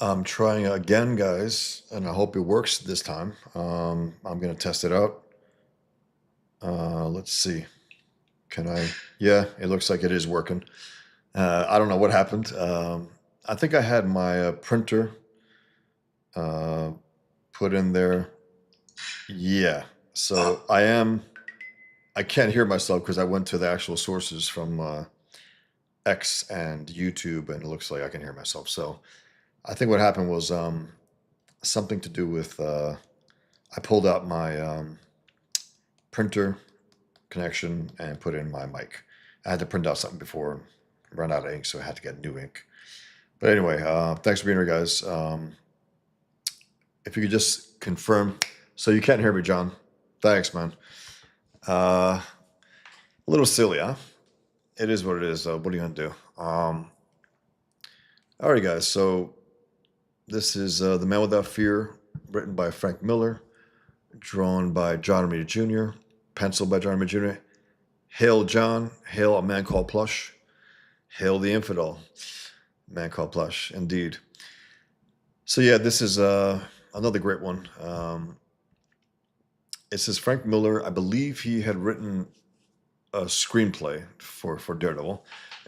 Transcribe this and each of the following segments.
I'm trying again, guys, and I hope it works this time. I'm gonna test it out. Let's see. Can I? Yeah, it looks like it is working. I don't know what happened. I think I had my printer uh, put in there. Yeah. So I can't hear myself because I went to the actual sources from X and YouTube, and it looks like I can hear myself. So I think what happened was something to do with I pulled out my printer connection and put in my mic. I had to print out something before, run out of ink, so I had to get new ink. But anyway, thanks for being here, guys. If you could just confirm, so you can't hear me, John. Thanks, man. A little silly, huh? It is what it is. What are you gonna do? All right, guys. So this is The Man Without Fear, written by Frank Miller, drawn by John Romita Jr., penciled by John Romita Jr. Hail John, hail a man called Plush, hail the infidel, man called Plush, indeed. So yeah, this is another great one. It says Frank Miller, I believe he had written a screenplay for Daredevil.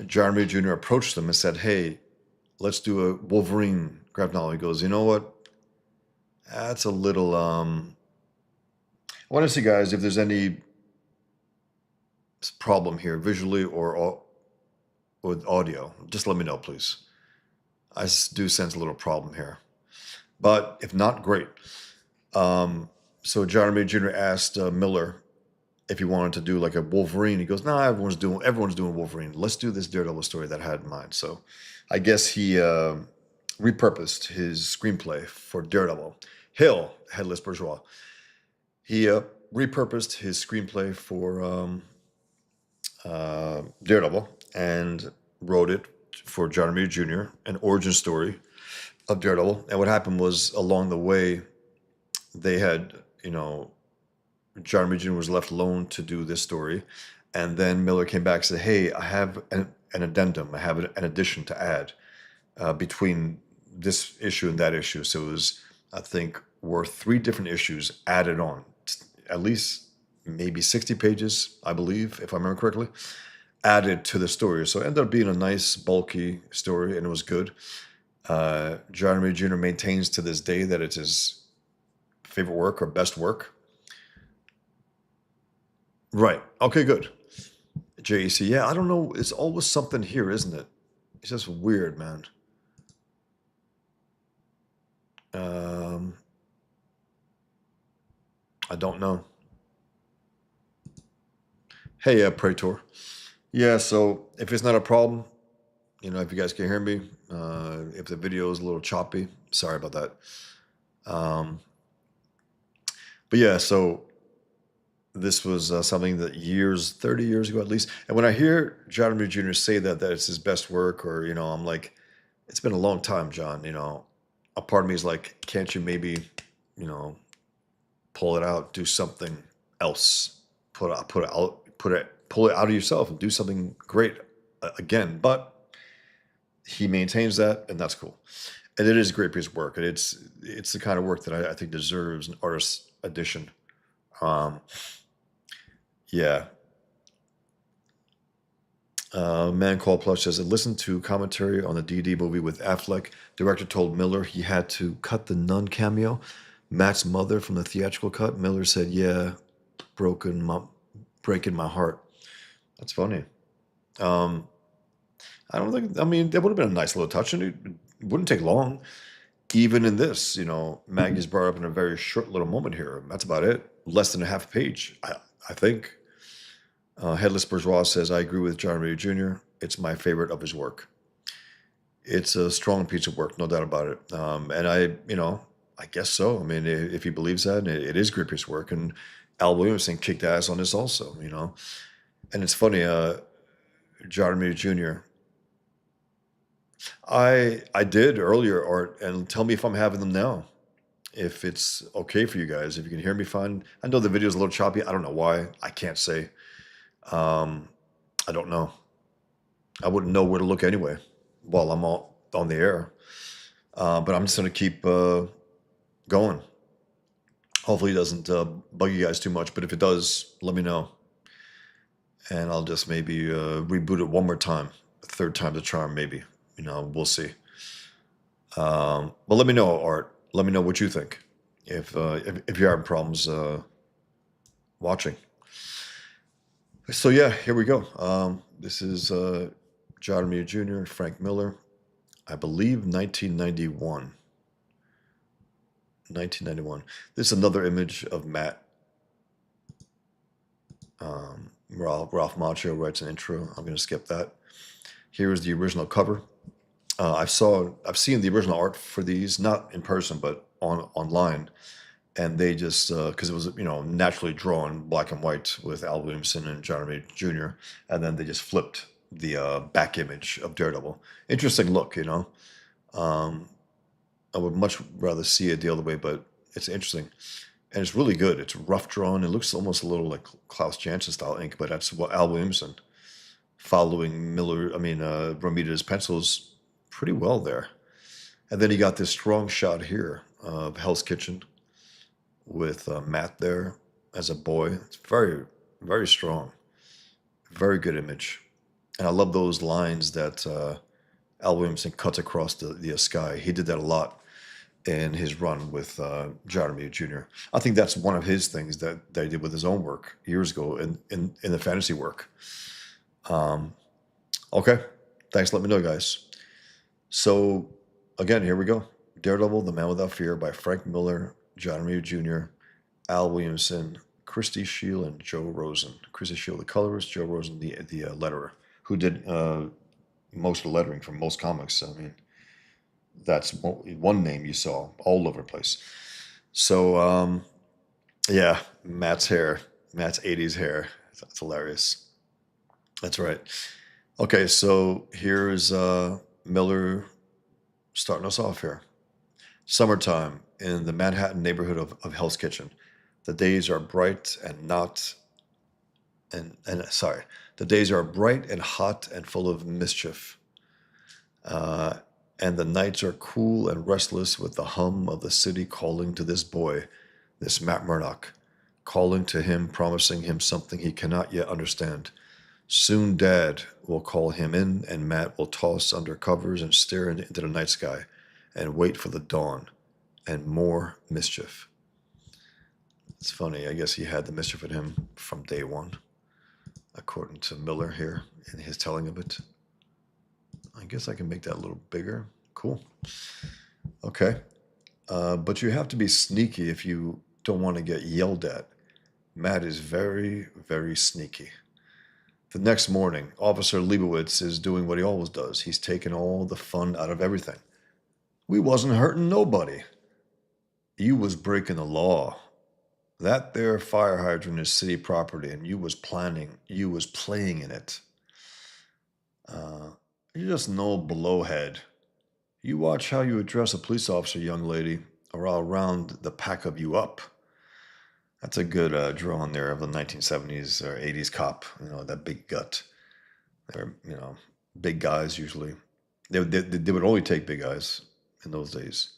John Romita Jr. approached them and said, hey, let's do a Wolverine graphic novel. He goes, you know what? That's a little, I want to see, guys, if there's any problem here visually or with audio. Just let me know, please. I do sense a little problem here. But if not, great. So John Romita Jr. asked Miller if he wanted to do like a Wolverine. He goes, "No, everyone's doing Wolverine. Let's do this Daredevil story that I had in mind." So I guess he repurposed his screenplay for Daredevil. Hill, Headless Bourgeois. He repurposed his screenplay for Daredevil and wrote it for John Romita Jr., an origin story of Daredevil. And what happened was along the way, they had, John Romita Jr. was left alone to do this story. And then Miller came back and said, hey, I have an addendum. I have an addition to add between this issue and that issue. So it was, I think, worth 3 different issues added on, at least maybe 60 pages, I believe, if I remember correctly, added to the story. So it ended up being a nice, bulky story, and it was good. John Romita Jr. maintains to this day that it's his favorite work or best work. Right. Okay, good. JEC. Yeah, I don't know. It's always something here, isn't it? It's just weird, man. I don't know. Hey, Praetor. Yeah, so if it's not a problem, if you guys can hear me, if the video is a little choppy, sorry about that. But yeah, so this was something that 30 years ago at least. And when I hear John Romita Jr. say that it's his best work, or, I'm like, it's been a long time, John, a part of me is like, can't you maybe, pull it out, do something else, pull it out of yourself and do something great again. But he maintains that, and that's cool. And it is a great piece of work, and it's the kind of work that I think deserves an artist's edition. Yeah. Man Called Plush says, I listened to commentary on the D&D movie with Affleck. Director told Miller he had to cut the nun cameo, Matt's mother, from the theatrical cut. Miller said, yeah, breaking my heart. That's funny. I don't think, that would have been a nice little touch, and it wouldn't take long. Even in this, Maggie's brought up in a very short little moment here. That's about it. Less than a half page, I think. Headless Bourgeois says, I agree with John Romita Jr. It's my favorite of his work. It's a strong piece of work, no doubt about it. And I guess so. If he believes that, it is a great piece of work. And Al Williamson kicked ass on this also, And it's funny, John Romita Jr., I did earlier, Art, and tell me if I'm having them now. If it's okay for you guys, if you can hear me fine. I know the video is a little choppy. I don't know why. I can't say. I don't know. I wouldn't know where to look anyway while I'm on the air. But I'm just going to keep going. Hopefully it doesn't bug you guys too much, but if it does, let me know. And I'll just maybe reboot it one more time. Third time's a charm, maybe. We'll see. But let me know, Art. Let me know what you think. If you're having problems watching. So yeah, here we go. This is John Romita Jr., Frank Miller. I believe 1991. 1991. This is another image of Matt. Ralph Macchio writes an intro. I'm going to skip that. Here is the original cover. I've seen the original art for these, not in person, but online, and they just because it was naturally drawn black and white with Al Williamson and John Romita Jr., and then they just flipped the back image of Daredevil. Interesting look, I would much rather see it the other way, but it's interesting. And it's really good. It's rough drawn. It looks almost a little like Klaus Janson style ink, but that's what Al Williamson following Romita's pencils pretty well there. And then he got this strong shot here of Hell's Kitchen with Matt there as a boy. It's very, very strong. Very good image. And I love those lines that Al Williamson cuts across the sky. He did that a lot in his run with John Romita Jr. I think that's one of his things that he did with his own work years ago in the fantasy work. Okay, thanks. Let me know, guys. So again, here we go. Daredevil, The Man Without Fear by Frank Miller, John Romita Jr., Al Williamson, Christy Shield, and Joe Rosen. Christy Shield, the colorist, Joe Rosen, the letterer, who did most of the lettering for most comics. I mean, that's one name you saw all over the place. So, yeah, Matt's hair, Matt's 80s hair. That's hilarious. That's right. Okay, so here's Miller starting us off here. Summertime in the Manhattan neighborhood of Hell's Kitchen. The days are bright and the days are bright and hot and full of mischief. And the nights are cool and restless with the hum of the city calling to this boy, this Matt Murdock, calling to him, promising him something he cannot yet understand. Soon Dad will call him in, and Matt will toss under covers and stare into the night sky and wait for the dawn and more mischief. It's funny, I guess he had the mischief in him from day one, according to Miller here in his telling of it. I guess I can make that a little bigger. Cool. Okay. But you have to be sneaky if you don't want to get yelled at. Matt is very, very sneaky. The next morning, Officer Leibowitz is doing what he always does. He's taking all the fun out of everything. We wasn't hurting nobody. You was breaking the law. That there fire hydrant is city property, and you was playing in it. You're just no blowhead. You watch how you address a police officer, young lady, or I'll round the pack of you up. That's a good drawing there of the 1970s or 80s cop, that big gut. They're, big guys usually. They would only take big guys in those days.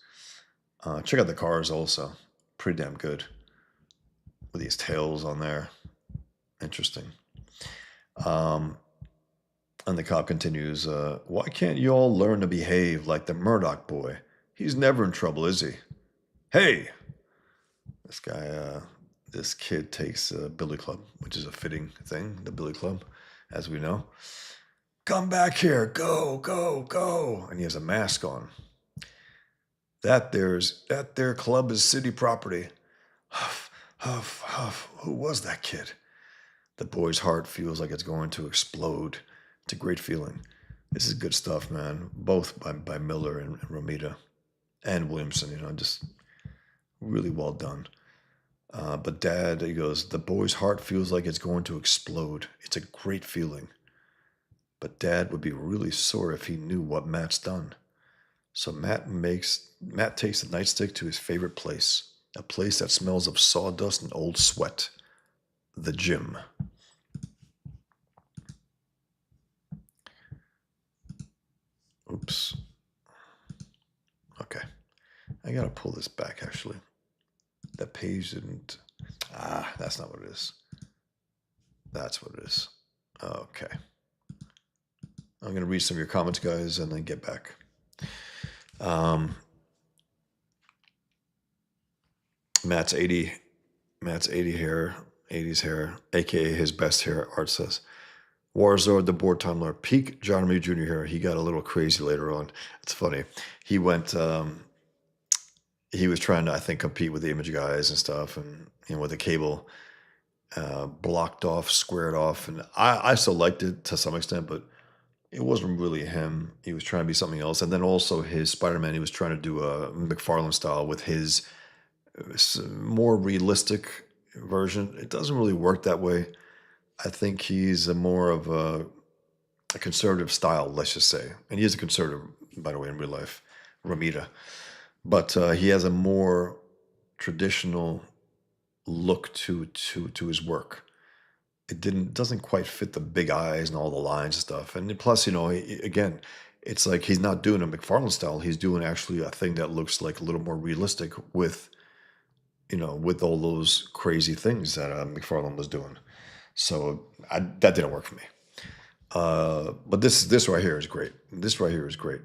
Check out the cars also. Pretty damn good. With these tails on there. Interesting. And the cop continues, why can't you all learn to behave like the Murdoch boy? He's never in trouble, is he? Hey! This kid takes Billy Club, which is a fitting thing, the Billy Club, as we know. Come back here, go, go, go. And he has a mask on. That there club is city property. Huff, huff, huff. Who was that kid? The boy's heart feels like it's going to explode. It's a great feeling. This is good stuff, man. Both by Miller and Romita and Williamson, just really well done. But Dad, he goes, the boy's heart feels like it's going to explode. It's a great feeling. But Dad would be really sore if he knew what Matt's done. So Matt takes the nightstick to his favorite place, a place that smells of sawdust and old sweat, the gym. Oops. Okay. I gotta pull this back actually. That page didn't. That's not what it is. That's what it is. Okay. I'm gonna read some of your comments, guys, and then get back. Matt's 80 hair, 80s hair, aka his best hair, Art says. Warzord, the board time lord, peak John Romita Jr. here. He got a little crazy later on. It's funny. He went, he was trying to, I think, compete with the image guys and stuff, and with the cable blocked off, squared off. And I still liked it to some extent, but it wasn't really him. He was trying to be something else. And then also his Spider-Man, he was trying to do a McFarlane style with his more realistic version. It doesn't really work that way. I think he's more of a conservative style, let's just say. And he is a conservative, by the way, in real life, Romita. But he has a more traditional look to his work. It doesn't quite fit the big eyes and all the lines and stuff. And plus, again, it's like he's not doing a McFarlane style. He's doing actually a thing that looks like a little more realistic with all those crazy things that McFarlane was doing. So that didn't work for me. But this right here is great. This right here is great.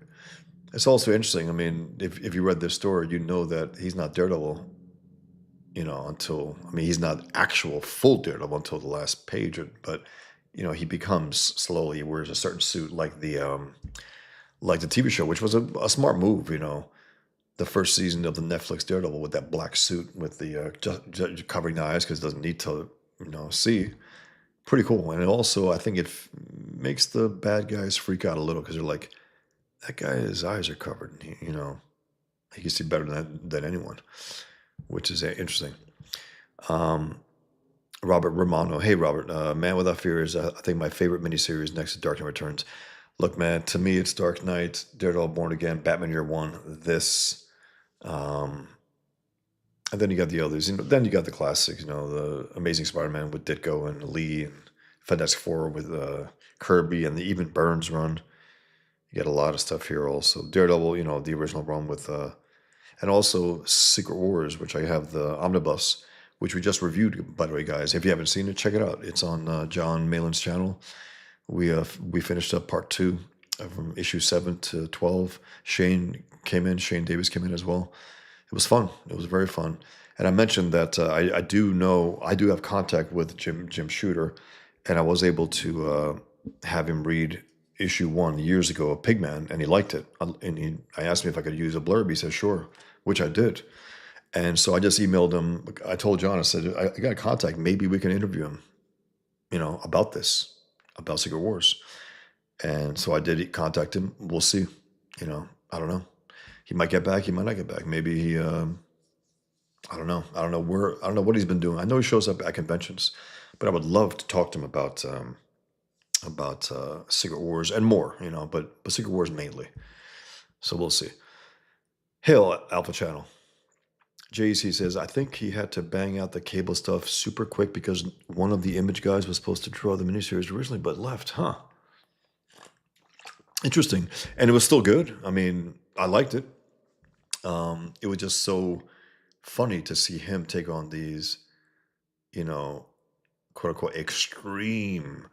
It's also interesting. I mean, if you read this story, you know that he's not Daredevil, he's not actual full Daredevil until the last page, but he becomes slowly, he wears a certain suit like the TV show, which was a smart move, the first season of the Netflix Daredevil with that black suit with the just covering the eyes because it doesn't need to, see. Pretty cool. And also, I think it makes the bad guys freak out a little because they're like, that guy, his eyes are covered. He can see better than anyone, which is interesting. Robert Romano. Hey, Robert. Man Without Fear is, I think, my favorite miniseries next to Dark Knight Returns. Look, man, to me, it's Dark Knight, Daredevil Born Again, Batman Year One, this. And then you got the others. Then you got the classics, the Amazing Spider-Man with Ditko and Lee, and Fantastic Four with Kirby, and the even Burns run. You got a lot of stuff here also. Daredevil, the original run with, and also Secret Wars, which I have the omnibus, which we just reviewed, by the way, guys. If you haven't seen it, check it out. It's on John Malin's channel. We finished up part 2 from issue 7 to 12. Shane Davis came in as well. It was fun. It was very fun. And I mentioned that I do have contact with Jim Shooter, and I was able to have him read issue 1 years ago of Pigman, and he liked it. And I asked him if I could use a blurb. He said, sure, which I did. And so I just emailed him. I told John, I said, I got a contact. Maybe we can interview him, about this, about Secret Wars. And so I did contact him. We'll see. I don't know. He might get back. He might not get back. Maybe he, I don't know. I don't know what he's been doing. I know he shows up at conventions, but I would love to talk to him about Secret Wars and more, but Secret Wars mainly. So we'll see. Hail Alpha Channel. JC says, I think he had to bang out the cable stuff super quick because one of the image guys was supposed to draw the miniseries originally, but left. Huh. Interesting. And it was still good. I mean, I liked it. It was just so funny to see him take on these, quote unquote, extreme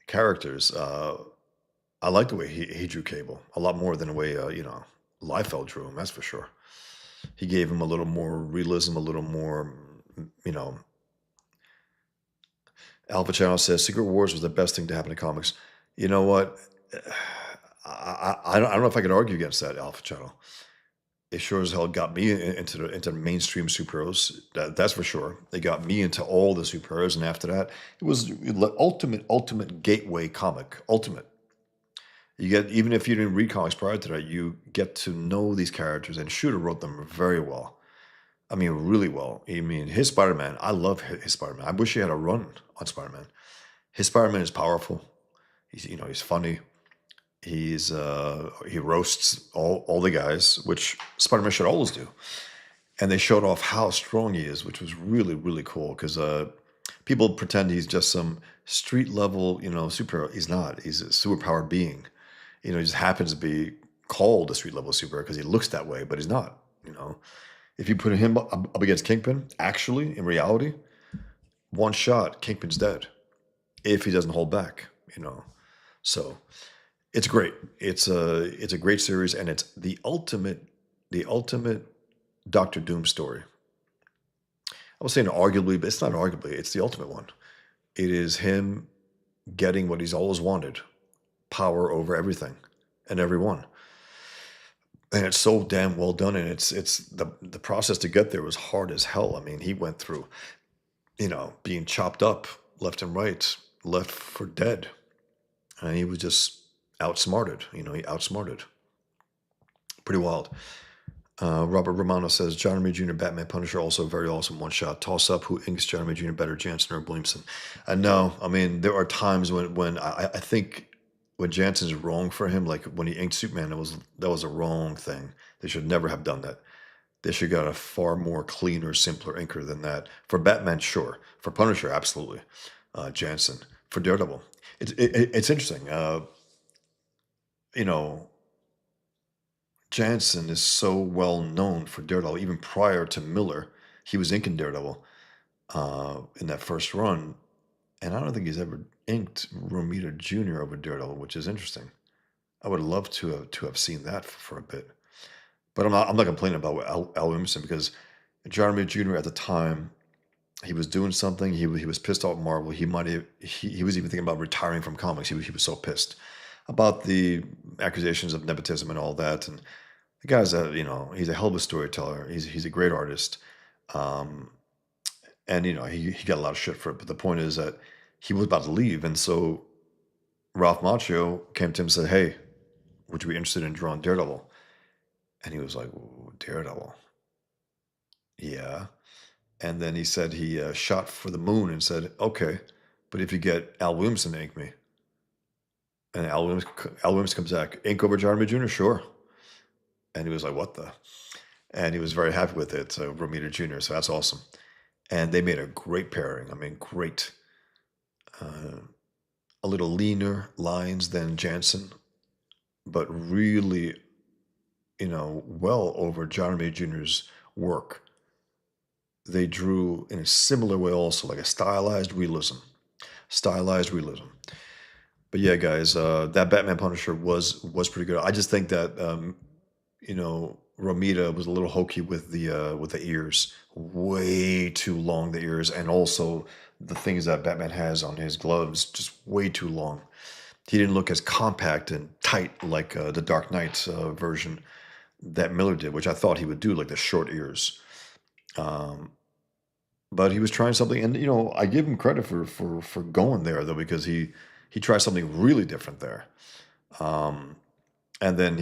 characters. I like the way he drew Cable a lot more than the way, Liefeld drew him, that's for sure. He gave him a little more realism, a little more, Alpha Channel says Secret Wars was the best thing to happen to comics. You know what? I don't know if I can argue against that, Alpha Channel. It sure as hell got me into mainstream superheroes. That's for sure. They got me into all the superheroes, and after that, it was the ultimate gateway comic. Ultimate. You get, even if you didn't read comics prior to that, you get to know these characters, and Shooter wrote them very well. I mean, really well. I mean, his Spider-Man, I love his Spider-Man. I wish he had a run on Spider-Man. His Spider-Man is powerful. He's funny. He roasts all the guys, which Spider-Man should always do. And they showed off how strong he is, which was really, really cool. Because people pretend he's just some street level, superhero. He's not. He's a superpowered being. He just happens to be called a street level superhero because he looks that way, but he's not. You know, if you put him up against Kingpin, actually, in reality, one shot, Kingpin's dead if he doesn't hold back. You know, so it's great. It's a great series, and it's the ultimate Doctor Doom story. I was saying arguably, but it's not arguably. It's the ultimate one. It is him getting what he's always wanted: power over everything and everyone. And it's so damn well done, and it's the process to get there was hard as hell. I mean, he went through, being chopped up left and right, left for dead, and he was just outsmarted. He outsmarted. Pretty wild. Robert Romano says John Romita Jr. Batman Punisher also very awesome one shot. Toss up who inks John Romita Jr. better, Jansen or Williamson. No, I mean there are times when I think when Jansen's wrong for him, like when he inked Superman, that was a wrong thing. They should never have done that. They should got a far more cleaner, simpler inker than that. For Batman, sure. For Punisher, absolutely. Jansen. For Daredevil, it's interesting. You know, Jansen is so well known for Daredevil. Even prior to Miller, he was inking Daredevil in that first run, and I don't think he's ever inked Romita Jr. over Daredevil, which is interesting. I would love to have seen that for a bit, but I'm not complaining about Al Williamson because John Romita Jr. at the time he was doing something. He was pissed off at Marvel. He was even thinking about retiring from comics. He was so pissed about the accusations of nepotism and all that. And the guy's he's a hell of a storyteller. He's a great artist. Um, and he got a lot of shit for it. But the point is that he was about to leave, and so Ralph Macchio came to him and said, "Hey, would you be interested in drawing Daredevil?" And he was like, "Ooh, Daredevil, yeah." And then he said he shot for the moon and said, "Okay, but if you get Al Williamson to ink me," and Al Williamson comes back, "Ink over John Romita Jr., sure." And he was like, "What the?" And he was very happy with it. So Romita Jr. So that's awesome. And they made a great pairing. I mean, great. Uh, a little leaner lines than Jansen, but really, well over John Romita Jr.'s work. They drew in a similar way, also like a stylized realism. Stylized realism. But yeah, guys, that Batman Punisher was pretty good. I just think that Romita was a little hokey with the ears, way too long the ears, and also the things that Batman has on his gloves, just way too long. He didn't look as compact and tight like the Dark Knight version that Miller did, which I thought he would do, like the short ears. Um, but he was trying something, and I give him credit for going there though, because he tried something really different there. Um, and then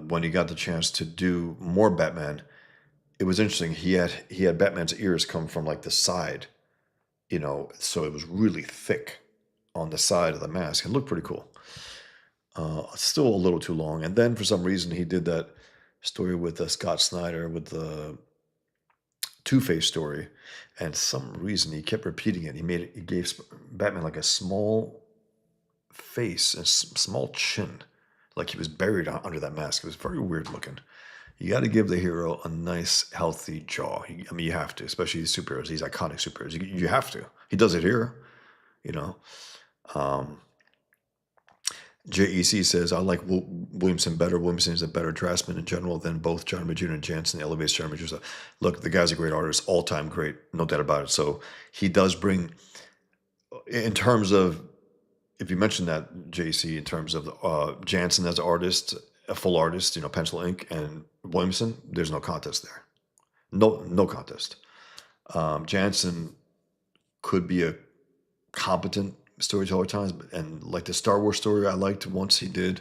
when he got the chance to do more Batman, it was interesting. He had Batman's ears come from like the side, so it was really thick on the side of the mask. It looked pretty cool. Still a little too long. And then for some reason he did that story with Scott Snyder with the Two-Face story, and some reason he kept repeating it. He gave Batman like a small face and small chin, like he was buried under that mask. It was very weird looking. You got to give the hero a nice, healthy jaw. I mean, you have to, especially these superheroes, these iconic superheroes. You have to. He does it here, you know. Um, JEC says, I like Williamson better. Williamson is a better draftsman in general than both John Romita Jr. and Jansen. Elevates John Romita Jr. Look, the guy's a great artist, all time great, no doubt about it. So he does bring, in terms of, if you mentioned that, JC, in terms of Jansen as an artist, a full artist, pencil ink, and Williamson, there's no contest there. No contest. Jansen could be a competent storyteller at times, and like the Star Wars story I liked once he did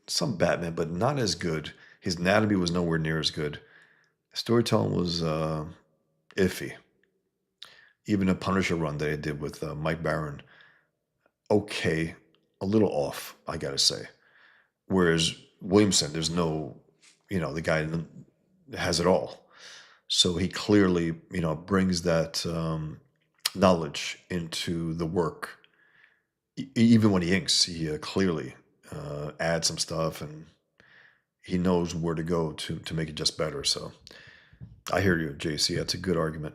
some Batman, but not as good. His anatomy was nowhere near as good. Storytelling was iffy. Even a Punisher run that he did with Mike Baron, okay, a little off, I gotta say. Whereas Williamson, there's no, the guy has it all. So he clearly, brings that knowledge into the work. Even when he inks, he clearly adds some stuff, and he knows where to go to make it just better. So I hear you, JC. That's a good argument.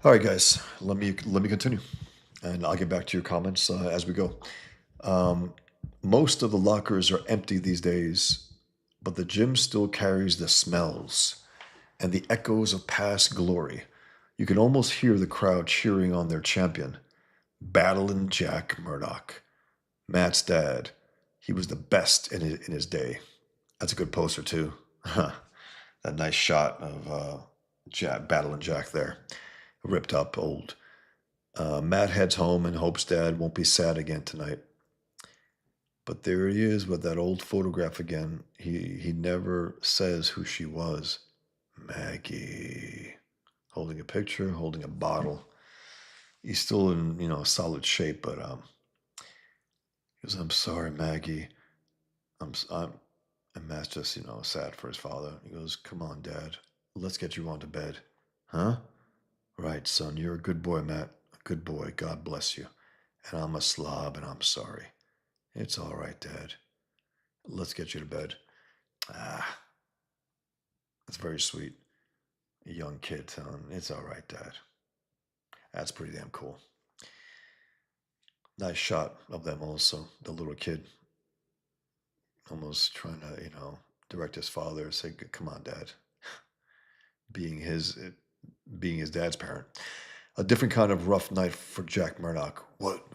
All right, guys, let me continue, and I'll get back to your comments as we go. Most of the lockers are empty these days, but the gym still carries the smells and the echoes of past glory. You can almost hear the crowd cheering on their champion, battling Jack Murdoch, Matt's dad. He was the best in his day. That's a good poster too. That nice shot of Jack battling Jack there, ripped up old. Matt heads home and hopes dad won't be sad again tonight. But there he is with that old photograph again. He never says who she was. Maggie. Holding a picture, holding a bottle. He's still in, solid shape, but he goes, "I'm sorry, Maggie. I'm," and Matt's just, sad for his father. He goes, "Come on, Dad. Let's get you on to bed." Huh? Right, son. You're a good boy, Matt. A good boy. God bless you. And I'm a slob and I'm sorry. It's all right, Dad. Let's get you to bed. Ah, that's very sweet. A young kid telling, "It's all right, Dad." That's pretty damn cool. Nice shot of them also. The little kid almost trying to, direct his father, say, "Come on, Dad." Being his being his dad's parent. A different kind of rough night for Jack Murdoch. What?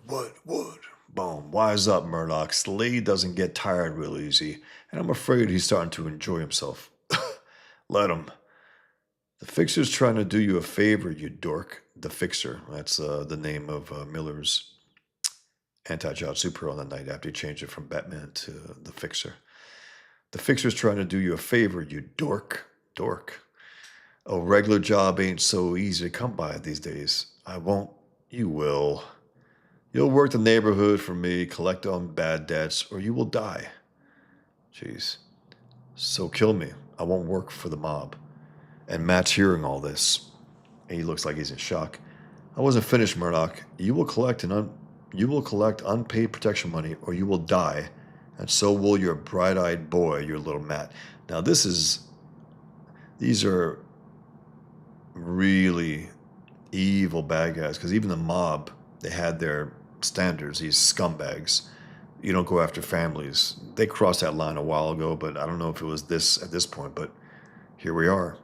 Boom. Wise up, Murdoch. Slade doesn't get tired real easy, and I'm afraid he's starting to enjoy himself. Let him. The Fixer's trying to do you a favor, you dork. The Fixer. That's the name of Miller's anti-child superhero on the night after he changed it from Batman to the Fixer. The Fixer's trying to do you a favor, you dork. Dork. A regular job ain't so easy to come by these days. I won't. You will. You'll work the neighborhood for me, collect on bad debts, or you will die. Jeez. So kill me. I won't work for the mob. And Matt's hearing all this. And he looks like he's in shock. I wasn't finished, Murdoch. You will collect unpaid protection money, or you will die, and so will your bright-eyed boy, your little Matt. Now these are really evil bad guys, because even the mob, they had their standards. These scumbags. You don't go after families. They crossed that line a while ago, but I don't know if it was this at this point. But here we are.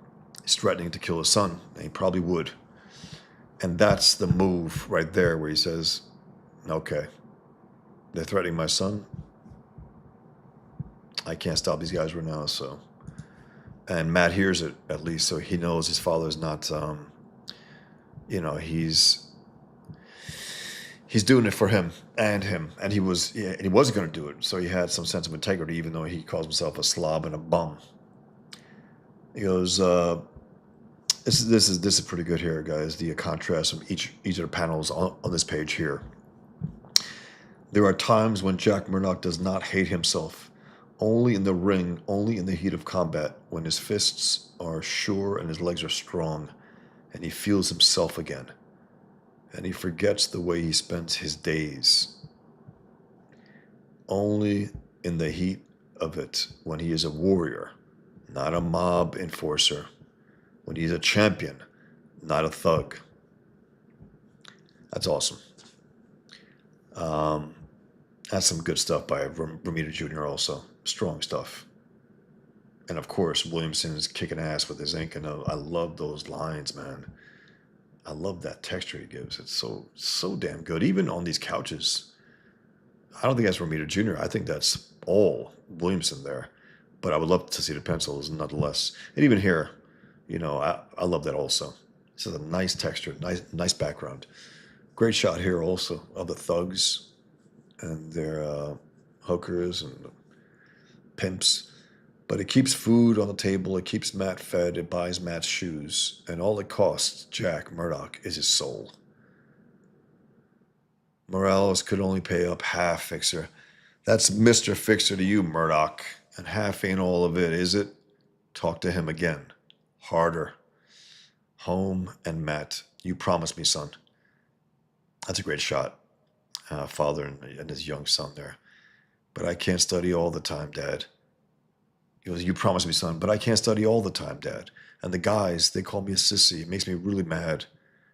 He's threatening to kill his son, and he probably would. And that's the move right there, where he says, "Okay, they're threatening my son. I can't stop these guys right now." So, and Matt hears it at least, so he knows his father's not. He's doing it for him, and he wasn't going to do it. So he had some sense of integrity, even though he calls himself a slob and a bum. He goes, This is pretty good here, guys. The contrast from each of the panels on this page here. There are times when Jack Murdoch does not hate himself, only in the ring, only in the heat of combat, when his fists are sure and his legs are strong, and he feels himself again, and he forgets the way he spent his days. Only in the heat of it, when he is a warrior, not a mob enforcer, when he's a champion, not a thug. That's awesome. That's some good stuff by Romita Jr. also. Strong stuff. And of course, Williamson is kicking ass with his ink, and I love those lines, man. I love that texture he gives. It's so damn good. Even on these couches. I don't think that's Romita Jr. I think that's all Williamson there. But I would love to see the pencils nonetheless. And even here, I love that also. This is a nice texture, nice background. Great shot here also of the thugs and their hookers and pimps. But it keeps food on the table, it keeps Matt fed, it buys Matt's shoes, and all it costs Jack Murdoch is his soul. Morales could only pay up half, Fixer. That's Mr. Fixer to you, Murdoch. And half ain't all of it, is it? Talk to him again. Harder. Home and Matt. You promised me, son. That's a great shot. Father and his young son there. But I can't study all the time, Dad. He goes, you promised me, son, but I can't study all the time, Dad. And the guys, they call me a sissy. It makes me really mad.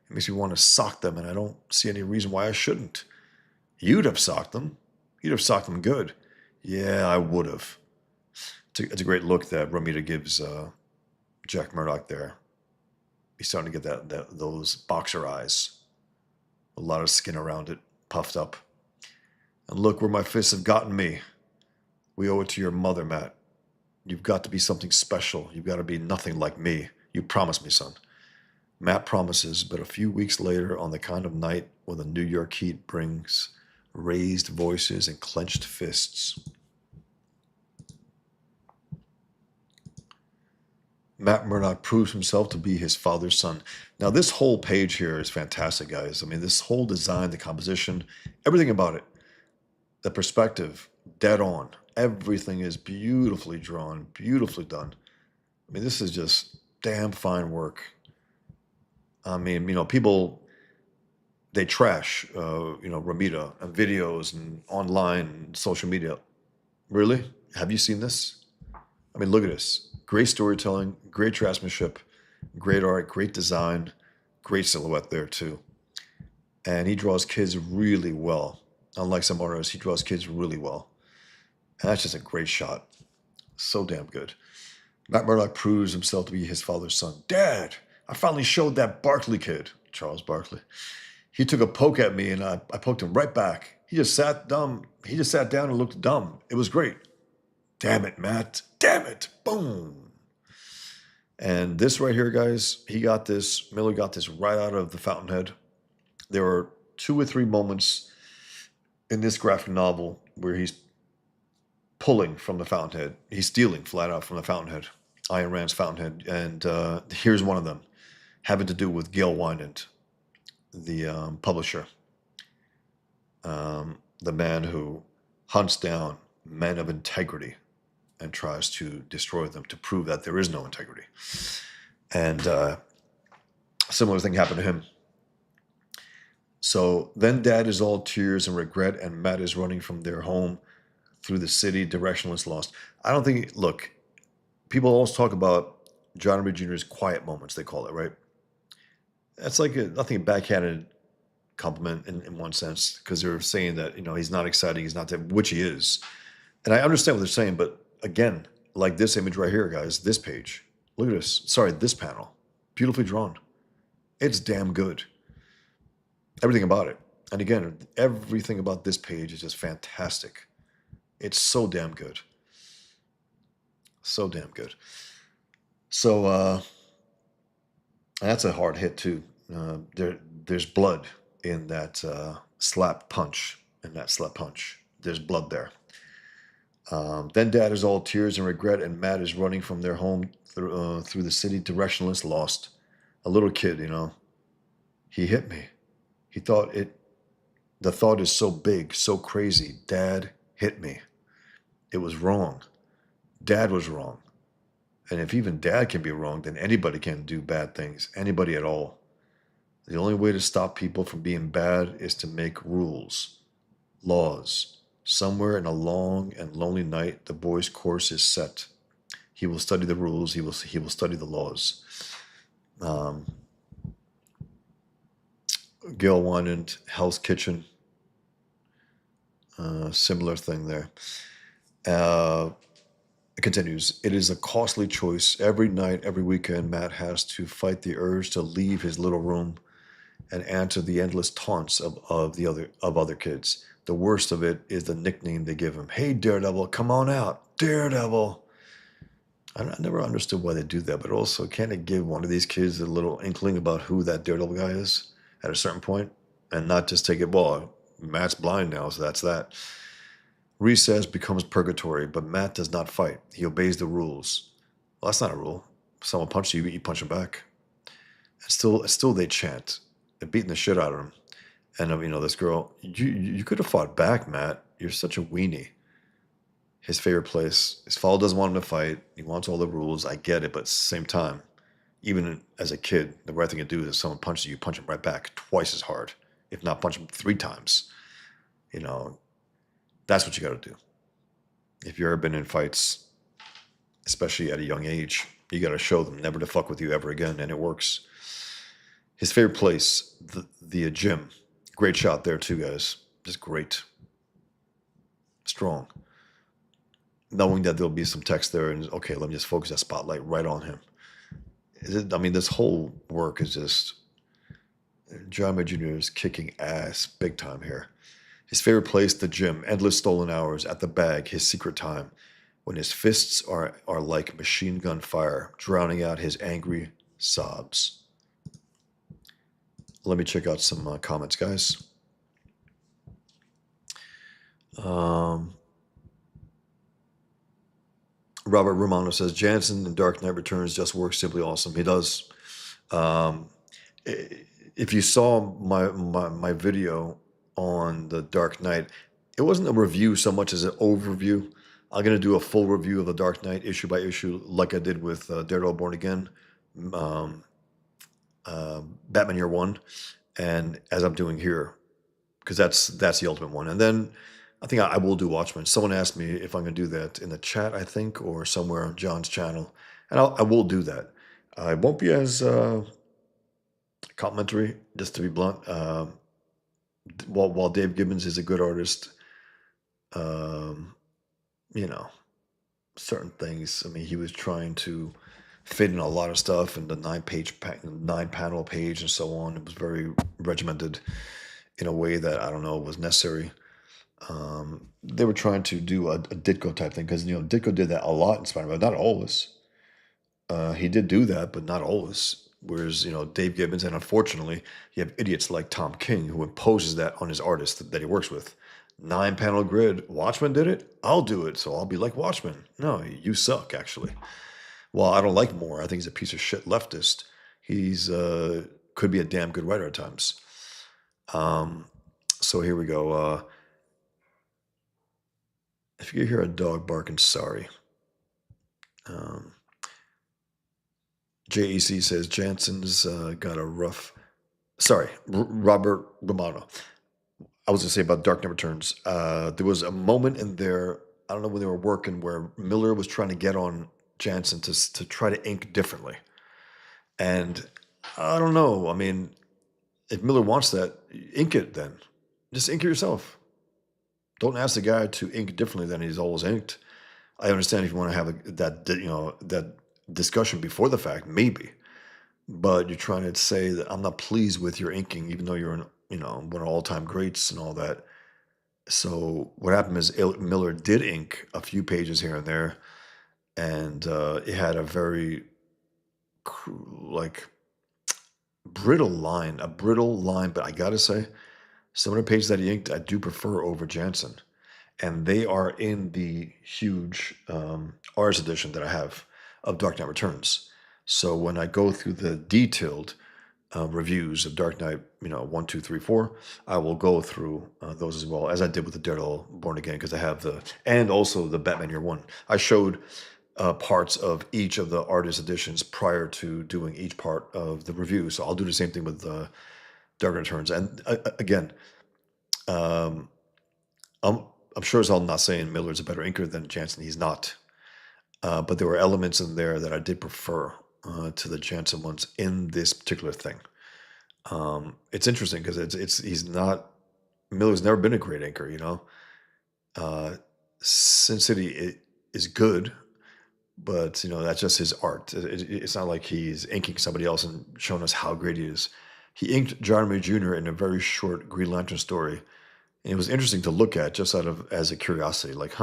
It makes me want to sock them, and I don't see any reason why I shouldn't. You'd have socked them. You'd have socked them good. Yeah, I would have. It's a great look that Romita gives Jack Murdoch there. He's starting to get those boxer eyes. A lot of skin around it, puffed up. And look where my fists have gotten me. We owe it to your mother, Matt. You've got to be something special. You've got to be nothing like me. You promised me, son. Matt promises, but a few weeks later, on the kind of night when the New York heat brings raised voices and clenched fists, Matt Murdock proves himself to be his father's son. Now, this whole page here is fantastic, guys. I mean, this whole design, the composition, everything about it, the perspective, dead on. Everything is beautifully drawn, beautifully done. I mean, this is just damn fine work. I mean, people, they trash, Romita and videos and online and social media. Really? Have you seen this? I mean, look at this. Great storytelling, great draftsmanship, great art, great design, great silhouette there too. And he draws kids really well. Unlike some artists, he draws kids really well. And that's just a great shot. So damn good. Matt Murdock proves himself to be his father's son. Dad, I finally showed that Barkley kid, Charles Barkley. He took a poke at me and I poked him right back. He just sat dumb. He just sat down and looked dumb. It was great. Damn it, Matt. Damn it. Boom. And this right here, guys, Miller got this right out of the Fountainhead. There are 2 or 3 moments in this graphic novel where he's pulling from the Fountainhead. He's stealing flat out from the Fountainhead, Ayn Rand's Fountainhead. And here's one of them, having to do with Gail Wynand, the publisher, the man who hunts down men of integrity and tries to destroy them to prove that there is no integrity. And a similar thing happened to him. So then Dad is all tears and regret, and Matt is running from their home through the city, directionless, lost. I don't think, look, people always talk about John Romita Jr.'s quiet moments, they call it, right? That's like nothing backhanded compliment in one sense, because they're saying that, he's not exciting, he's not that, which he is. And I understand what they're saying, but again, like this image right here, guys, this page, look at this. Sorry, this panel, beautifully drawn. It's damn good. Everything about it. And again, everything about this page is just fantastic. It's so damn good. So damn good. So that's a hard hit too. There's blood in that slap punch. There's blood there. Then Dad is all tears and regret, and Matt is running from their home through the city, directionless, lost. A little kid, he hit me. He thought the thought is so big, so crazy. Dad hit me. It was wrong. Dad was wrong. And if even Dad can be wrong, then anybody can do bad things, anybody at all. The only way to stop people from being bad is to make rules, laws. Somewhere in a long and lonely night, the boy's course is set. He will study the rules. He will study the laws. Gail Wynand, Hell's Kitchen. Similar thing there. It continues. It is a costly choice. Every night, every weekend, Matt has to fight the urge to leave his little room and answer the endless taunts of other kids. The worst of it is the nickname they give him. Hey, Daredevil, come on out. Daredevil. I never understood why they do that, but also, can't it give one of these kids a little inkling about who that Daredevil guy is at a certain point, and not just take it, well, Matt's blind now, so that's that. Recess becomes purgatory, but Matt does not fight. He obeys the rules. Well, that's not a rule. If someone punches you, you punch him back. And still they chant. They're beating the shit out of him. And this girl, you could have fought back, Matt. You're such a weenie. His favorite place. His father doesn't want him to fight. He wants all the rules. I get it, but at the same time, even as a kid, the right thing to do is if someone punches you, punch him right back twice as hard. If not, punch him 3 times. That's what you got to do. If you've ever been in fights, especially at a young age. You got to show them never to fuck with you ever again, and it works. His favorite place, the gym. Great shot there too, guys. Just great, strong. Knowing that there'll be some text there, and okay, let me just focus that spotlight right on him. I mean, this whole work is just John Romita Jr. is kicking ass big time here. His favorite place, the gym. Endless stolen hours at the bag. His secret time, when his fists are like machine gun fire, drowning out his angry sobs. Let me check out some comments, guys. Robert Romano says, Jansen in Dark Knight Returns just works simply awesome. He does. If you saw my video on the Dark Knight, it wasn't a review so much as an overview. I'm going to do a full review of the Dark Knight issue by issue like I did with Daredevil Born Again, Batman Year One, and as I'm doing here, because that's the ultimate one. And then I think I will do Watchmen. Someone asked me if I'm going to do that in the chat, I think, or somewhere on John's channel, and I will do that. I won't be as complimentary, just to be blunt. While Dave Gibbons is a good artist, you know, certain things. I mean, he was trying to fit in a lot of stuff in the 9-panel page and so on. It was very regimented in a way that I don't know was necessary. They were trying to do a Ditko type thing because Ditko did that a lot in Spider-Man, not always. He did do that, but not always. Whereas Dave Gibbons, and unfortunately, you have idiots like Tom King who imposes that on his artists that he works with. 9-panel grid. Watchmen did it. I'll do it, so I'll be like Watchmen. No, you suck, actually. Well, I don't like Moore. I think he's a piece of shit leftist. He's could be a damn good writer at times. So here we go. If you hear a dog barking, sorry. JEC says Jansen's got a rough. Sorry, Robert Romano. I was going to say about Dark Knight Returns. There was a moment in there, I don't know when they were working, where Miller was trying to get on Jansen to try to ink differently. And I don't know. I mean, if Miller wants that, ink it then. Just ink it yourself. Don't ask the guy to ink differently than he's always inked. I understand if you want to have that discussion before the fact, maybe. But you're trying to say that I'm not pleased with your inking, even though you're one of all-time greats and all that. So what happened is Miller did ink a few pages here and there, and it had a very brittle line, but I gotta say, some of the pages that he inked I do prefer over Jansen, and they are in the huge Ars edition that I have of Dark Knight Returns. So when I go through the detailed reviews of Dark Knight, 1, 2, 3, 4, I will go through those as well, as I did with the Daredevil Born Again, because I have and also the Batman Year One. I showed parts of each of the artist editions prior to doing each part of the review. So I'll do the same thing with Dark Knight Returns. And again, I'm sure as I'm not saying Miller's a better inker than Jansen. He's not. But there were elements in there that I did prefer to the Jansen ones in this particular thing. It's interesting because Miller's never been a great inker, Sin City is good, but that's just his art. It's not like he's inking somebody else and showing us how great he is. He inked John Romita Jr. in a very short Green Lantern story, and it was interesting to look at just as a curiosity, like,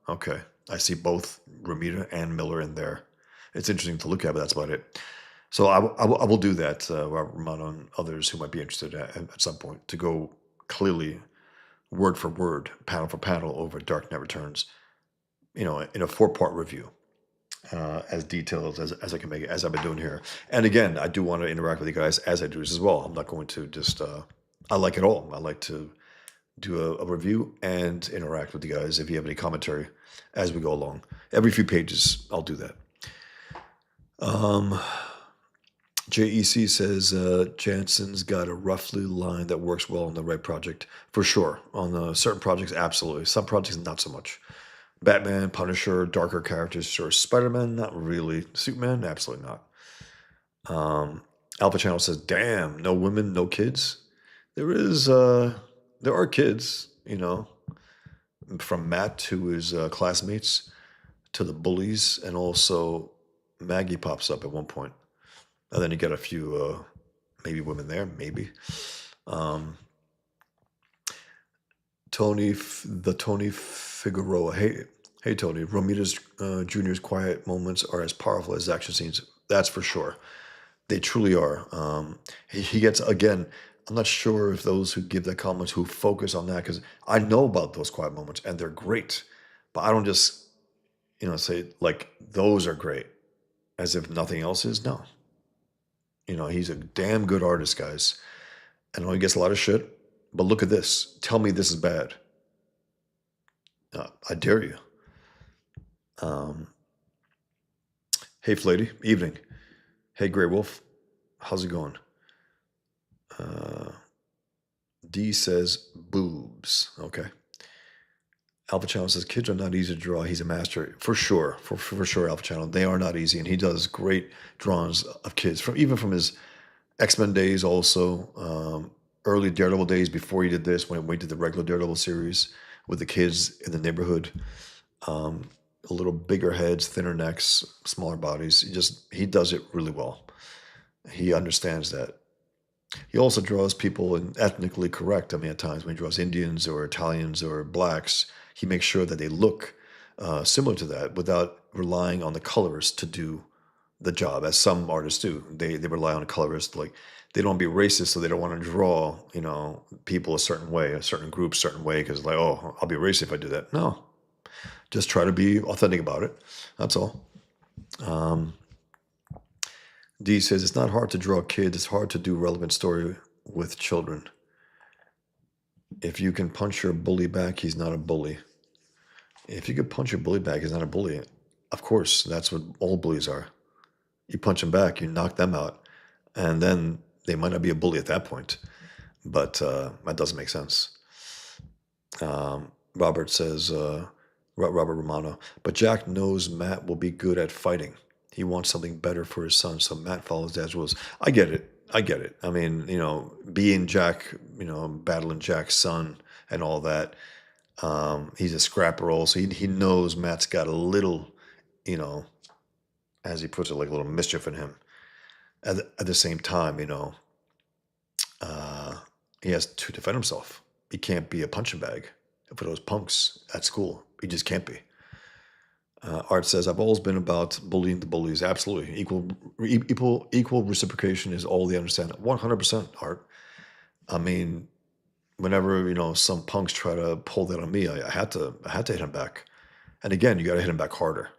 okay, I see both Romita and Miller in there. It's interesting to look at, but that's about it. So I will do that, Robert Romano and others who might be interested at some point, to go clearly, word for word, panel for panel over Dark Knight Returns, in a 4-part review, as detailed as I can make it, as I've been doing here. And again, I do want to interact with you guys as I do this as well. I'm not going to just, I like it all. I like to do a review and interact with you guys if you have any commentary as we go along. Every few pages, I'll do that. JEC says Jansen's got a roughly line that works well on the right project. For sure. On certain projects, absolutely. Some projects, not so much. Batman, Punisher, darker characters, sure. Spider-Man, not really. Superman, absolutely not. Um, Alpha Channel says, "Damn, no women, no kids." There is, there are kids, from Matt to his classmates to the bullies, and also Maggie pops up at one point, and then you get a few, maybe women there, maybe. Um, Tony Figueroa. Hey, Tony. Romita's Jr.'s quiet moments are as powerful as action scenes. That's for sure. They truly are. He gets again. I'm not sure if those who give that comments who focus on that because I know about those quiet moments and they're great, but I don't just say like those are great as if nothing else is. No, he's a damn good artist, guys. I know he gets a lot of shit, but look at this. Tell me this is bad. I dare you. Um, hey, Flatty. Evening. Hey, Grey Wolf. How's it going? Uh, D says boobs. Okay. Alpha Channel says kids are not easy to draw. He's a master for sure. For sure, Alpha Channel. They are not easy, and he does great drawings of kids even from his X-Men days. Also, early Daredevil days before he did this, when he did the regular Daredevil series with the kids in the neighborhood. A little bigger heads, thinner necks, smaller bodies. He does it really well. He understands that. He also draws people in ethnically correct. I mean, at times when he draws Indians or Italians or blacks, he makes sure that they look similar to that without relying on the colorist to do the job, as some artists do. They rely on a colorist, like they don't be racist, so they don't want to draw people a certain way, a certain group, a certain way, because like, oh, I'll be racist if I do that. No, just try to be authentic about it. That's all. D says it's not hard to draw kids. It's hard to do relevant story with children. If you can punch your bully back, he's not a bully. If you could punch your bully back, he's not a bully. Of course, that's what all bullies are. You punch them back, you knock them out, and then they might not be a bully at that point. But that doesn't make sense. Robert says, Robert Romano, but Jack knows Matt will be good at fighting. He wants something better for his son, so Matt follows Dad's rules. I get it. I mean, being Jack, battling Jack's son and all that. He's a scrapper also. He knows Matt's got a little, as he puts it, like a little mischief in him. At the same time, he has to defend himself. He can't be a punching bag for those punks at school. He just can't be. Art says, I've always been about bullying the bullies. Absolutely. Equal reciprocation is all they understand. 100%, Art. I mean, whenever, some punks try to pull that on me, I had to hit him back. And again, you got to hit him back harder.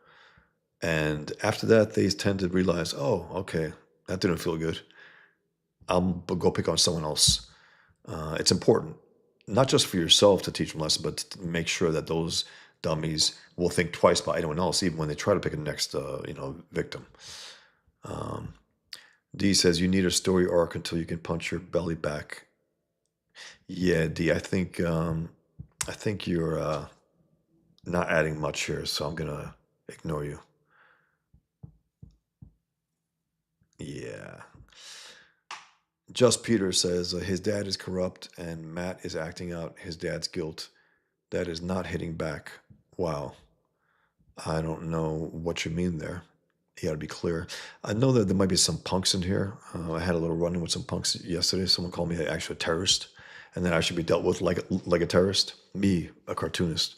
And after that, they tend to realize, oh, okay, that didn't feel good. I'll go pick on someone else. It's important, not just for yourself to teach them lessons, but to make sure that those dummies will think twice about anyone else, even when they try to pick a next, victim. D says you need a story arc until you can punch your belly back. Yeah, D, I think you're not adding much here, so I'm gonna ignore you. Yeah. Just Peter says his dad is corrupt and Matt is acting out his dad's guilt. That is not hitting back. Wow. I don't know what you mean there. You got to be clear. I know that there might be some punks in here. I had a little run-in with some punks yesterday. Someone called me an actual terrorist, and then I should be dealt with like a terrorist. Me, a cartoonist.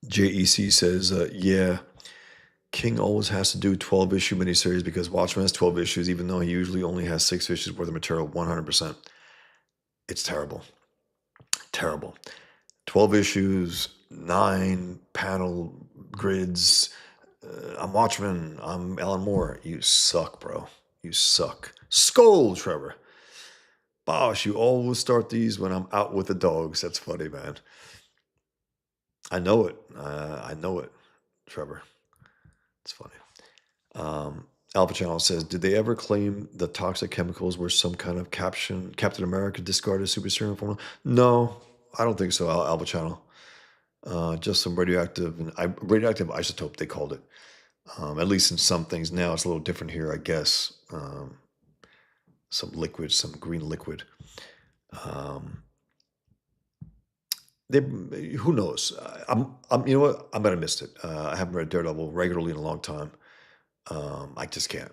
JEC says, yeah, King always has to do 12-issue miniseries because Watchmen has 12 issues, even though he usually only has 6 issues worth of material. 100%. It's terrible. Terrible. 12 issues, 9 panel grids. I'm Watchmen. I'm Alan Moore. You suck, bro. You suck. Skull, Trevor. Bosh, you always start these when I'm out with the dogs. That's funny, man. I know it. I know it, Trevor. It's funny. Alpha Channel says, did they ever claim the toxic chemicals were some kind of Captain America discarded super serum formula? No, I don't think so, Alpha Channel. Just some radioactive isotope, they called it. At least in some things. Now it's a little different here, I guess. Some liquid, some green liquid. Um, they, who knows? You know what? I might have missed it. I haven't read Daredevil regularly in a long time. I just can't.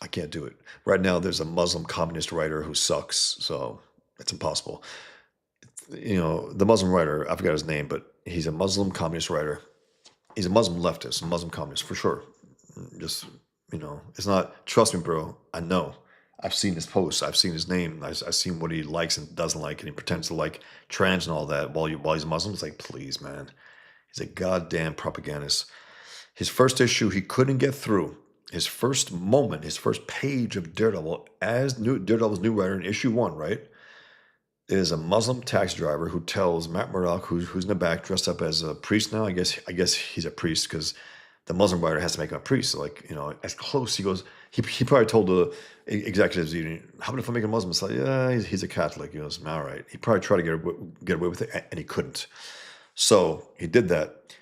I can't do it. Right now, there's a Muslim communist writer who sucks, so it's impossible. You know, the Muslim writer, I forgot his name, but he's a Muslim communist writer. He's a Muslim leftist, a Muslim communist for sure. Just, it's not, trust me, bro, I know. I've seen his posts, I've seen his name, I've seen what he likes and doesn't like, and he pretends to like trans and all that while he's Muslim. It's like, please, man. He's a goddamn propagandist. His first issue, he couldn't get through. His first moment, his first page of Daredevil, Daredevil's new writer in issue 1, right? Is a Muslim taxi driver who tells Matt Murdock, who's in the back, dressed up as a priest now. I guess he's a priest because the Muslim writer has to make him a priest. So like, as close he goes. He probably told the executives, how about if I make him Muslim? It's like, yeah, he's a Catholic. He goes, all right. He probably tried to get away with it, and he couldn't. So he did that,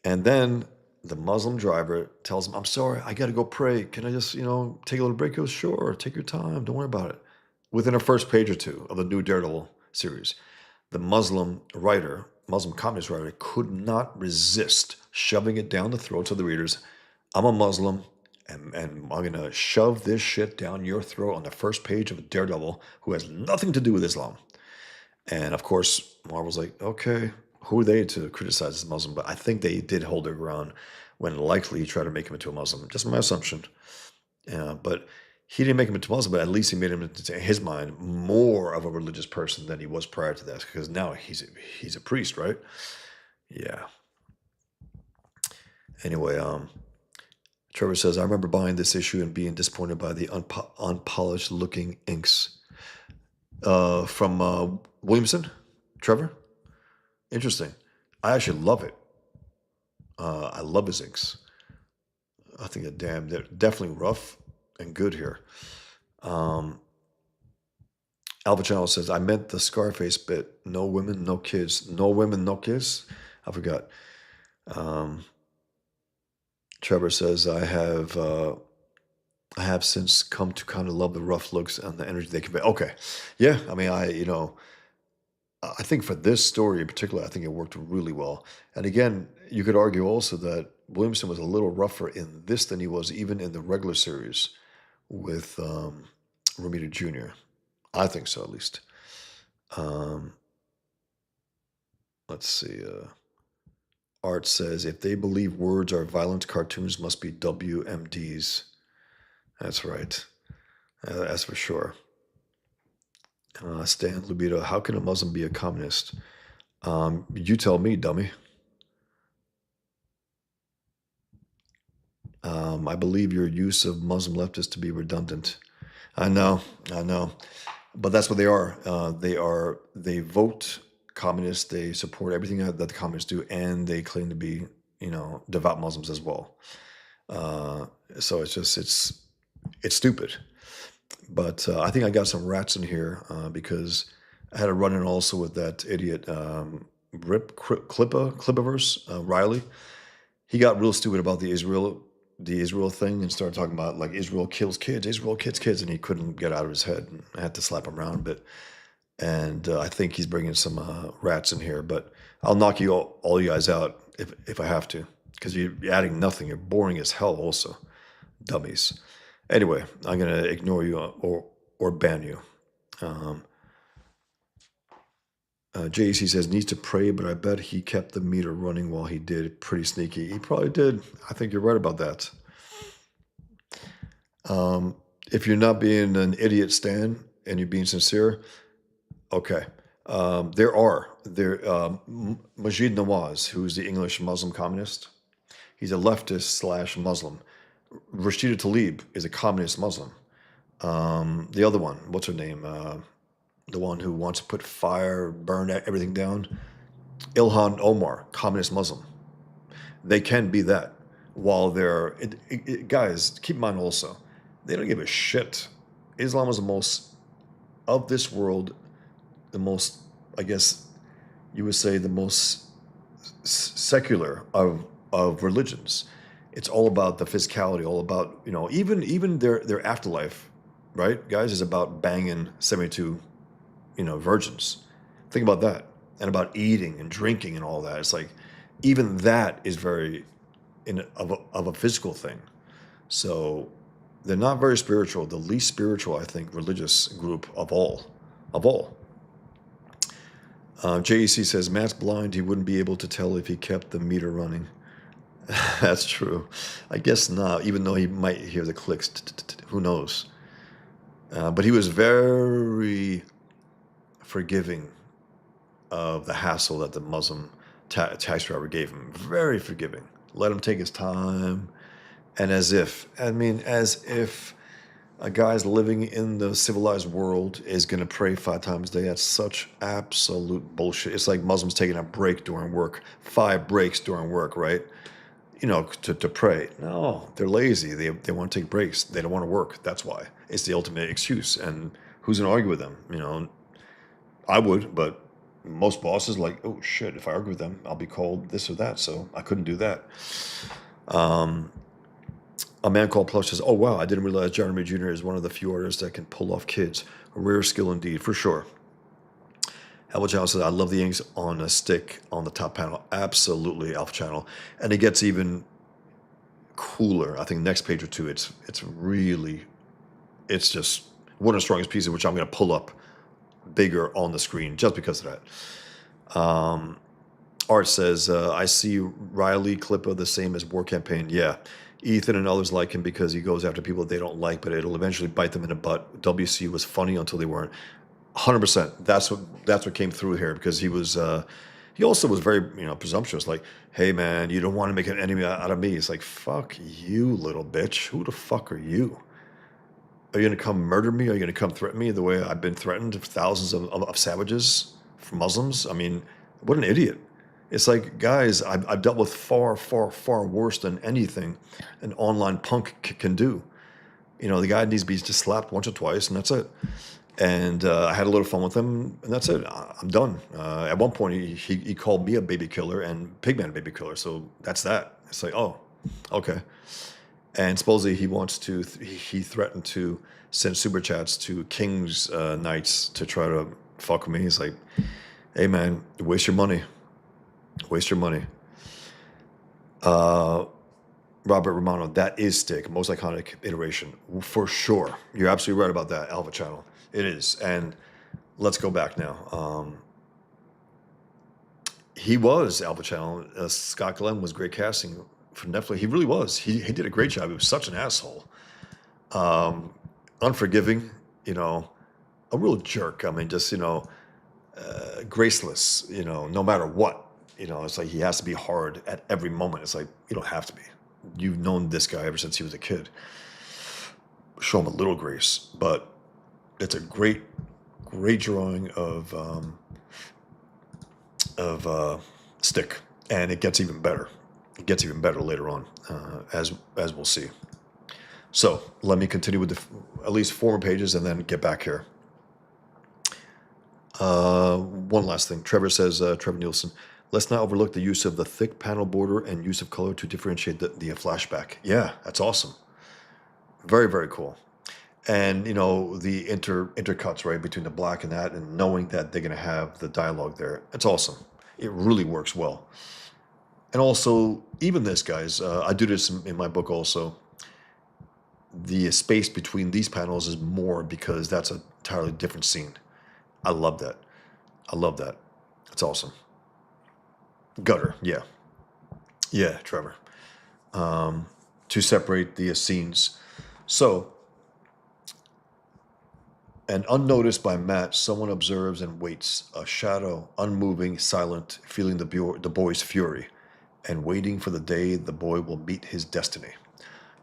and then the Muslim driver tells him, "I'm sorry, I got to go pray. Can I just, take a little break?" He goes, "Sure, take your time. Don't worry about it." Within a first page or two of the new Daredevil series, the Muslim communist writer, could not resist shoving it down the throats of the readers. I'm a Muslim, and I'm going to shove this shit down your throat on the first page of Daredevil, who has nothing to do with Islam. And of course, Marvel's like, okay, who are they to criticize this Muslim? But I think they did hold their ground when likely he tried to make him into a Muslim. Just my assumption. But he didn't make him into Muslim, but at least he made him, into, in his mind, more of a religious person than he was prior to that. Because now he's a priest, right? Yeah. Anyway, Trevor says, I remember buying this issue and being disappointed by the unpolished looking inks. From Williamson, Trevor? Interesting. I actually love it. I love his inks. I think they're definitely rough and good here. Um, Alpha Channel says, I meant the Scarface bit. No women, no kids. No women, no kids. I forgot. Trevor says, I have since come to kind of love the rough looks and the energy they convey. Okay. Yeah. I mean, I think for this story in particular, I think it worked really well. And again, you could argue also that Williamson was a little rougher in this than he was even in the regular series with Romita Jr. I think so, at least. Um, let's see. Art says, if they believe words are violent, cartoons must be WMDs. That's right. That's for sure. Stan Lubito, how can a Muslim be a communist? You tell me, dummy. I believe your use of Muslim leftists to be redundant. I know. But that's what they are. They vote communist, they support everything that the communists do, and they claim to be, devout Muslims as well. So it's stupid. But I think I got some rats in here because I had a run-in also with that idiot Clippiverse, Riley. He got real stupid about the Israel thing and started talking about like Israel kills kids, and he couldn't get out of his head. And I had to slap him around a bit. And I think he's bringing some rats in here, but I'll knock all you guys out if I have to, because you're adding nothing. You're boring as hell also, dummies. Anyway, I'm gonna ignore you or ban you. JEC says needs to pray, but I bet he kept the meter running while he did. Pretty sneaky. He probably did. I think you're right about that. If you're not being an idiot, Stan, and you're being sincere, okay. Majid Nawaz, who's the English Muslim communist. He's a leftist / Muslim. Rashida Tlaib is a communist Muslim. The other one, what's her name? The one who wants to put fire, burn everything down. Ilhan Omar, communist Muslim. They can be that. While they're... guys, keep in mind also, They don't give a shit. Islam is the most of this world, the most, I guess you would say, the most secular of religions. It's all about the physicality, all about, even their afterlife, right, guys, is about banging 72, virgins. Think about that, and about eating and drinking and all that. It's like even that is very of a physical thing. So they're not very spiritual. The least spiritual, I think, religious group of all, of all. JEC says Matt's blind. He wouldn't be able to tell if he kept the meter running. That's true. I guess not, even though he might hear the clicks. Who knows? But he was very forgiving of the hassle that the Muslim taxi driver gave him. Very forgiving. Let him take his time. And as if a guy's living in the civilized world is going to pray 5 times a day. That's such absolute bullshit. It's like Muslims taking a break during work, 5 breaks during work, right? To pray. No, they're lazy. They want to take breaks. They don't want to work. That's why. It's the ultimate excuse. And who's going to argue with them? I would, but most bosses like, oh shit, if I argue with them, I'll be called this or that. So I couldn't do that. A man called Plush says, oh wow, I didn't realize John Romita Jr. is one of the few artists that can pull off kids. A rare skill indeed, for sure. Alpha Channel says, I love the inks on a stick on the top panel. Absolutely, Alpha Channel. And it gets even cooler. I think next page or two, it's just one of the strongest pieces, which I'm going to pull up bigger on the screen just because of that. Art says, I see Riley Clippa the same as War Campaign. Yeah. Ethan and others like him because he goes after people they don't like, but it'll eventually bite them in the butt. WC was funny until they weren't. 100%. That's what came through here, because he was he also was very presumptuous. Like, hey man, you don't want to make an enemy out of me. It's like, fuck you, little bitch. Who the fuck are you? Are you gonna come murder me? Are you gonna come threaten me the way I've been threatened thousands of savages from Muslims? I mean, what an idiot. It's like, guys, I've dealt with far, far, far worse than anything an online punk can do. The guy needs to be just slapped once or twice, and that's it. And I had a little fun with him, and that's it. I'm done. At one point, he called me a baby killer and Pigman a baby killer, so that's that. It's like, oh, okay. And supposedly he threatened to send super chats to King's Knights to try to fuck with me. He's like, hey man, waste your money. Waste your money. Robert Romano, that is Stick, most iconic iteration, for sure. You're absolutely right about that, Alpha Channel. It is. And let's go back now. He was Alpha Channel. Scott Glenn was great casting for Netflix. He really was. He did a great job. He was such an asshole. Unforgiving, a real jerk. I mean, just, graceless, no matter what. It's like he has to be hard at every moment. It's like, you don't have to be. You've known this guy ever since he was a kid. Show him a little grace. But it's a great, great drawing of Stick. And it gets even better. It gets even better later on, as we'll see. So let me continue with at least 4 more pages and then get back here. One last thing. Trevor says, Trevor Nielsen, let's not overlook the use of the thick panel border and use of color to differentiate the flashback. Yeah, that's awesome. Very, very cool. And, the intercuts, right, between the black and that, and knowing that they're going to have the dialogue there. It's awesome. It really works well. And also, even this, guys, I do this in my book also. The space between these panels is more because that's an entirely different scene. I love that. I love that. It's awesome. Gutter, yeah. Yeah, Trevor. To separate the scenes. So, and unnoticed by Matt, someone observes and waits, a shadow, unmoving, silent, feeling the boy's fury, and waiting for the day the boy will meet his destiny.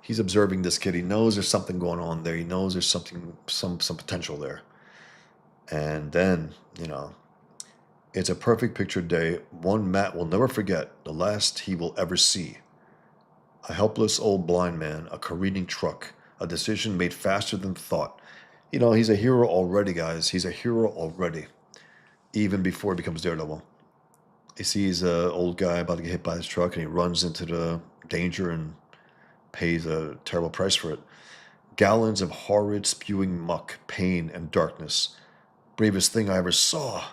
He's observing this kid. He knows there's something going on there. He knows there's something, some potential there. And then, it's a perfect picture day, one Matt will never forget, the last he will ever see. A helpless old blind man, a careening truck, A decision made faster than thought. You know, he's a hero already, guys. He's a hero already, even before he becomes Daredevil. He sees an old guy about to get hit by his truck, and he runs into the danger and pays a terrible price for it. Gallons of horrid, spewing muck, pain, and darkness. Bravest thing I ever saw.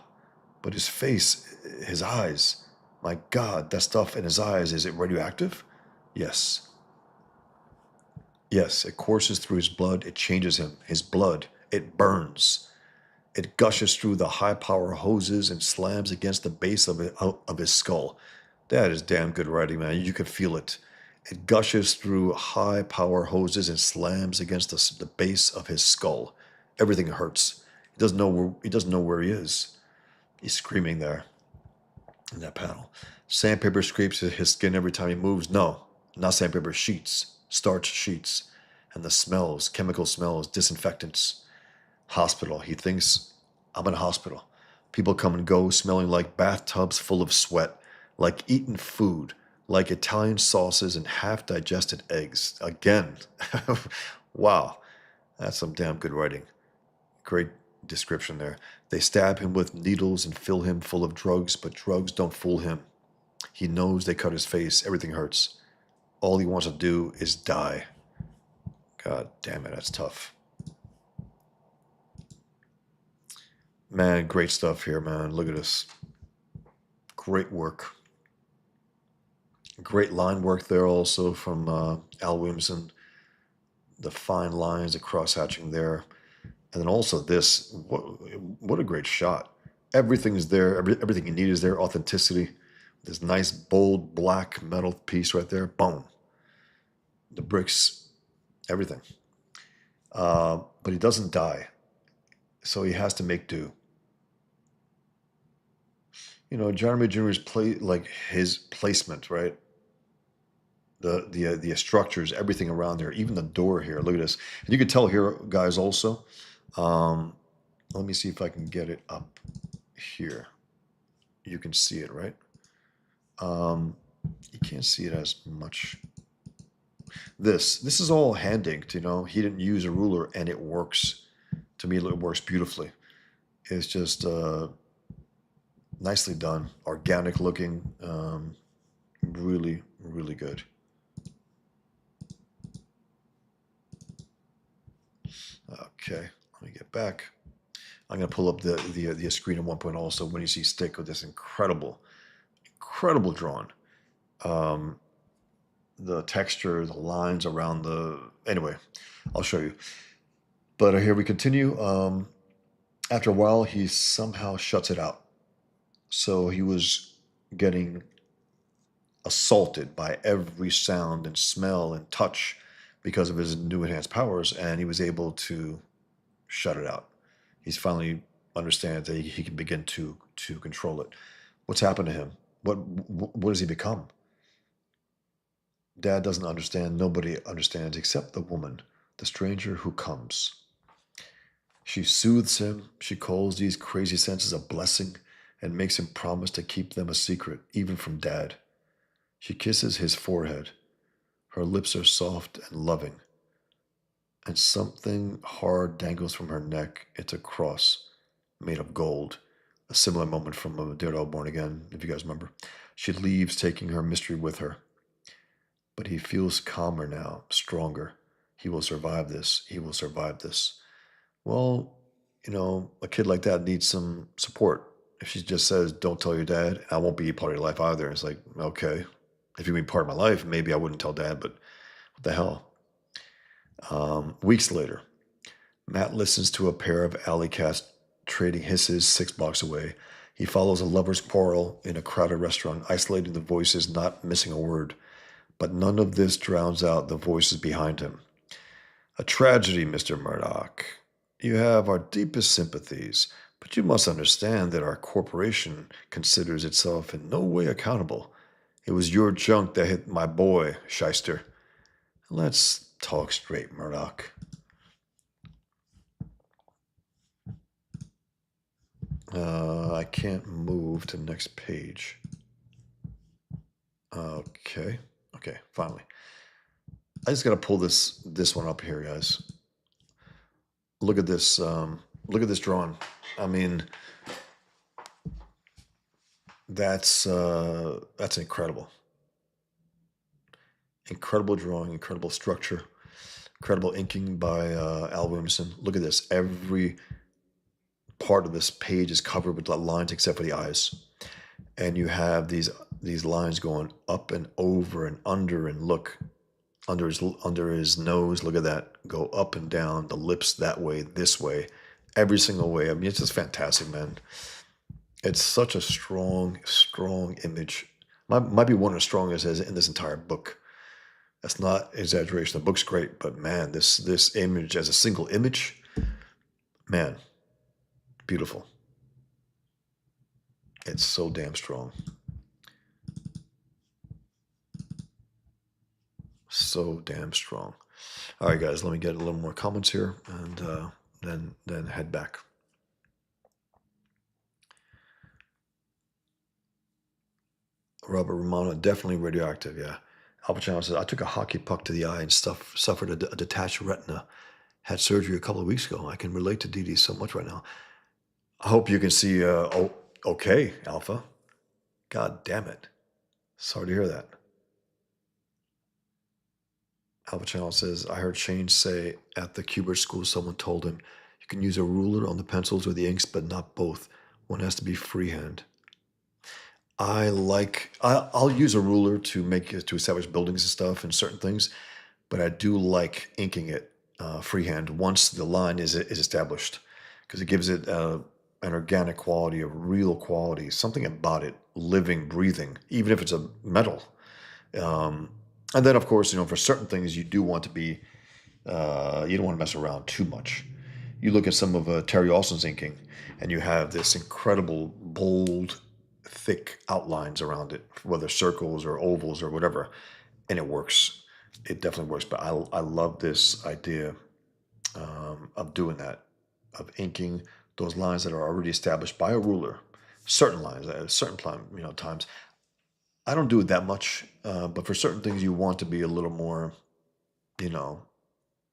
But his face, his eyes, my God, that stuff in his eyes, is it radioactive? Yes. Yes, it courses through his blood, it changes him. His blood, it burns. It gushes through the high power hoses and slams against the base of his skull. That is damn good writing, man. You can feel it. It gushes through high power hoses and slams against the base of his skull. Everything hurts. He doesn't know where he is. He's screaming there in that panel. Sandpaper scrapes his skin every time he moves. No, not sandpaper, sheets, starch sheets. And the smells, chemical smells, disinfectants. Hospital. He thinks, I'm in a hospital. People come and go smelling like bathtubs full of sweat, like eaten food, like Italian sauces and half-digested eggs. Again. Wow. That's some damn good writing. Great description there. They stab him with needles and fill him full of drugs, but drugs don't fool him. He knows they cut his face. Everything hurts. All he wants to do is die. God damn it, that's tough. Man, great stuff here, man. Look at this. Great work. Great line work there also from Al Williamson. The fine lines, the cross-hatching there. And then also this. What a great shot. Everything is there. Everything you need is there. Authenticity. This nice, bold, black metal piece right there. Boom. The bricks. Everything. But he doesn't die. So he has to make do. You know, John Romita Jr.'s his placement, right? The structures, everything around there, even the door here. Look at this. And you can tell here, guys, also. Let me see if I can get it up here. You can see it, right? You can't see it as much. This is all hand inked, you know. He didn't use a ruler, and it works. To me, it works beautifully. It's just nicely done, organic looking, really, really good. Okay, let me get back. I'm going to pull up the screen at one point also when you see Stick with this incredible drawn. The texture, the lines around anyway, I'll show you. But here we continue. After a while, he somehow shuts it out. So he was getting assaulted by every sound and smell and touch because of his new enhanced powers, and he was able to shut it out. He's finally understands that he can begin to control it. What's happened to him? What has he become? Dad doesn't understand. Nobody understands except the woman, the stranger who comes. She soothes him. She calls these crazy senses a blessing and makes him promise to keep them a secret, even from Dad. She kisses his forehead. Her lips are soft and loving. And something hard dangles from her neck. It's a cross made of gold. A similar moment from Daredevil Born Again, if you guys remember. She leaves, taking her mystery with her. But he feels calmer now, stronger. He will survive this. He will survive this. Well, you know, a kid like that needs some support. If she just says, don't tell your dad, I won't be a part of your life either. It's like, okay, if you mean part of my life, maybe I wouldn't tell Dad, but what the hell? Weeks later, Matt listens to a pair of alley cats trading hisses 6 blocks away. He follows a lover's quarrel in a crowded restaurant, isolating the voices, not missing a word. But none of this drowns out the voices behind him. A tragedy, Mr. Murdoch. You have our deepest sympathies, but you must understand that our corporation considers itself in no way accountable. It was your junk that hit my boy, Shyster. Let's talk straight, Murdoch. I can't move to the next page. Okay, finally. I just gotta pull this one up here, guys. Look at this. Look at this drawing. I mean, that's incredible. Incredible drawing, incredible structure, incredible inking by Al Williamson. Look at this. Every part of this page is covered with the lines except for the eyes, and you have these lines going up and over and under. And look under his nose. Look at that. Go up and down. The lips that way, this way, every single way. I mean, it's just fantastic, man. It's such a strong image. Might be one of the strongest in this entire book. That's not exaggeration. The book's great, but man, this image as a single image, man, beautiful. It's so damn strong. So damn strong. All right, guys, let me get a little more comments here, and then head back. Robert Romano, definitely radioactive. Yeah. Al Pacino says, I took a hockey puck to the eye and suffered a detached retina. Had surgery a couple of weeks ago. I can relate to DD so much right now. I hope you can see. Okay, Alpha. God damn it. Sorry to hear that. Al Pacino says, I heard Shane say at the Kubert school someone told him you can use a ruler on the pencils or the inks, but not both. One has to be freehand. I'll use a ruler to establish buildings and stuff and certain things, but I do like inking it freehand once the line is established, because it gives it an organic quality, a real quality, something about it, living, breathing, even if it's a metal. And then, of course, for certain things you do want to be, you don't want to mess around too much. You look at some of Terry Austin's inking, and you have this incredible, bold, thick outlines around it, whether circles or ovals or whatever, and it works. It definitely works. But I love this idea of doing that, of inking those lines that are already established by a ruler. Certain lines at certain times. I don't do it that much, but for certain things you want to be a little more,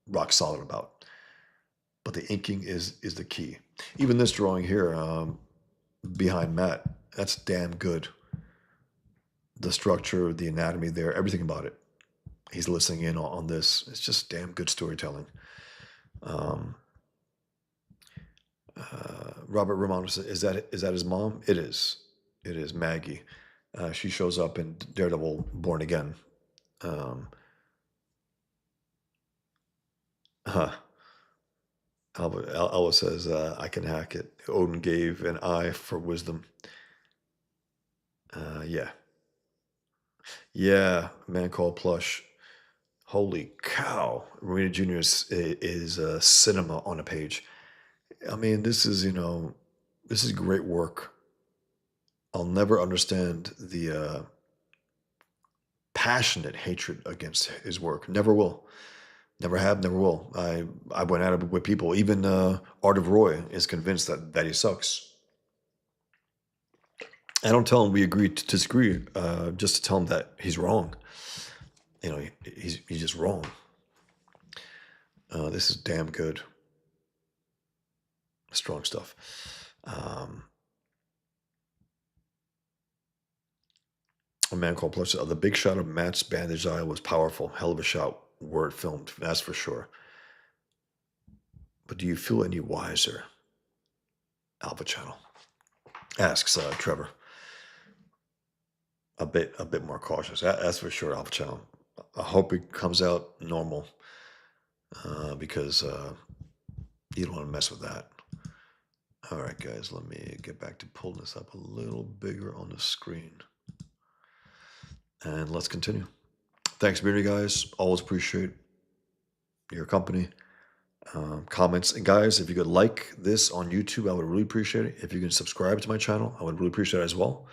rock solid about. But the inking is the key. Even this drawing here, behind Matt, that's damn good. The structure, the anatomy there, everything about it. He's listening in on this. It's just damn good storytelling. Robert Romano says, is that his mom? It is. It is Maggie. She shows up in Daredevil Born Again. Alba says, I can hack it. Odin gave an eye for wisdom. Yeah. Yeah, Man Called Plush. Holy cow. Romita Jr. is cinema on a page. I mean, this is great work. I'll never understand the passionate hatred against his work. Never will. Never have, never will. I went at it with people. Even Art of Roy is convinced that he sucks. I don't tell him we agree to disagree, just to tell him that he's wrong. He's just wrong. This is damn good. Strong stuff. A Man Called Plush. The big shot of Matt's bandaged eye was powerful. Hell of a shot. Word filmed, that's for sure. But do you feel any wiser? Alpha Channel asks Trevor. A bit more cautious. That's for sure, Alpha Channel. I hope it comes out normal, because you don't want to mess with that. All right, guys, let me get back to pulling this up a little bigger on the screen. And let's continue. Thanks, community, guys. Always appreciate your company, comments. And guys, if you could like this on YouTube, I would really appreciate it. If you can subscribe to my channel, I would really appreciate it as well.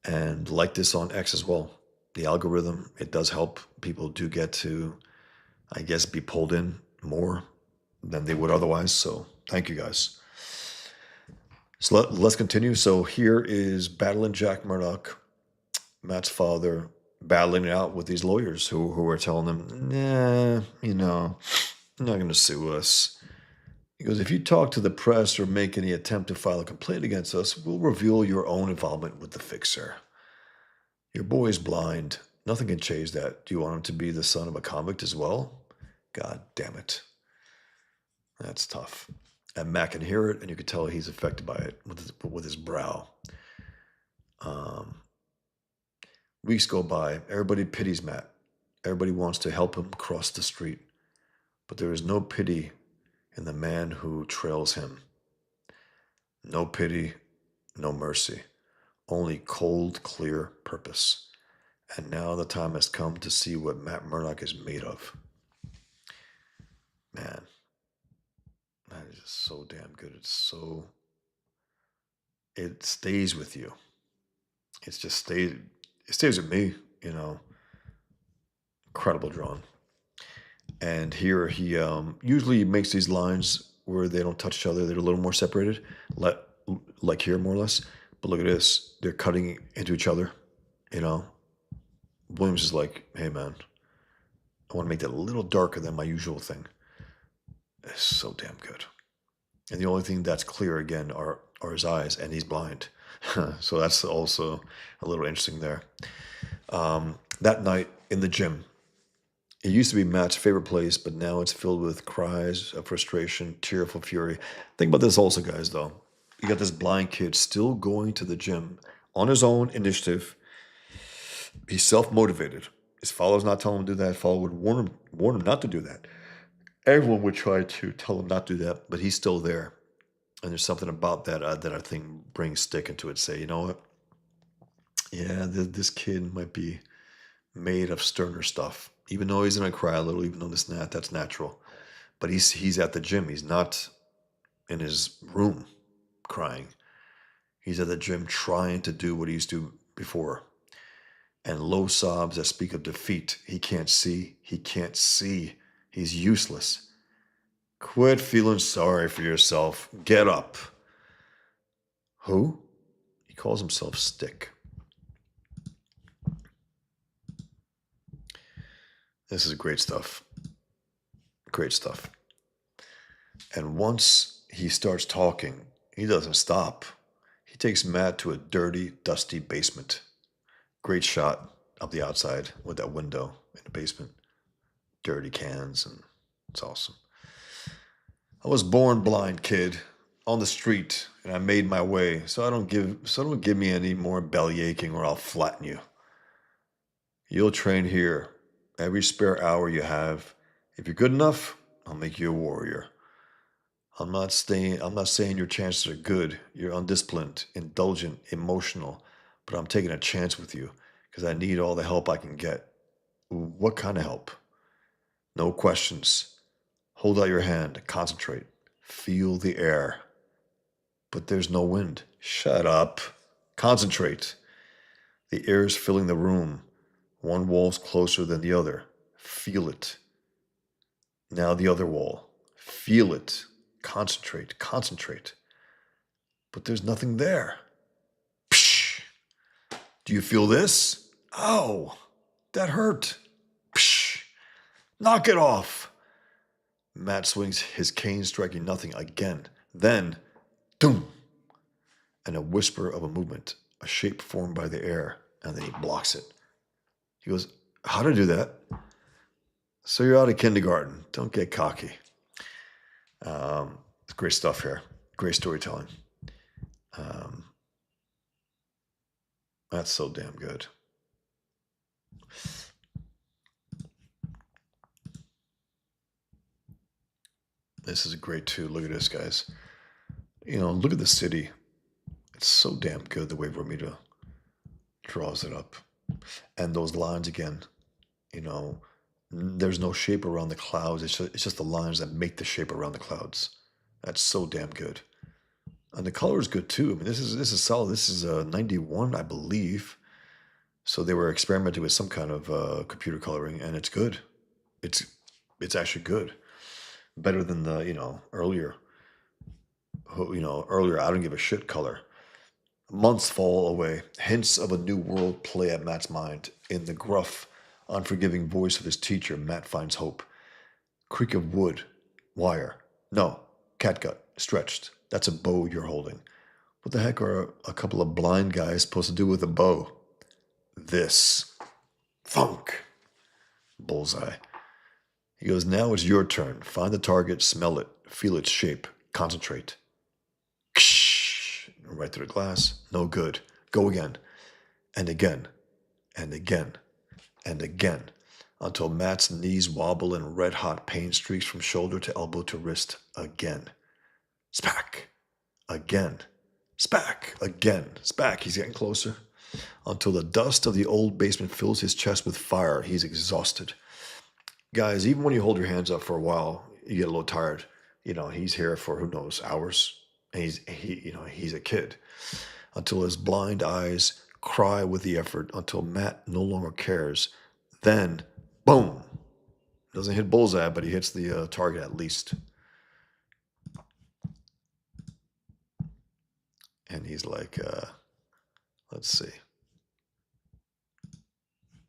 And like this on X as well. The algorithm, it does help. People do get to, I guess, be pulled in more than they would otherwise. So thank you, guys. So let's continue. So here is Battling Jack Murdoch, Matt's father, battling it out with these lawyers who are telling them, nah, you're not going to sue us. He goes, if you talk to the press or make any attempt to file a complaint against us, we'll reveal your own involvement with the fixer. Your boy is blind. Nothing can change that. Do you want him to be the son of a convict as well? God damn it. That's tough. And Matt can hear it, and you can tell he's affected by it with his brow. Um, Weeks go by. Everybody pities Matt. Everybody wants to help him cross the street. But there is no pity in the man who trails him. No pity, no mercy. Only cold, clear purpose. And now the time has come to see what Matt Murdock is made of. Man, that is just so damn good. It stays with you. It stays with me, you know. Incredible drawing. And here he usually makes these lines where they don't touch each other. They're a little more separated, like here more or less. But look at this. They're cutting into each other, you know. Williams is like, hey, man, I want to make that a little darker than my usual thing. It's so damn good. And the only thing that's clear, again, are his eyes, and he's blind. So that's also a little interesting there. That night in the gym, it used to be Matt's favorite place, but now it's filled with cries of frustration, tearful fury. Think about this also, guys, though. You got this blind kid still going to the gym on his own initiative. He's self-motivated. His followers not telling him to do that. His follower would warn him not to do that. Everyone would try to tell him not to do that, but he's still there. And there's something about that that I think brings stick into it. Say, you know what? Yeah, this kid might be made of sterner stuff. Even though he's gonna cry a little, even though this and that's natural. But he's at the gym. He's not in his room crying. He's at the gym trying to do what he used to before. And low sobs that speak of defeat. He can't see. He can't see. He's useless. Quit feeling sorry for yourself. Get up. Who? He calls himself Stick. This is great stuff. Great stuff. And once he starts talking, he doesn't stop. He takes Matt to a dirty, dusty basement. Great shot of the outside with that window in the basement. Dirty cans, and it's awesome. I was born blind, kid, on the street, and I made my way. So don't give me any more belly aching, or I'll flatten you. You'll train here every spare hour you have. If you're good enough, I'll make you a warrior. I'm not saying your chances are good. You're undisciplined, indulgent, emotional, but I'm taking a chance with you because I need all the help I can get. What kind of help? No questions. Hold out your hand. Concentrate. Feel the air. But there's no wind. Shut up. Concentrate. The air is filling the room. One wall's closer than the other. Feel it. Now the other wall. Feel it. Concentrate. Concentrate. But there's nothing there. Psh! Do you feel this? Ow! That hurt. Psh! Knock it off. Matt swings his cane, striking nothing again. Then, doom! And a whisper of a movement, a shape formed by the air, and then he blocks it. He goes, how to do that? So you're out of kindergarten. Don't get cocky. It's great stuff here. Great storytelling. That's so damn good. This is great too. Look at this, guys. Look at the city. It's so damn good the way Romita draws it up. And those lines again, there's no shape around the clouds. It's just the lines that make the shape around the clouds. That's so damn good. And the color is good too. I mean, this is solid. This is 91, I believe. So they were experimenting with some kind of computer coloring, and it's good. It's actually good. Better than the earlier. Earlier I don't give a shit color. Months fall away. Hints of a new world play at Matt's mind. In the gruff, unforgiving voice of his teacher, Matt finds hope. Creak of wood. Wire. No. Catgut. Stretched. That's a bow you're holding. What the heck are a couple of blind guys supposed to do with a bow? This. Thunk. Bullseye. He goes, now it's your turn. Find the target, smell it, feel its shape, concentrate. Ksh. Right through the glass. No good. Go again. And again. And again. And again. Until Matt's knees wobble in red-hot pain streaks from shoulder to elbow to wrist. Again. Spack. Again. Spack. Again. Spack. He's getting closer. Until the dust of the old basement fills his chest with fire. He's exhausted. Guys, even when you hold your hands up for a while, you get a little tired. He's here for who knows, hours. And he's a kid. Until his blind eyes cry with the effort, until Matt no longer cares. Then, boom. Doesn't hit bullseye, but he hits the target at least. And he's like, let's see.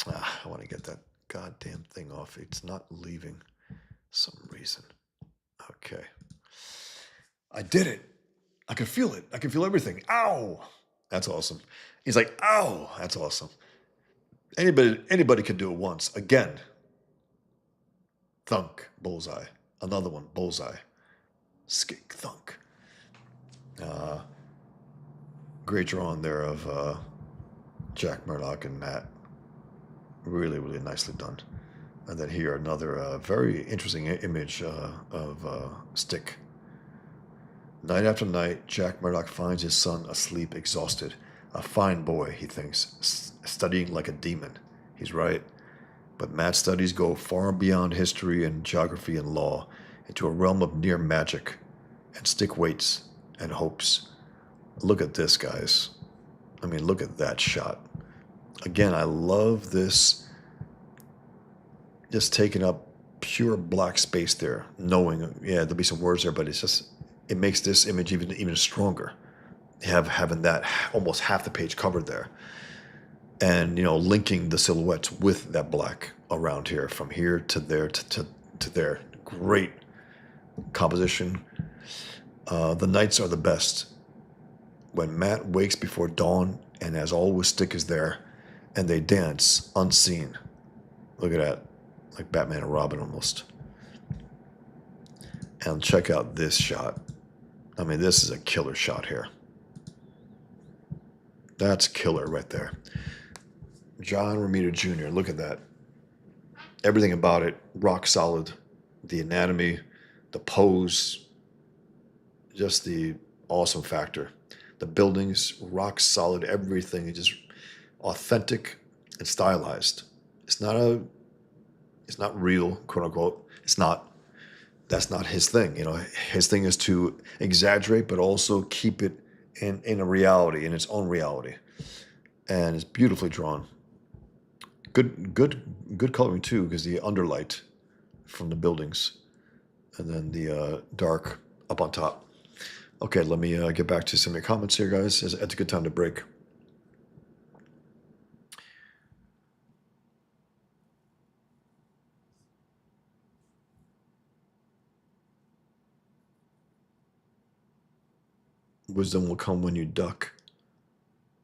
I want to get that goddamn thing off. It's not leaving some reason. Okay. I did it. I can feel it. I can feel everything. Ow. That's awesome. He's like, ow. That's awesome. Anybody can do it once. Again. Thunk. Bullseye. Another one. Bullseye. Skink. Thunk. Great drawing there of Jack Murdoch and Matt. Really, really nicely done. And then here, another very interesting image of Stick. Night after night, Jack Murdoch finds his son asleep, exhausted. A fine boy, he thinks, studying like a demon. He's right. But Matt's studies go far beyond history and geography and law, into a realm of near magic. And Stick waits and hopes. Look at this, guys. I mean, look at that shot. Again, I love this, just taking up pure black space there, knowing, yeah, there'll be some words there, but it makes this image even stronger. Having that almost half the page covered there, and linking the silhouettes with that black around here, from here to there to there. Great composition. The nights are the best. When Matt wakes before dawn, and as always, Stick is there. And they dance unseen. Look at that. Like Batman and Robin almost. And check out this shot. I mean, this is a killer shot here. That's killer right there. John Romita Jr., look at that. Everything about it, rock solid. The anatomy, the pose, just the awesome factor. The buildings, rock solid, everything is just authentic and stylized. It's not real, quote unquote. That's not his thing. His thing is to exaggerate, but also keep it in a reality, in its own reality. And it's beautifully drawn. Good coloring too, because the underlight from the buildings, and then the dark up on top. Okay, let me get back to some of your comments here, guys. It's a good time to break. Wisdom will come when you duck.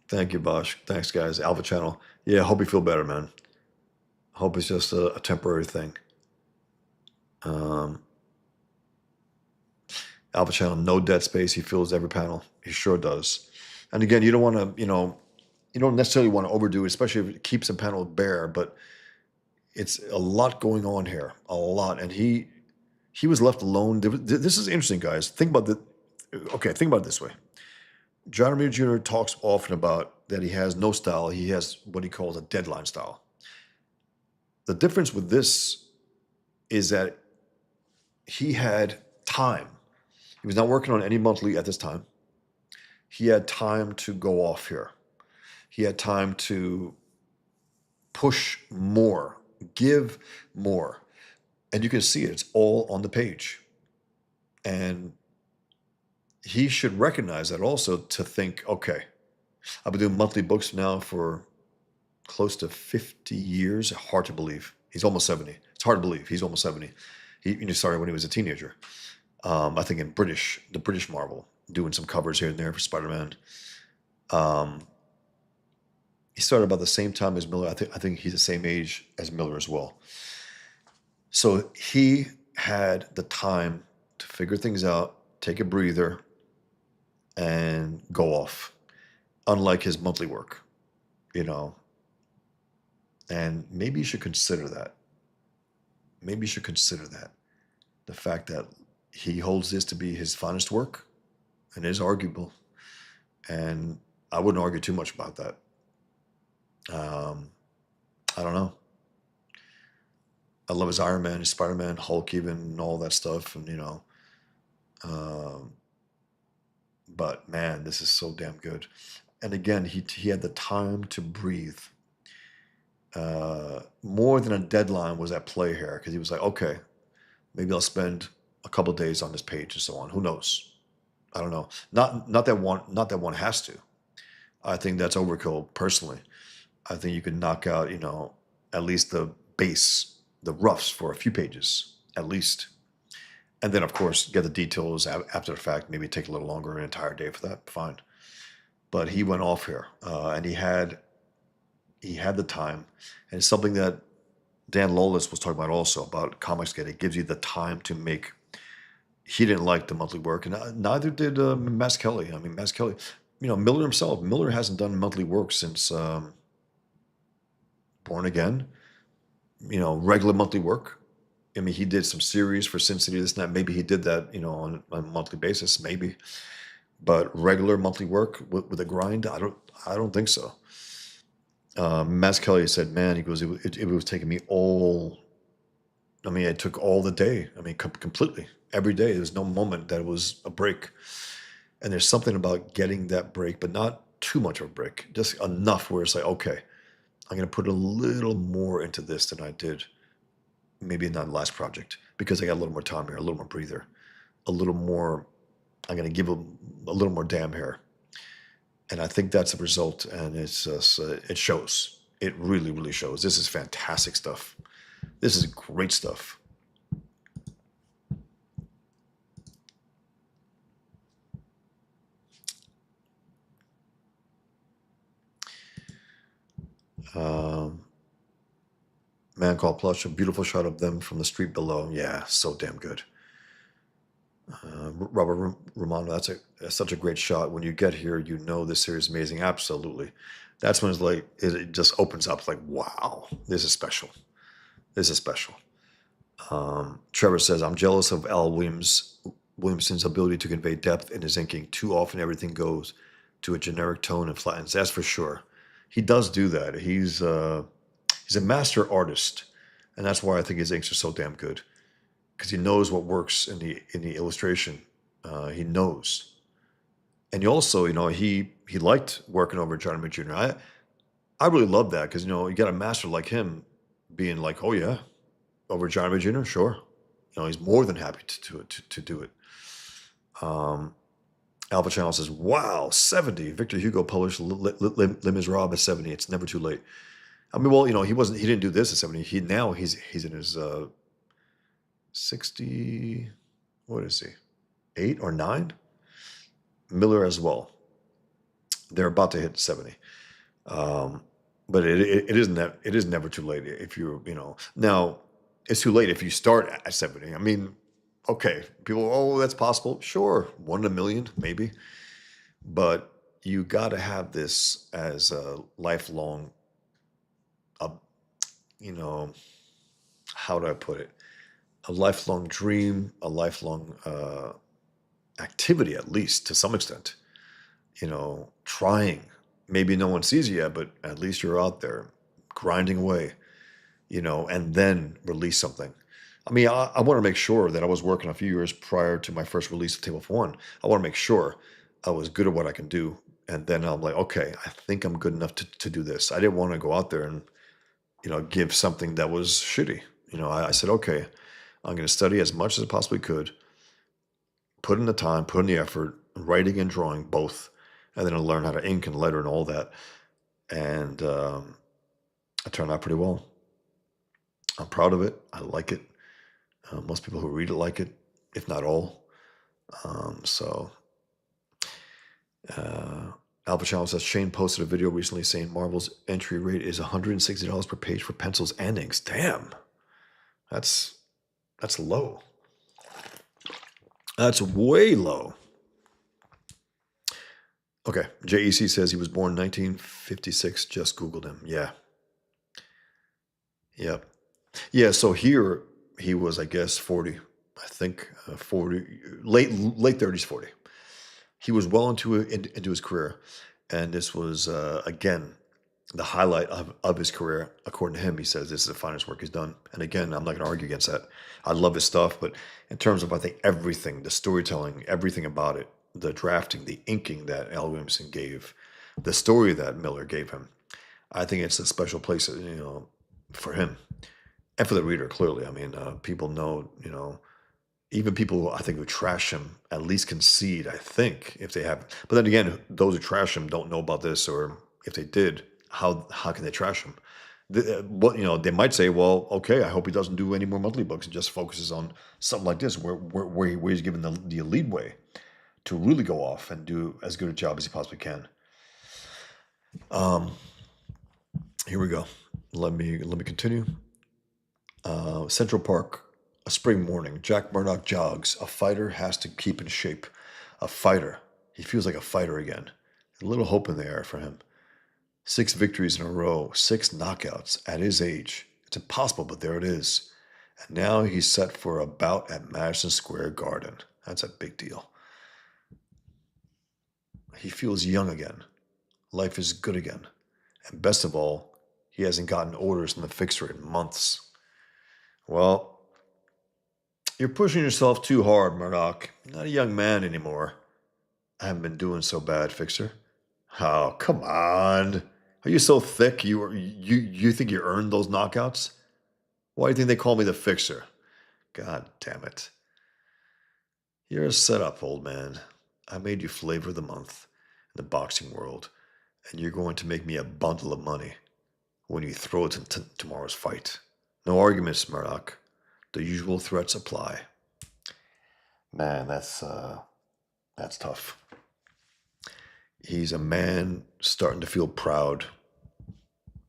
Thank you, Bosch. Thanks, guys. Alpha Channel. Yeah, hope you feel better, man. Hope it's just a temporary thing. Alpha Channel, no dead space. He fills every panel. He sure does. And again, you don't want to, you don't necessarily want to overdo it, especially if it keeps a panel bare, but it's a lot going on here, a lot. And he was left alone. This is interesting, guys. Think about it this way. John Romita Jr. talks often about that he has no style. He has what he calls a deadline style. The difference with this is that he had time. He was not working on any monthly at this time. He had time to go off here. He had time to push more, give more. And you can see it. It's all on the page. And he should recognize that also, to think, okay, I've been doing monthly books now for close to 50 years. Hard to believe. He's almost 70. It's hard to believe. He's almost 70. He started when he was a teenager. I think in the British Marvel, doing some covers here and there for Spider-Man. Um, he started about the same time as Miller. I think he's the same age as Miller as well. So he had the time to figure things out, take a breather, and go off. Unlike his monthly work, you know. And maybe you should consider that. Maybe you should consider that. The fact that he holds this to be his finest work, and it is arguable. And I wouldn't argue too much about that. Um, I don't know. I love his Iron Man, his Spider Man, Hulk, even and all that stuff, and Um, but man, this is so damn good. And again, he had the time to breathe. More than a deadline was at play here because he was like, okay, maybe I'll spend a couple days on this page and so on. Who knows? I don't know. Not that one has to. I think that's overkill personally. I think you could knock out, at least the base, the roughs for a few pages, at least. And then, of course, get the details after the fact. Maybe take a little longer, an entire day for that. Fine. But he went off here, and he had the time, and it's something that Dan Lawless was talking about also about comics. It gives you the time to make. He didn't like the monthly work, and neither did Mass Kelly. I mean, Mass Kelly, Miller himself. Miller hasn't done monthly work since Born Again. Regular monthly work. I mean, he did some series for Sin City, this and that. Maybe he did that, on a monthly basis, maybe. But regular monthly work with a grind, I don't think so. Mass Kelly said, "Man," he goes, it was taking me all. I mean, it took all the day. I mean, completely every day. There's no moment that it was a break. And there's something about getting that break, but not too much of a break, just enough where it's like, okay, I'm going to put a little more into this than I did maybe in that last project because I got a little more time here, a little more breather, a little more. I'm going to give a little more damn here. And I think that's the result, and it's just, it shows. It really, really shows. This is fantastic stuff. This is great stuff. Um, Man Called Plush, a beautiful shot of them from the street below. Yeah, so damn good. Robert Romano, that's such a great shot. When you get here, this series is amazing. Absolutely. That's when it's like, it just opens up like, wow, this is special. This is special. Trevor says, I'm jealous of Williamson's ability to convey depth in his inking. Too often everything goes to a generic tone and flattens. That's for sure. He does do that. He's a master artist, and that's why I think his inks are so damn good because he knows what works in the illustration. He knows, and he also, he liked working over John Romita Jr. I really love that because you got a master like him being like, oh yeah, over John Romita Jr. Sure, he's more than happy to do it. Um, Alpha Channel says, wow, 70. Victor Hugo published Les Miserables at 70. It's never too late. I mean, well, he didn't do this at 70. He's in his 60, what is he? 8 or 9? Miller as well. They're about to hit 70. But it is never too late if now it's too late if you start at 70. I mean, okay, people, oh, that's possible. Sure, 1 in a million, maybe. But you got to have this as a lifelong, you know, how do I put it? A lifelong dream, a lifelong activity, at least to some extent. Trying. Maybe no one sees you yet, but at least you're out there grinding away, and then release something. I mean, I want to make sure that I was working a few years prior to my first release of Table for One. I want to make sure I was good at what I can do. And then I'm like, okay, I think I'm good enough to do this. I didn't want to go out there and, give something that was shitty. I said, okay, I'm going to study as much as I possibly could, put in the time, put in the effort, writing and drawing both. and then I learned how to ink and letter and all that. And it turned out pretty well. I'm proud of it. I like it. Most people who read it like it, if not all. So, Alpha Channel says Shane posted a video recently saying Marvel's entry rate is $160 per page for pencils and inks. Damn, that's low. That's way low. Okay, JEC says he was born 1956. Just Googled him. Yeah. Yep. Yeah. So here he was, I guess, 40. I think 40, late 30s, 40. He was well into his career, and this was again the highlight of his career. According to him, he says this is the finest work he's done. And again, I'm not going to argue against that. I love his stuff, but in terms of I think everything, the storytelling, everything about it, the drafting, the inking that Al Williamson gave, the story that Miller gave him, I think it's a special place, for him and for the reader. Clearly, I mean, people know, even people I think who trash him at least concede, I think, if they have. But then again, those who trash him don't know about this, or if they did, how can they trash him? They might say, well, okay, I hope he doesn't do any more monthly books and just focuses on something like this, where he's given the leadway to really go off and do as good a job as he possibly can. Here we go. Let me continue. Central Park, a spring morning. Jack Murdock jogs. A fighter has to keep in shape. A fighter. He feels like a fighter again. A little hope in the air for him. 6 victories in a row. 6 knockouts at his age. It's impossible, but there it is. And now he's set for a bout at Madison Square Garden. That's a big deal. He feels young again. Life is good again. And best of all, he hasn't gotten orders from the fixer in months. Well, you're pushing yourself too hard, Murdoch. You're not a young man anymore. I haven't been doing so bad, fixer. Oh, come on. Are you so thick you think you earned those knockouts? Why do you think they call me the fixer? God damn it. You're a setup, old man. I made you flavor of the month in the boxing world, and you're going to make me a bundle of money when you throw it into tomorrow's fight. No arguments, Murdoch. The usual threats apply. Man, that's tough. He's a man starting to feel proud,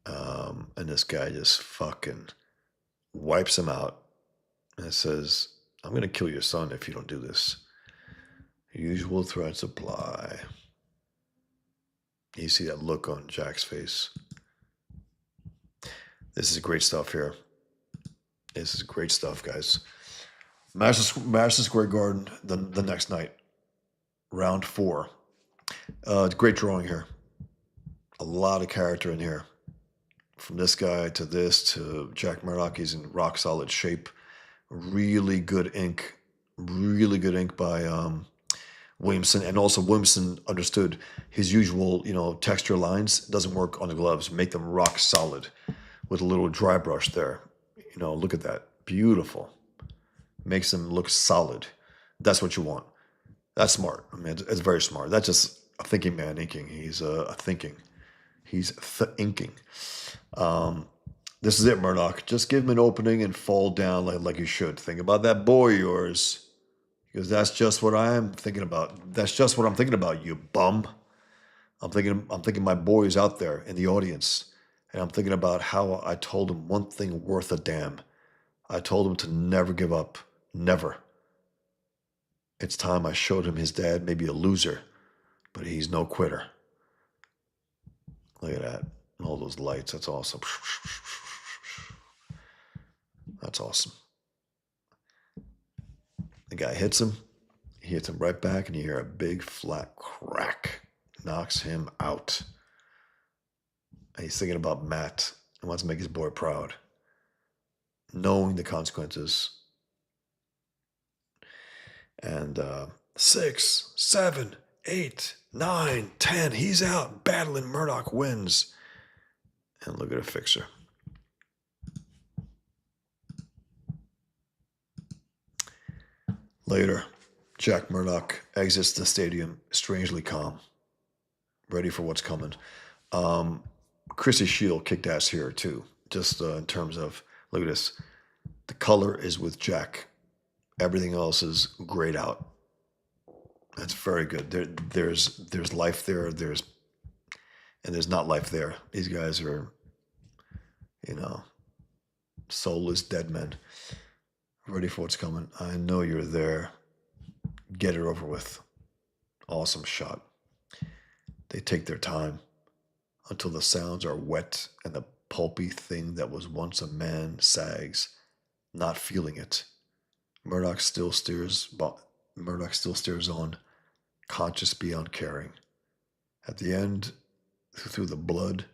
and this guy just fucking wipes him out and says, I'm going to kill your son if you don't do this. Usual threats apply. You see that look on Jack's face. This is great stuff here. This is great stuff, guys. Madison Square Garden the next night. Round 4. Great drawing here. A lot of character in here. From this guy to this to Jack Murdoch. He's in rock solid shape. Really good ink. Really good ink by Williamson. And also Williamson understood his usual, texture lines doesn't work on the gloves. Make them rock solid with a little dry brush there. Look at that. Beautiful. Makes them look solid. That's what you want. That's smart. I mean, it's very smart. That's just a thinking man inking. He's thinking. He's inking. This is it, Murdoch. Just give him an opening and fall down like you should. Think about that boy of yours. Because that's just what I am thinking about. That's just what I'm thinking about, you bum. I'm thinking my boy is out there in the audience. And I'm thinking about how I told him one thing worth a damn. I told him to never give up. Never. It's time I showed him his dad may be a loser, but he's no quitter. Look at that. All those lights. That's awesome. That's awesome. The guy hits him. He hits him right back, and you hear a big flat crack. Knocks him out. And he's thinking about Matt and wants to make his boy proud. Knowing the consequences. And 6, 7, 8, 9, 10. He's out. Battling. Murdoch wins. And look at a fixer. Later, Jack Murdoch exits the stadium strangely calm. Ready for what's coming. Chrissy Shield kicked ass here too. Just in terms of, look at this. The color is with Jack. Everything else is grayed out. That's very good. There's life there. There's not life there. These guys are, you know, soulless dead men. Ready for what's coming. I know you're there. Get it over with. Awesome shot. They take their time until the sounds are wet and the pulpy thing that was once a man sags, not feeling it. Murdoch still stares on, conscious beyond caring. At the end, through the blood,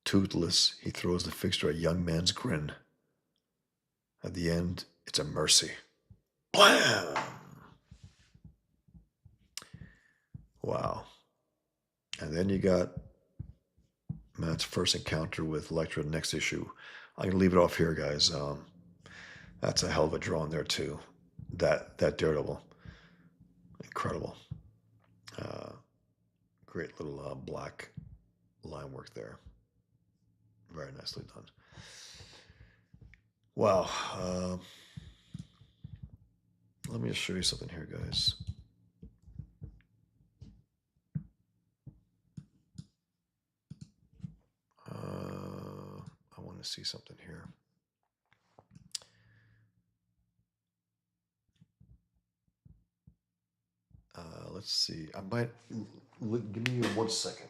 toothless, he throws the fixture a young man's grin. At the end, it's a mercy. Blam! Wow. And then you got Matt's first encounter with Elektra next issue. I'm gonna leave it off here, guys. That's a hell of a draw in there too. That Daredevil, incredible. Great little black line work there. Very nicely done. Wow. Let me just show you something here, guys. I want to see something here. Let's see. I might give me 1 second.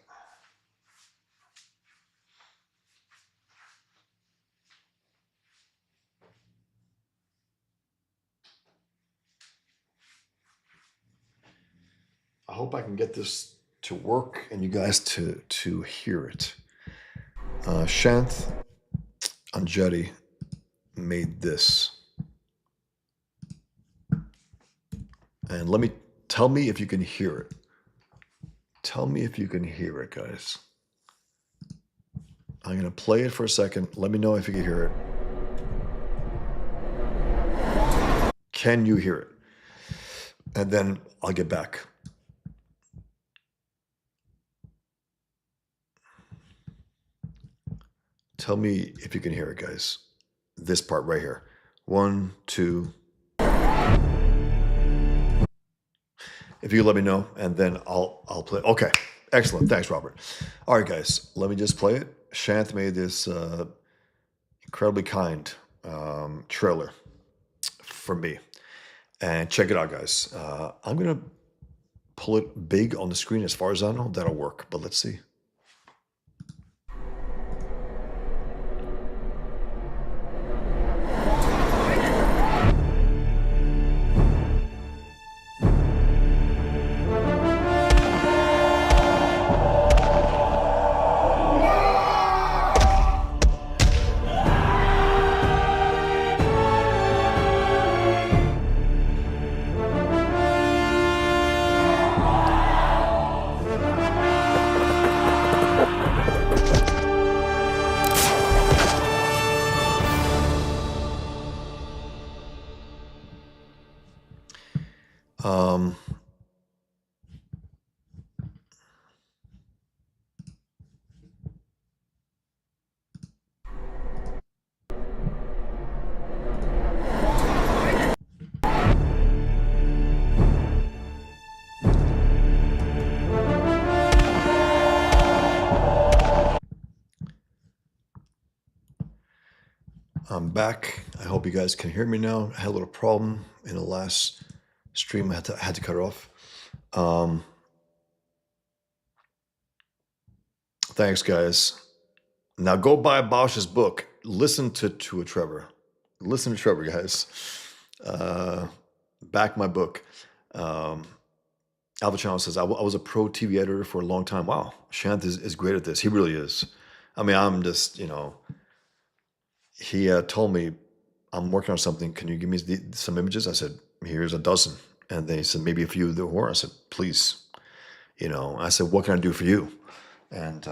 I hope I can get this to work and you guys to hear it. Shanth Anjeti made this. And tell me if you can hear it. Tell me if you can hear it, guys. I'm going to play it for a second. Let me know if you can hear it. Can you hear it? And then I'll get back. Tell me if you can hear it, guys. This part right here. 1, 2. If you let me know, and then I'll play. Okay, excellent. Thanks, Robert. All right, guys, let me just play it. Shanth made this incredibly kind trailer for me, and check it out, guys. I'm gonna pull it big on the screen. As far as I know, that'll work. But let's see. I'm back. I hope you guys can hear me now. I had a little problem in the last stream. I had to cut it off. Thanks, guys. Now go buy Bosch's book. Listen to Trevor. Listen to Trevor, guys. Back my book. Alpha Channel says, I was a pro TV editor for a long time. Wow, Shanth is great at this. He really is. I mean, I'm just, he told me, I'm working on something. Can you give me some images? I said, here's a dozen. And then he said, maybe a few of the horror. I said, please. I said, what can I do for you? And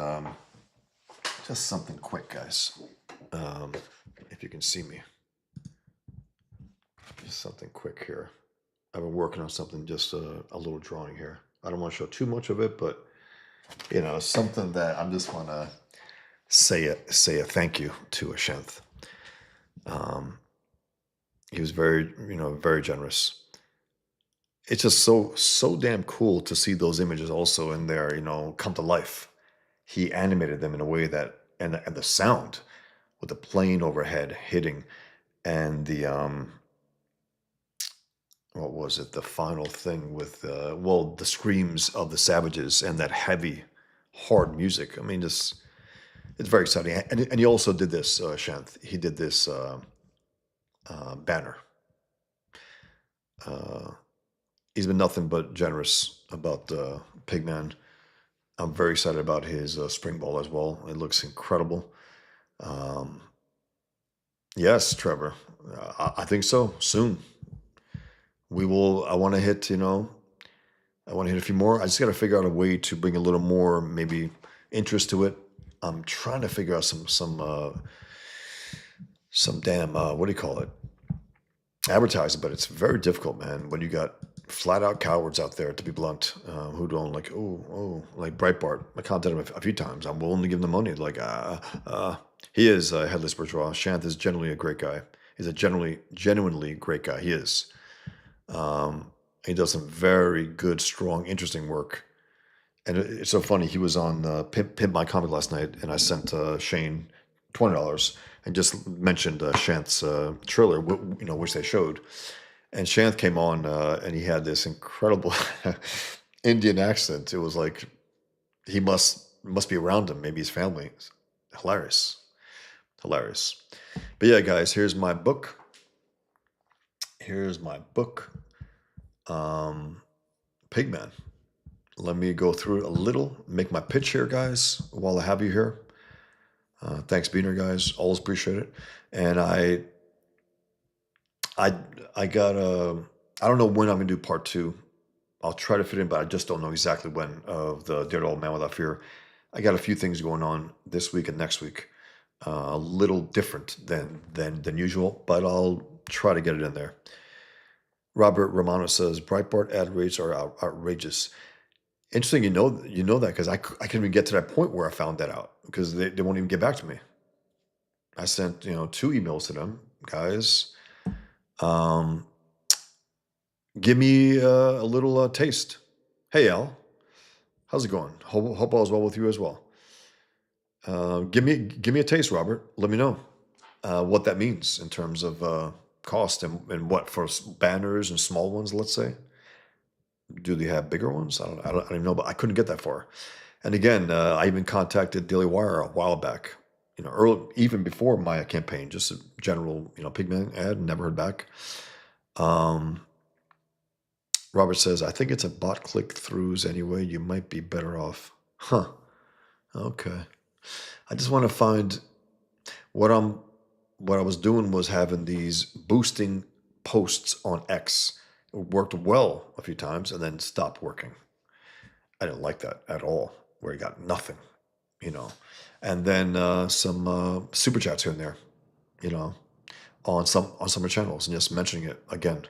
just something quick, guys. If you can see me. Just something quick here. I've been working on something, just a little drawing here. I don't want to show too much of it, but Something that I just want to say a thank you to Ashanth. He was very generous. It's just so damn cool to see those images also in there, come to life. He animated them in a way that, and the sound with the plane overhead hitting, and the what was it? The final thing with the screams of the savages and that heavy, hard music. I mean, just it's very exciting. And he also did this, Shanth. He did this banner. Uh, he's been nothing but generous about Pigman. I'm very excited about his spring ball as well. It looks incredible. Um, yes, Trevor. I think so. Soon we will. I want to hit. I want to hit a few more. I just got to figure out a way to bring a little more maybe interest to it. I'm trying to figure out some damn what do you call it, advertising, but it's very difficult, man. When you got flat out cowards out there, to be blunt, who don't like like Breitbart. I contacted him a few times. I'm willing to give them the money. Like he is a headless bourgeois. Shanth is generally a great guy. He's a genuinely great guy. He is. He does some very good, strong, interesting work. And it's so funny. He was on Pimp My Comic last night, and I sent Shane $20 and just mentioned Shanth's trailer, which they showed. And Shanth came on, and he had this incredible Indian accent. It was like he must be around him, maybe his family. It's hilarious, hilarious. But yeah, guys, here's my book. Here's my book, Pigman. Let me go through it a little, make my pitch here, guys, while I have you here. Thanks being here, guys. Always appreciate it. And I got I don't know when I'm gonna do part two. I'll try to fit in, but I just don't know exactly when of the Daredevil Man Without Fear. I got a few things going on this week and next week, a little different than usual, but I'll try to get it in there. Robert Romano says Breitbart ad rates are outrageous. Interesting, you know that because I couldn't even get to that point where I found that out because they won't even get back to me. I sent 2 emails to them, guys. Give me a little taste. Hey Al, how's it going? Hope all's well with you as well. Give me a taste, Robert. Let me know what that means in terms of cost and what for banners and small ones. Let's say. Do they have bigger ones? I don't even know, but I couldn't get that far. And again, I even contacted Daily Wire a while back, early, even before my campaign, just a general, Pigman ad, never heard back. Robert says, I think it's a bot click-throughs anyway. You might be better off. Huh. Okay. I just want to find what I was doing was having these boosting posts on X. It worked well a few times and then stopped working. I didn't like that at all, where you got nothing, And then some super chats here and there, on some channels, and just mentioning it again.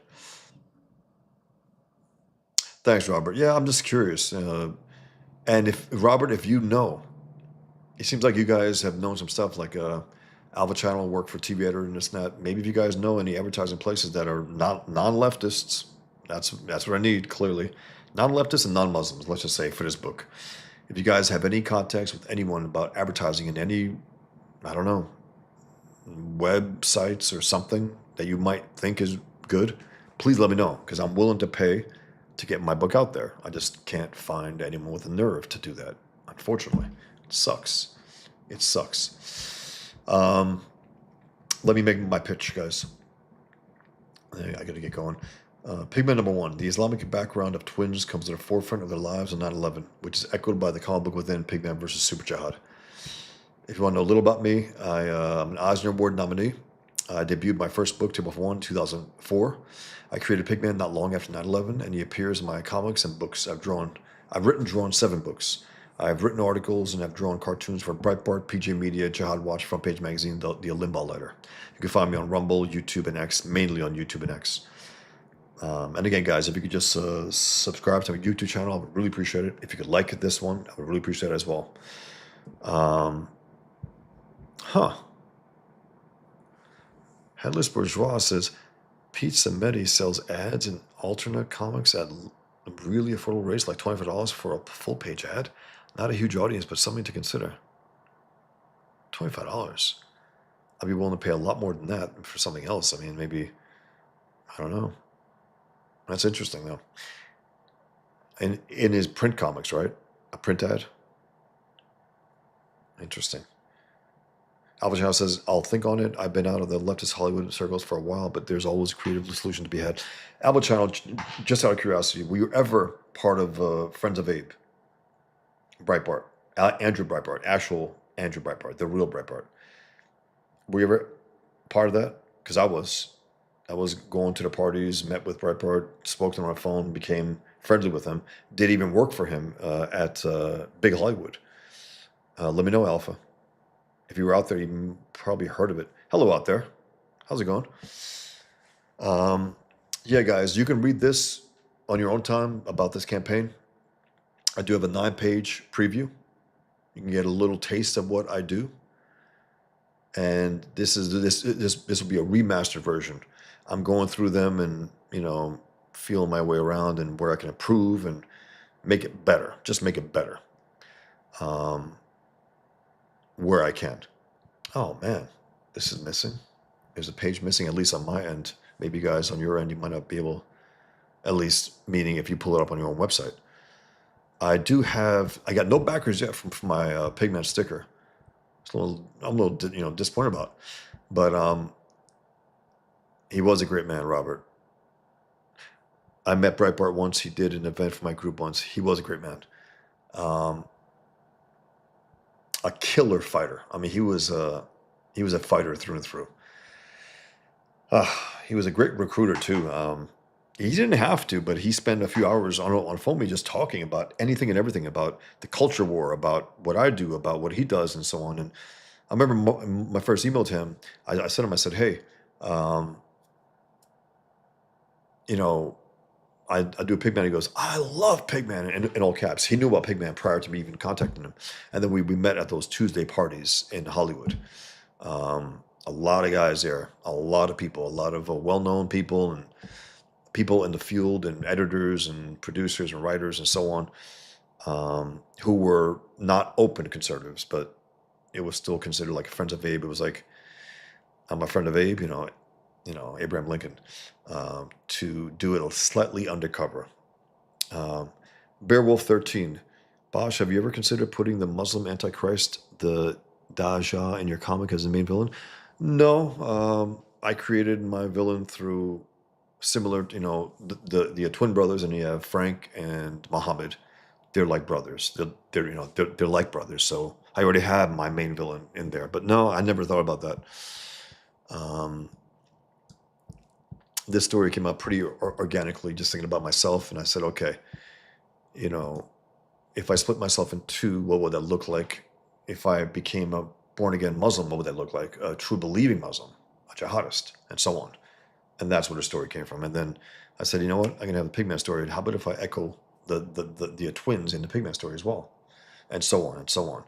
Thanks, Robert. Yeah, I'm just curious. And if Robert, if you know, it seems like you guys have known some stuff like Alpha Channel work for TV Editor and this and that. Maybe if you guys know any advertising places that are not non-leftists, that's what I need, clearly. Non-leftists and non-Muslims, let's just say, for this book. If you guys have any contacts with anyone about advertising in any, I don't know, websites or something that you might think is good, please let me know, because I'm willing to pay to get my book out there. I just can't find anyone with the nerve to do that, unfortunately. It sucks. It sucks. Let me make my pitch, guys. I got to get going. Pigman number 1. The Islamic background of twins comes to the forefront of their lives on 9/11, which is echoed by the comic book within Pigman versus Super Jihad. If you want to know a little about me, I'm an Eisner Award nominee. I debuted my first book, Table for One, 2004. I created Pigman not long after 9/11, and he appears in my comics and books I've drawn 7 books. I've written articles and I've drawn cartoons for Breitbart, PJ Media, Jihad Watch, Front Page Magazine, the Limbaugh Letter. You can find me on Rumble, YouTube, and X, mainly on YouTube and X. And again, guys, if you could just subscribe to my YouTube channel, I would really appreciate it. If you could like this one, I would really appreciate it as well. Um, huh. Headless Bourgeois says, Pete Samedi sells ads in alternate comics at really affordable rates, like $25 for a full-page ad. Not a huge audience, but something to consider. $25. I'd be willing to pay a lot more than that for something else. I mean, maybe, I don't know. That's interesting, though. And in his print comics, right? A print ad? Interesting. Alvin House says, I'll think on it. I've been out of the leftist Hollywood circles for a while, but there's always a creative solution to be had. Albert Channel, just out of curiosity, were you ever part of Friends of Abe? Breitbart. Andrew Breitbart, actual Andrew Breitbart, the real Breitbart. Were you ever part of that? Because I was. I was going to the parties, met with Breitbart, spoke to him on the phone, became friendly with him, did even work for him at Big Hollywood. Let me know, Alpha. If you were out there, you probably heard of it. Hello out there. How's it going? Yeah, guys, you can read this on your own time about this campaign. I do have a 9-page preview. You can get a little taste of what I do. And this will be a remastered version. I'm going through them and, feeling my way around and where I can improve and make it better. Just make it better. Where I can. Oh man, this is missing. There's a page missing, at least on my end. Maybe you guys on your end, you might not be able, at least meaning if you pull it up on your own website. I got no backers yet from my Pigman sticker. I'm a little disappointed about, but he was a great man, Robert. I met Breitbart once. He did an event for my group once. He was a great man. A killer fighter. I mean, he was a fighter through and through. He was a great recruiter too. He didn't have to, but he spent a few hours on phone me just talking about anything and everything, about the culture war, about what I do, about what he does, and so on. And I remember my first email to him. I sent him. I said, "Hey, I do a Pigman." He goes, "I love Pigman," in all caps. He knew about Pigman prior to me even contacting him. And then we met at those Tuesday parties in Hollywood. A lot of guys there, a lot of people, a lot of well-known people and people in the field and editors and producers and writers and so on, who were not open conservatives, but it was still considered like Friends of Abe. It was like, I'm a friend of Abe, Abraham Lincoln, to do it slightly undercover. Bearwolf 13, Bosch, have you ever considered putting the Muslim Antichrist, the Dajjal, in your comic as the main villain? No, I created my villain through similar, the twin brothers, and you have Frank and Muhammad. They're like brothers. They're like brothers. So I already have my main villain in there. But no, I never thought about that. This story came out pretty organically, just thinking about myself, and I said, okay, if I split myself in two, what would that look like? If I became a born-again Muslim, what would that look like? A true believing Muslim, a jihadist, and so on. And that's where the story came from. And then I said, you know what? I'm going to have the Pigman story. How about if I echo the twins in the Pigman story as well? And so on and so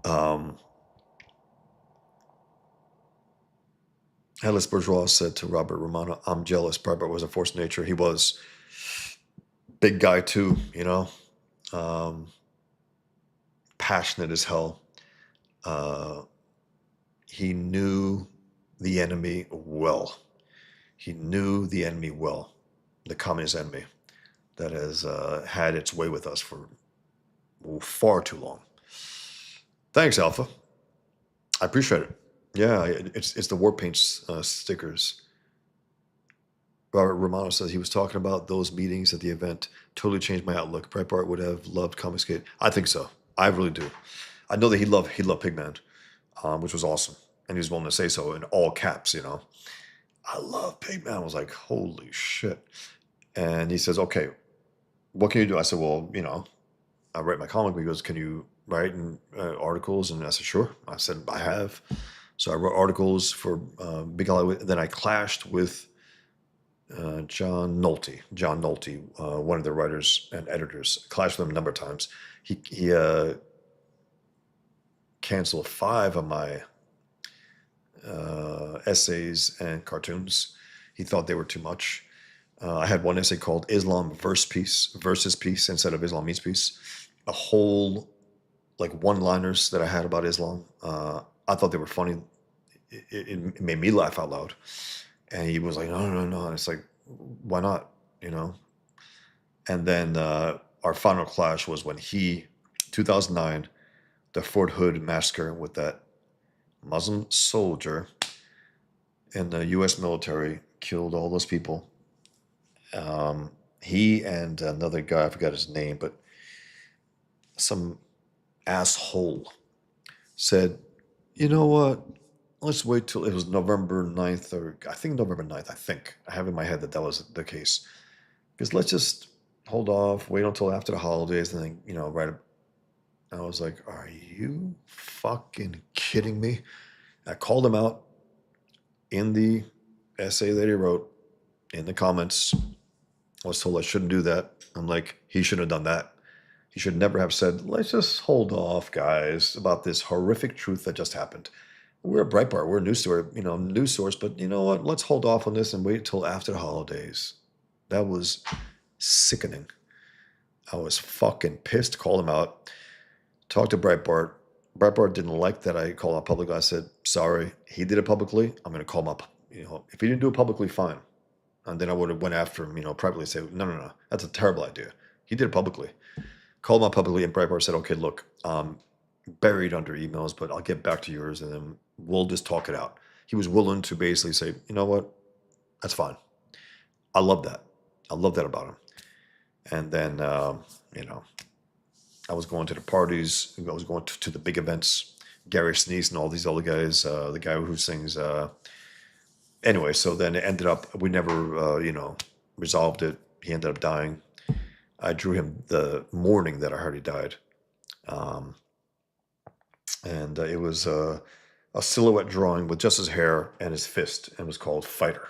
on. Headless Bourgeois said to Robert Romano, I'm jealous. Breitbart was a force of nature. He was. Big guy too, passionate as hell. He knew the enemy well. He knew the enemy well, the communist enemy that has had its way with us for far too long. Thanks, Alpha. I appreciate it. Yeah, it's the war paint stickers. Robert Romano says he was talking about those meetings at the event. Totally changed my outlook. Breitbart would have loved Comicsgate. I think so. I really do. I know that he loved Pigman, which was awesome, and he was willing to say so in all caps. I love Pigman. I was like, holy shit. And he says, okay, what can you do? I said, well, I write my comic. He goes, can you write articles? And I said, sure. I said, I have. So I wrote articles for Big Hollywood. Then I clashed with John Nolte, one of the writers and editors. Clashed with him a number of times. He canceled 5 of my essays and cartoons. He thought they were too much. I had one essay called Islam versus Peace instead of Islam meets Peace. A whole like one-liners that I had about Islam. I thought they were funny. It made me laugh out loud. And he was like, no, no, no, no. And it's like, why not? You know? And then our final clash was when 2009, the Fort Hood massacre with that Muslim soldier in the U.S. military killed all those people. He and another guy, I forgot his name, but some asshole said, you know what? Let's wait till it was November 9th, or I think November 9th. I have in my head that was the case. Because let's just hold off, wait until after the holidays, and then, right. I was like, are you fucking kidding me? I called him out in the essay that he wrote, in the comments. I was told I shouldn't do that. I'm like, he shouldn't have done that. He should never have said, let's just hold off, guys, about this horrific truth that just happened. We're a Breitbart, we're a news source, but you know what? Let's hold off on this and wait till after the holidays. That was sickening. I was fucking pissed, called him out, talked to Breitbart. Breitbart didn't like that I called out publicly. I said, sorry, he did it publicly. I'm going to call him up. If he didn't do it publicly, fine. And then I would have went after him, privately and say, no, no, no, that's a terrible idea. He did it publicly. Called him up publicly, and Breitbart said, okay, look, buried under emails, but I'll get back to yours, and then we'll just talk it out. He was willing to basically say, you know what, that's fine. I love that. I love that about him. And then, I was going to the parties. I was going to the big events. Gary Sinise and all these other guys. The guy who sings. Anyway, so then it ended up, we never, resolved it. He ended up dying. I drew him the morning that I heard he died. And it was a silhouette drawing with just his hair and his fist, and it was called Fighter,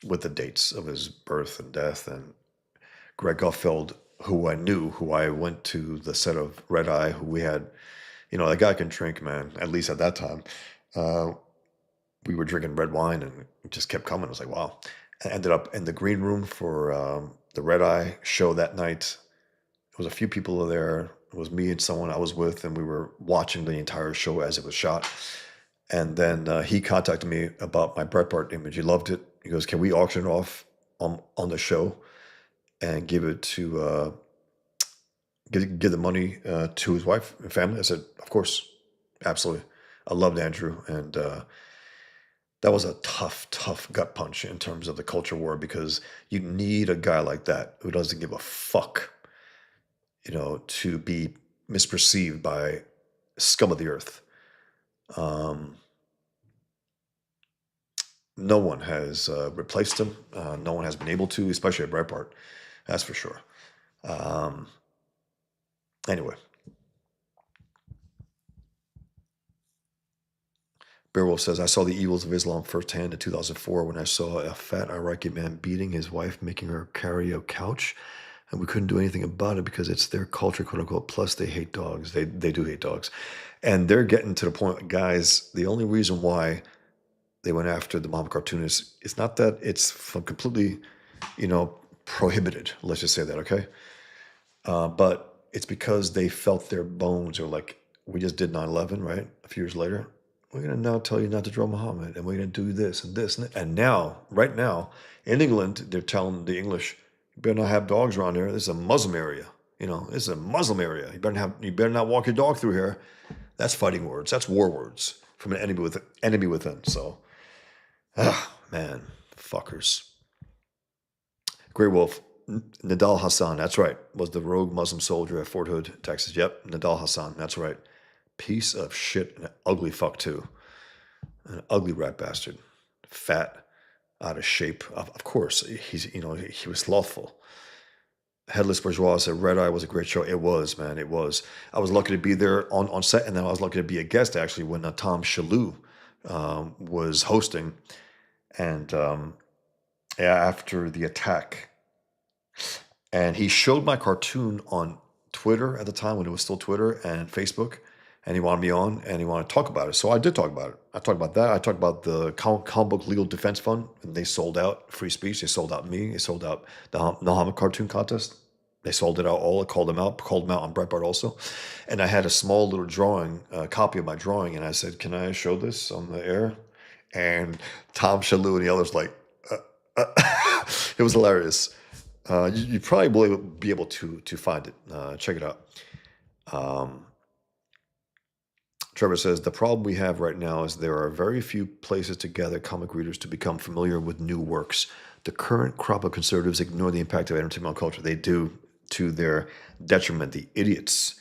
with the dates of his birth and death. And Greg Gutfeld, who I went to the set of Red Eye, who we had, that guy can drink, man, at least at that time. We were drinking red wine, and it just kept coming. I was like, wow. I ended up in the green room for the Red Eye show that night. There was a few people there. It was me and someone I was with, and we were watching the entire show as it was shot. And then he contacted me about my Breitbart image. He loved it. He goes, can we auction it off on the show and give it to give the money to his wife and family? I said, of course, absolutely. I loved Andrew, and that was a tough gut punch in terms of the culture war, because you need a guy like that who doesn't give a fuck, to be misperceived by scum of the earth. No one has replaced him. No one has been able to, especially at Breitbart. That's for sure. Anyway. Beowulf says, I saw the evils of Islam firsthand in 2004 when I saw a fat Iraqi man beating his wife, making her carry a couch, and we couldn't do anything about it because it's their culture, quote unquote. Plus, they hate dogs. They do hate dogs. And they're getting to the point, guys, the only reason why they went after the mob cartoonists, it's not that it's completely, prohibited. Let's just say that, okay? But it's because they felt their bones are like, we just did 9/11, right? A few years later. We're going to now tell you not to draw Muhammad, and we're going to do this and this. And now, right now, in England, they're telling the English, you better not have dogs around here. This is a Muslim area. This is a Muslim area. You better not walk your dog through here. That's fighting words. That's war words from an enemy within. So, man, fuckers. Grey Wolf, Nadal Hassan, that's right, was the rogue Muslim soldier at Fort Hood, Texas. Yep, Nadal Hassan, that's right. Piece of shit, and an ugly fuck too. An ugly rat bastard. Fat, out of shape. Of course, he was slothful. Headless Bourgeois said Red Eye was a great show. It was, man, it was. I was lucky to be there on set, and then I was lucky to be a guest actually when Tom Shalhoub was hosting. And after the attack. And he showed my cartoon on Twitter at the time when it was still Twitter and Facebook. And he wanted me on and he wanted to talk about it. So I did talk about it. I talked about that. I talked about the comic book legal defense fund. And they sold out free speech. They sold out me. They sold out the Muhammad cartoon contest. They sold it out all. I called them out on Breitbart also. And I had a small little drawing, copy of my drawing. And I said, can I show this on the air? And Tom Shalhoub and the others like, it was hilarious. You probably will be able to find it. Check it out. Um, Trevor says, the problem we have right now is there are very few places to gather comic readers to become familiar with new works. The current crop of conservatives ignore the impact of entertainment culture. They do to their detriment. The idiots.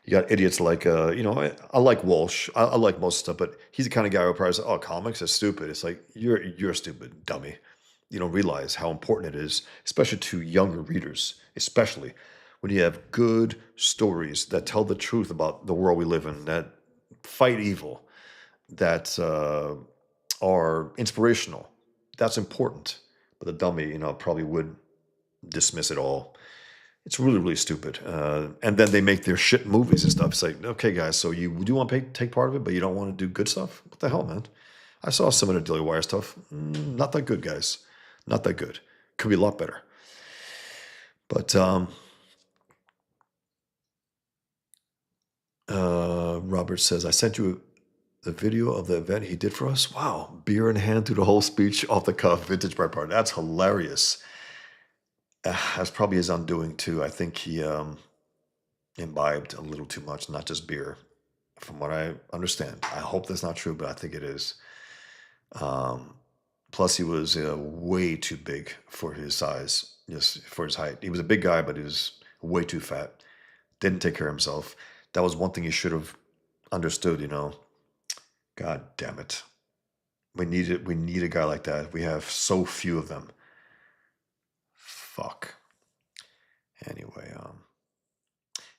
You got idiots like, I like Walsh. I like most stuff, but he's the kind of guy who probably says, oh, comics are stupid. It's like, you're stupid, dummy. You don't realize how important it is, especially to younger readers, especially when you have good stories that tell the truth about the world we live in, that fight evil, that are inspirational. That's important. But the dummy, probably would dismiss it all. It's really, really stupid. And then they make their shit movies and stuff. It's like, okay, guys, so you do want to take part of it, but you don't want to do good stuff? What the hell, man? I saw some of the Daily Wire stuff. Not that good, guys. Not that good. Could be a lot better. But Robert says, I sent you the video of the event he did for us. Wow. Beer in hand through the whole speech off the cuff. Vintage Breitbart. That's hilarious. That's probably his undoing, too. I think he imbibed a little too much, not just beer, from what I understand. I hope that's not true, but I think it is. Plus, he was way too big for his size, just for his height. He was a big guy, but he was way too fat. Didn't take care of himself. That was one thing he should have understood, God damn it. We need a guy like that. We have so few of them. Fuck. Anyway,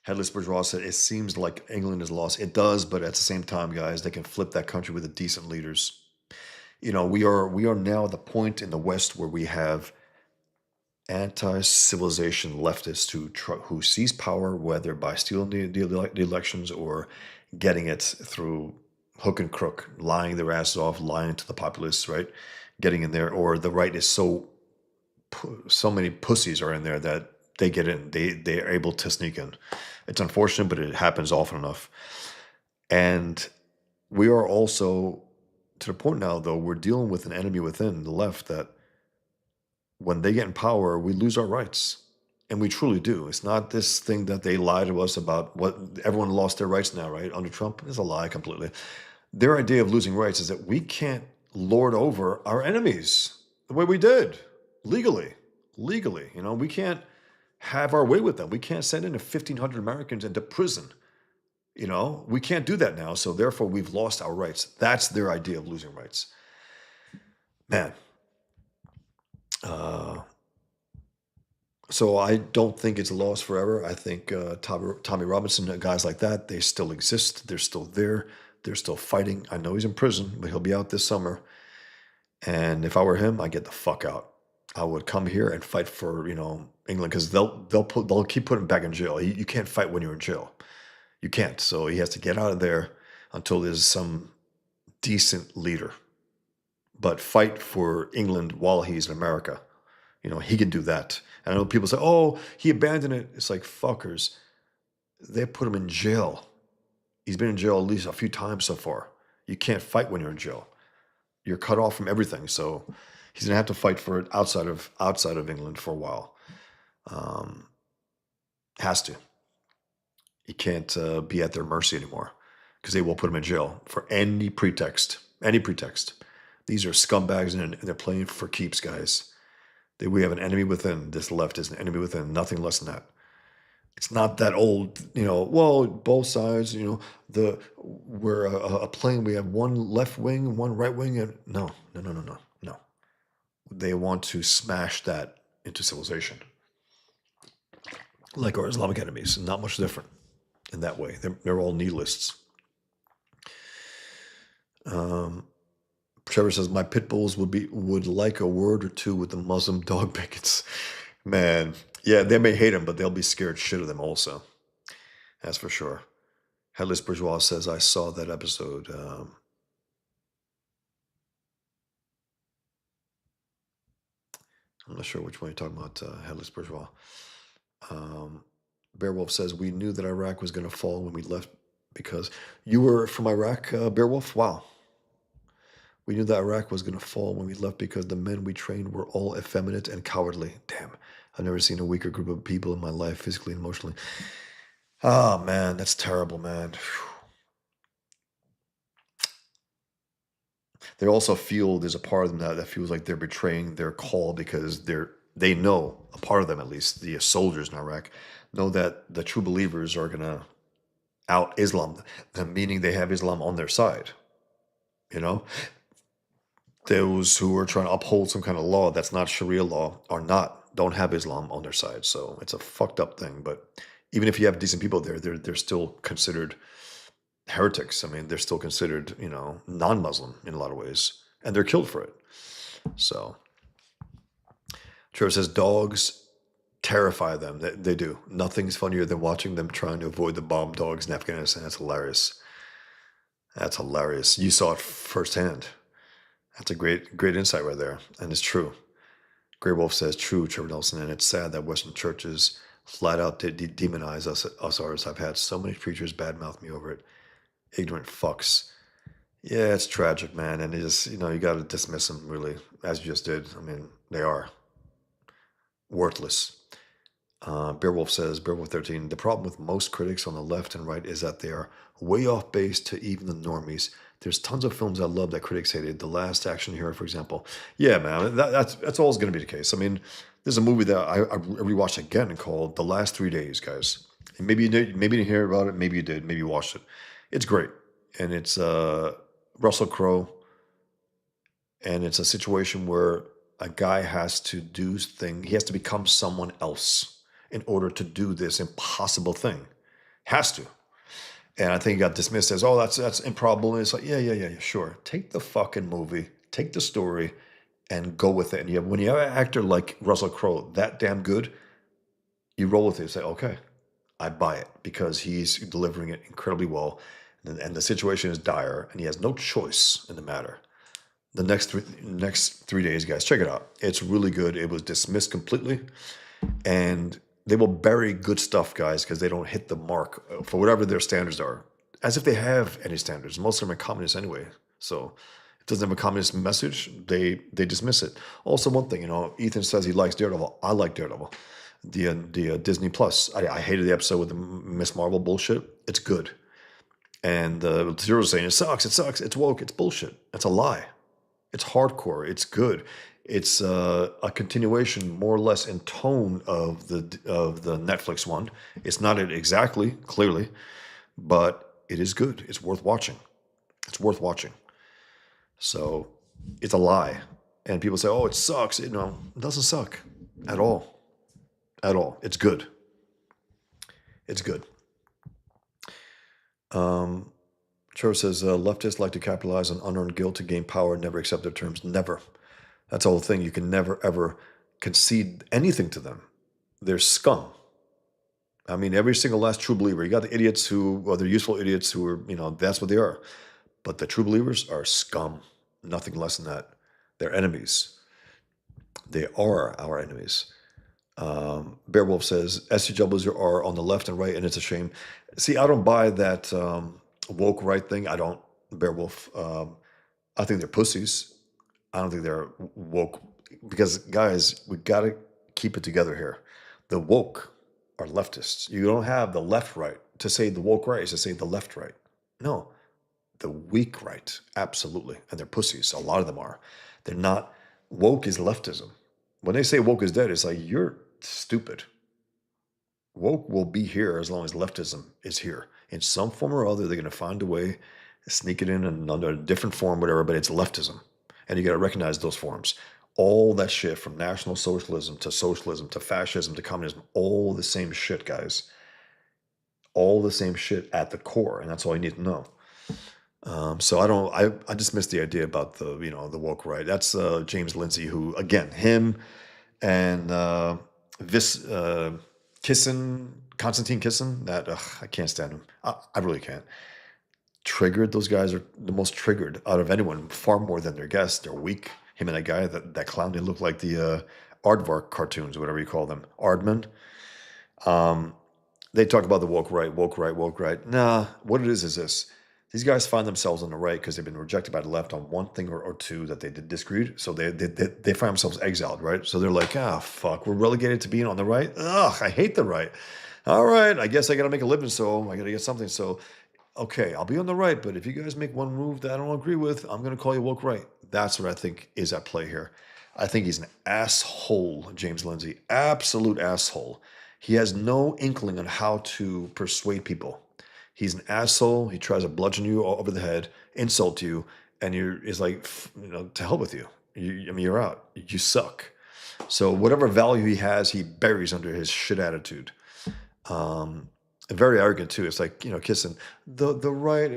Headless Bourgeois said, it seems like England is lost. It does, but at the same time, guys, they can flip that country with the decent leaders. We are now at the point in the West where we have anti-civilization leftists who seize power, whether by stealing the elections or getting it through hook and crook, lying their asses off, lying to the populace, right? Getting in there, or the right is so many pussies are in there that they get in. They are able to sneak in. It's unfortunate, but it happens often enough. And we are also to the point now, though, we're dealing with an enemy within the left that when they get in power, we lose our rights. And we truly do. It's not this thing that they lie to us about what everyone lost their rights now, right? Under Trump, it's a lie completely. Their idea of losing rights is that we can't lord over our enemies the way we did legally. We can't have our way with them. We can't send in 1,500 Americans into prison. We can't do that now. So therefore, we've lost our rights. That's their idea of losing rights. Man. So I don't think it's a loss forever. I think Tommy Robinson, guys like that, they still exist. They're still there. They're still fighting. I know he's in prison, but he'll be out this summer. And if I were him, I'd get the fuck out. I would come here and fight for England, because they'll keep putting him back in jail. You can't fight when you're in jail. You can't. So he has to get out of there until there's some decent leader. But fight for England while he's in America. He can do that. And I know people say, oh, he abandoned it. It's like, fuckers. They put him in jail. He's been in jail at least a few times so far. You can't fight when you're in jail. You're cut off from everything. So he's going to have to fight for it outside of England for a while. Has to. He can't be at their mercy anymore, because they will put him in jail for any pretext. Any pretext. These are scumbags, and they're playing for keeps, guys. We have an enemy within. This left is an enemy within. Nothing less than that. It's not that old, well, both sides, we're a plane. We have one left wing, one right wing. And no. They want to smash that into civilization. Like our Islamic enemies. Not much different in that way. They're all nihilists. Trevor says my pit bulls would like a word or two with the Muslim dog bigots. Man, yeah, they may hate him, but they'll be scared shit of them also. That's for sure. Headless Bourgeois says I saw that episode. I'm not sure which one you're talking about, Headless Bourgeois. Beowulf says we knew that Iraq was going to fall when we left because you were from Iraq, Beowulf. Wow. We knew that Iraq was going to fall when we left because the men we trained were all effeminate and cowardly. Damn, I've never seen a weaker group of people in my life, physically and emotionally. Ah, man, that's terrible, man. They also feel there's a part of them that feels like they're betraying their call because they know, a part of them at least, the soldiers in Iraq, know that the true believers are going to out Islam, meaning they have Islam on their side. You know, those who are trying to uphold some kind of law that's not Sharia law don't have Islam on their side. So it's a fucked up thing. But even if you have decent people there, they're still considered heretics. I mean, they're still considered, non-Muslim in a lot of ways, and they're killed for it. So Trevor says dogs terrify them. They do. Nothing's funnier than watching them trying to avoid the bomb dogs in Afghanistan. That's hilarious. That's hilarious. You saw it firsthand. That's a great insight right there, and it's true. Grey Wolf says, true, Trevor Nelson, and it's sad that Western churches flat out demonize us artists. I've had so many preachers badmouth me over it. Ignorant fucks. Yeah, it's tragic, man, and it just, you got to dismiss them, really, as you just did. I mean, they are worthless. Beowulf says, Beowulf 13, the problem with most critics on the left and right is that they are way off base to even the normies. There's tons of films I love that critics hated. The Last Action Hero, for example. Yeah, man, that's always going to be the case. I mean, there's a movie that I rewatched again called The Last 3 Days, guys. And maybe you didn't hear about it. Maybe you did. Maybe you watched it. It's great. And it's Russell Crowe. And it's a situation where a guy has to he has to become someone else in order to do this impossible thing. Has to. And I think it got dismissed as, oh, that's improbable. And it's like, yeah, sure. Take the fucking movie, take the story, and go with it. And when you have an actor like Russell Crowe that damn good, you roll with it and say, okay, I buy it because he's delivering it incredibly well. And the situation is dire, and he has no choice in the matter. The next 3 days, guys, check it out. It's really good. It was dismissed completely. And they will bury good stuff, guys, because they don't hit the mark for whatever their standards are. As if they have any standards. Most of them are communists anyway. So it doesn't have a communist message. They dismiss it. Also, one thing, Ethan says he likes Daredevil. I like Daredevil. The Disney Plus. I hated the episode with the Miss Marvel bullshit. It's good. And Zero's saying it sucks, it's woke, it's bullshit. That's a lie. It's hardcore. It's good. It's a continuation, more or less, in tone of the Netflix one. It's not it exactly, clearly, but it is good. It's worth watching. It's worth watching. So it's a lie, and people say, "Oh, it sucks." It doesn't suck at all. At all. It's good. It's good. Trevor says, leftists like to capitalize on unearned guilt to gain power and never accept their terms. Never. That's the whole thing. You can never, ever concede anything to them. They're scum. I mean, every single last true believer. You got the idiots they're useful idiots who are, that's what they are. But the true believers are scum. Nothing less than that. They're enemies. They are our enemies. Beowulf says, SCWs are on the left and right, and it's a shame. See, I don't buy that woke right thing. I don't, Beowulf. I think they're pussies. I don't think they're woke. Because, guys, we got to keep it together here. The woke are leftists. You don't have the left right. To say the woke right is to say the left right. No, the weak right. Absolutely. And they're pussies. A lot of them are. They're not. Woke is leftism. When they say woke is dead, it's like, you're stupid. Woke will be here as long as leftism is here. In some form or other, they're going to find a way to sneak it in under a different form, whatever, but it's leftism. And you got to recognize those forms. All that shit from National Socialism to fascism to communism, all the same shit, guys. All the same shit at the core, and that's all you need to know. So I don't. I just missed the idea about the woke right. That's James Lindsay, who again him and this Constantine Kissen. That I can't stand him. I really can't. Triggered. Those guys are the most triggered out of anyone, far more than their guests. They're weak. Him and that guy, that clown. They look like the Aardvark cartoons, whatever you call them, Aardman. Um, they talk about the woke right, woke right, woke right. Nah, what it is this. These guys find themselves on the right because they've been rejected by the left on one thing or two that they did disagreed. So they find themselves exiled, right? So they're like, fuck, we're relegated to being on the right. Ugh, I hate the right. All right, I guess I got to make a living, so I got to get something. So, okay, I'll be on the right, but if you guys make one move that I don't agree with, I'm going to call you woke right. That's what I think is at play here. I think he's an asshole, James Lindsay. Absolute asshole. He has no inkling on how to persuade people. He's an asshole. He tries to bludgeon you all over the head, insult you, and is like, to hell with you. I mean, you're out. You suck. So whatever value he has, he buries under his shit attitude. And very arrogant too. It's like kissing the right.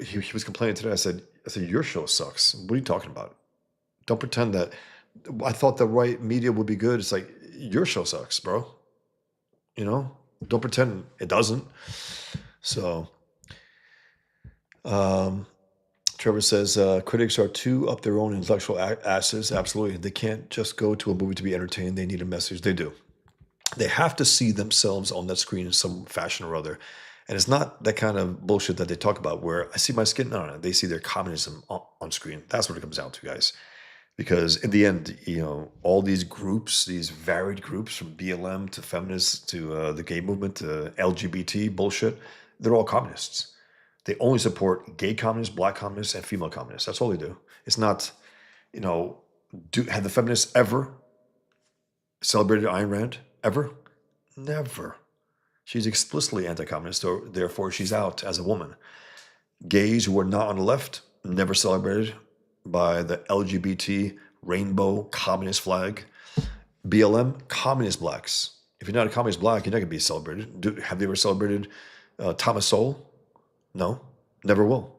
He was complaining today. I said, your show sucks. What are you talking about? Don't pretend that. I thought the right media would be good. It's like your show sucks, bro. Don't pretend it doesn't. So, Trevor says critics are too up their own intellectual asses. Absolutely, they can't just go to a movie to be entertained. They need a message. They do. They have to see themselves on that screen in some fashion or other. And it's not that kind of bullshit that they talk about where I see my skin. No, they see their communism on screen. That's what it comes down to, guys. Because in the end, all these groups, these varied groups from BLM to feminists to the gay movement to LGBT bullshit, they're all communists. They only support gay communists, black communists, and female communists. That's all they do. It's not, have the feminists ever celebrated Ayn Rand? Ever? Never. She's explicitly anti-communist, so therefore she's out as a woman. Gays who are not on the left, never celebrated by the LGBT rainbow communist flag. BLM, communist blacks. If you're not a communist black, you're not going to be celebrated. Have they ever celebrated Thomas Sowell? No, never will.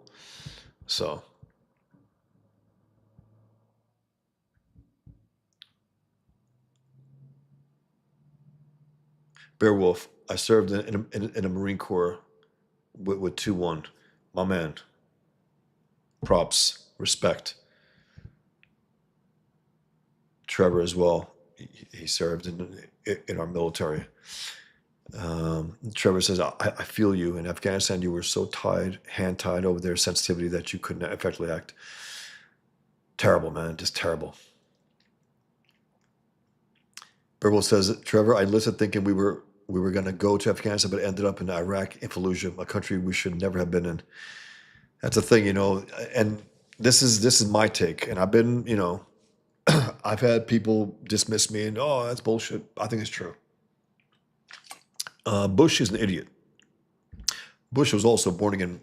So. Beowulf, I served in a Marine Corps with 2-1. My man. Props. Respect. Trevor as well. He served in our military. Trevor says, I feel you. In Afghanistan, you were so hand-tied over their sensitivity that you couldn't effectively act. Terrible, man. Just terrible. Beowulf says, Trevor, I listened thinking we were going to go to Afghanistan, but ended up in Iraq, in Fallujah, a country we should never have been in. That's the thing, and this is my take. And I've been, I've had people dismiss me and, oh, that's bullshit. I think it's true. Bush is an idiot. Bush was also born again,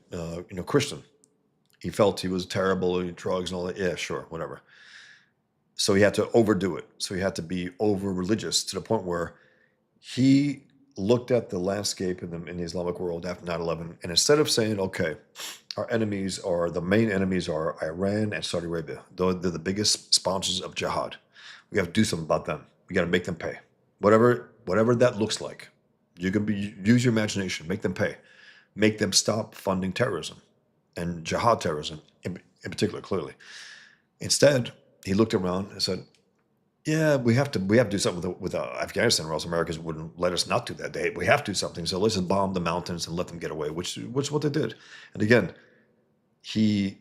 Christian. He felt he was terrible, drugs and all that. Yeah, sure, whatever. So he had to overdo it. So he had to be over religious to the point where he looked at the landscape in the Islamic world after 9/11, and instead of saying, okay, the main enemies are Iran and Saudi Arabia. They're the biggest sponsors of jihad. We have to do something about them. We got to make them pay. Whatever that looks like. You can use your imagination, make them pay. Make them stop funding terrorism and jihad terrorism in particular, clearly. Instead, he looked around and said, yeah, we have to do something with Afghanistan, or else Americans wouldn't let us not do that. We have to do something. So let's just bomb the mountains and let them get away, which is what they did. And again, he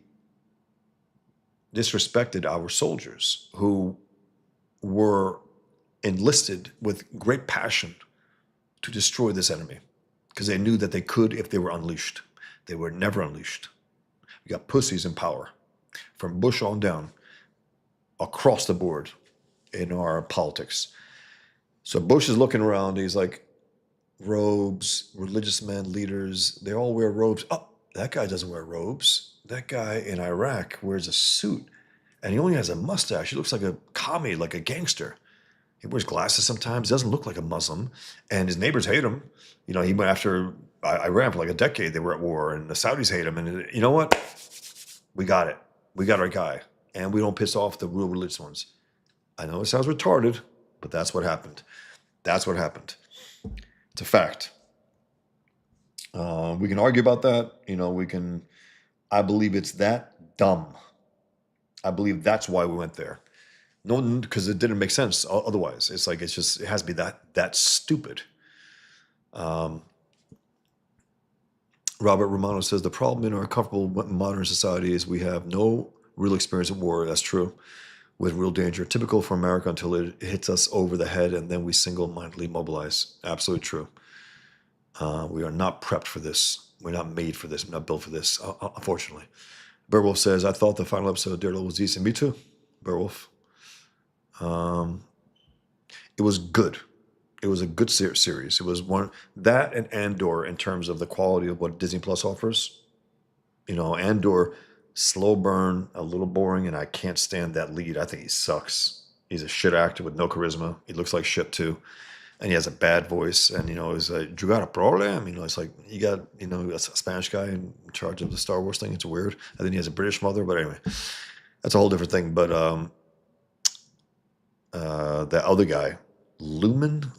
disrespected our soldiers who were enlisted with great passion to destroy this enemy because they knew that they could if they were unleashed. They were never unleashed. We got pussies in power from Bush on down across the board in our politics. So Bush is looking around. He's like, robes, religious men, leaders, they all wear robes. Oh, that guy doesn't wear robes. That guy in Iraq wears a suit and he only has a mustache. He looks like a commie, like a gangster. He wears glasses sometimes, doesn't look like a Muslim, and his neighbors hate him. He went after Iran for like a decade. They were at war, and the Saudis hate them. And you know what? We got it. We got our guy, and we don't piss off the real religious ones. I know it sounds retarded, but that's what happened. That's what happened. It's a fact. We can argue about that. We can. I believe it's that dumb. I believe that's why we went there. No, because it didn't make sense otherwise. It's like it has to be that stupid. Um, Robert Romano says the problem in our comfortable modern society is we have no real experience at war. That's true. With real danger, typical for America until it hits us over the head, and then we single-mindedly mobilize. Absolutely true. We are not prepped for this. We're not made for this. We're not built for this, unfortunately. Beowulf says, I thought the final episode of Daredevil was decent. Me too, Beowulf. It was good. It was a good series. It was one that and Andor in terms of the quality of what Disney Plus offers. Andor, slow burn, a little boring, and I can't stand that lead. I think he sucks. He's a shit actor with no charisma. He looks like shit too. And he has a bad voice. And, he's like, you got a problem? It's like, you got, a Spanish guy in charge of the Star Wars thing. It's weird. And then he has a British mother. But anyway, that's a whole different thing. But that other guy, Lumen,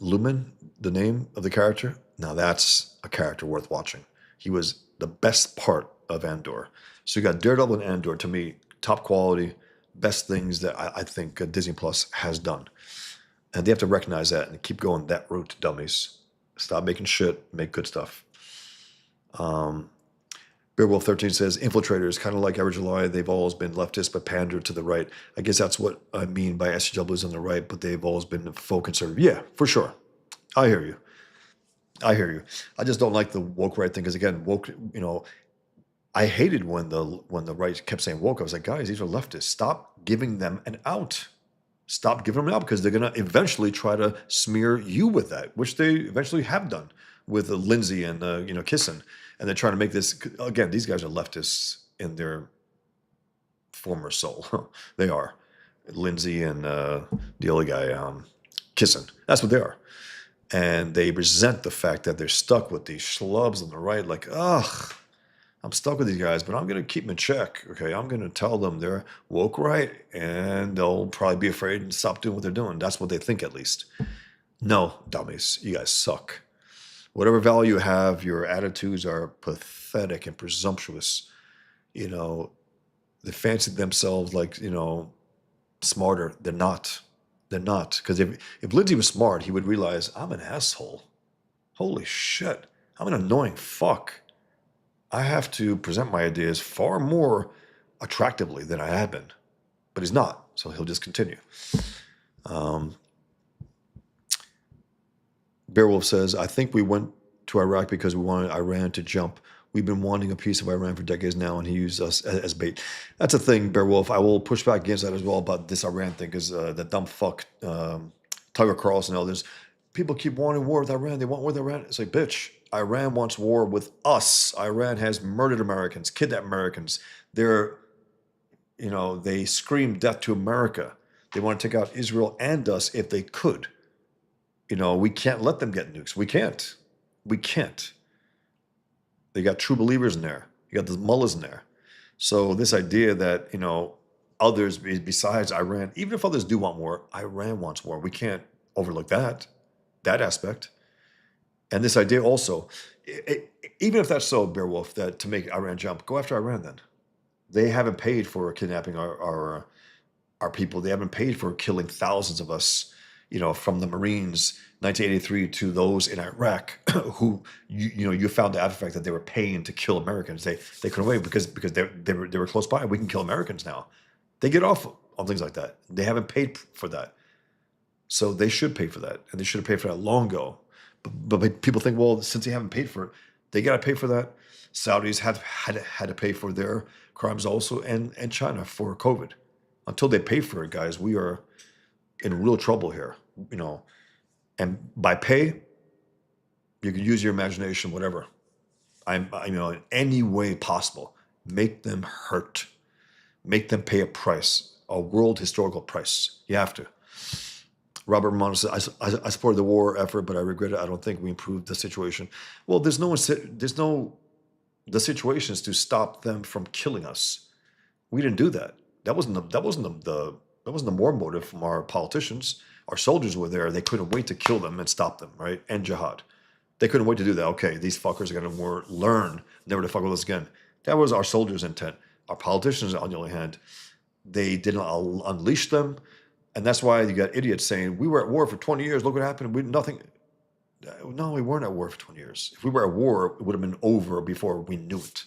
the name of the character. Now that's a character worth watching. He was the best part of Andor. So you got Daredevil and Andor, to me, top quality, best things that I think Disney Plus has done. And they have to recognize that and keep going that route, dummies. Stop making shit, make good stuff. Beowulf 13 says, infiltrators, kind of like Average July, they've always been leftist but pander to the right. I guess that's what I mean by SJWs on the right, but they've always been faux conservative. Yeah, for sure. I hear you. I just don't like the woke right thing because, again, woke, I hated when the right kept saying woke. I was like, guys, these are leftists. Stop giving them an out. Stop giving them an out because they're going to eventually try to smear you with that, which they eventually have done with Lindsay and Kissen. And they're trying to make this, again, these guys are leftists in their former soul. They are. Lindsay and the other guy, Kissen. That's what they are. And they resent the fact that they're stuck with these schlubs on the right. Like, ugh, I'm stuck with these guys, but I'm going to keep them in check. Okay, I'm going to tell them they're woke right, and they'll probably be afraid and stop doing what they're doing. That's what they think, at least. No, dummies, you guys suck. Whatever value you have, your attitudes are pathetic and presumptuous. They fancy themselves like, smarter. They're not. They're not. Because if Lindsay was smart, he would realize, I'm an asshole. Holy shit. I'm an annoying fuck. I have to present my ideas far more attractively than I had been. But he's not, so he'll just continue. Beowulf says, I think we went to Iraq because we wanted Iran to jump. We've been wanting a piece of Iran for decades now, and he used us as bait. That's a thing, Beowulf. I will push back against that as well about this Iran thing, because the dumb fuck, Tucker Carlson and others, people keep wanting war with Iran. They want war with Iran. It's like, bitch, Iran wants war with us. Iran has murdered Americans, kidnapped Americans. They scream death to America. They want to take out Israel and us if they could. We can't let them get nukes. We can't. They got true believers in there. You got the mullahs in there. So this idea that, others besides Iran, even if others do want war, Iran wants war. We can't overlook that aspect. And this idea also, even if that's so, Beowulf, that to make Iran jump, go after Iran then. They haven't paid for kidnapping our people. They haven't paid for killing thousands of us, from the Marines, 1983, to those in Iraq who, you found out the fact that they were paying to kill Americans. They couldn't wait because they were close by. We can kill Americans now. They get off on things like that. They haven't paid for that. So they should pay for that. And they should have paid for that long ago. But people think, well, since they haven't paid for it, they got to pay for that. Saudis had to pay for their crimes also, and China for COVID. Until they pay for it, guys, we are in real trouble here. And by pay, you can use your imagination, whatever. In any way possible, make them hurt, make them pay a price, a world historical price. You have to. Robert Romano says, I supported the war effort, but I regret it. I don't think we improved the situation. Well, there's no the situations to stop them from killing us. We didn't do that. That wasn't the war motive from our politicians. Our soldiers were there. They couldn't wait to kill them and stop them, right? And jihad. They couldn't wait to do that. Okay, these fuckers are going to learn never to fuck with us again. That was our soldiers' intent. Our politicians, on the other hand, they didn't unleash them. And that's why you got idiots saying, we were at war for 20 years. Look what happened. Nothing. No, we weren't at war for 20 years. If we were at war, it would have been over before we knew it.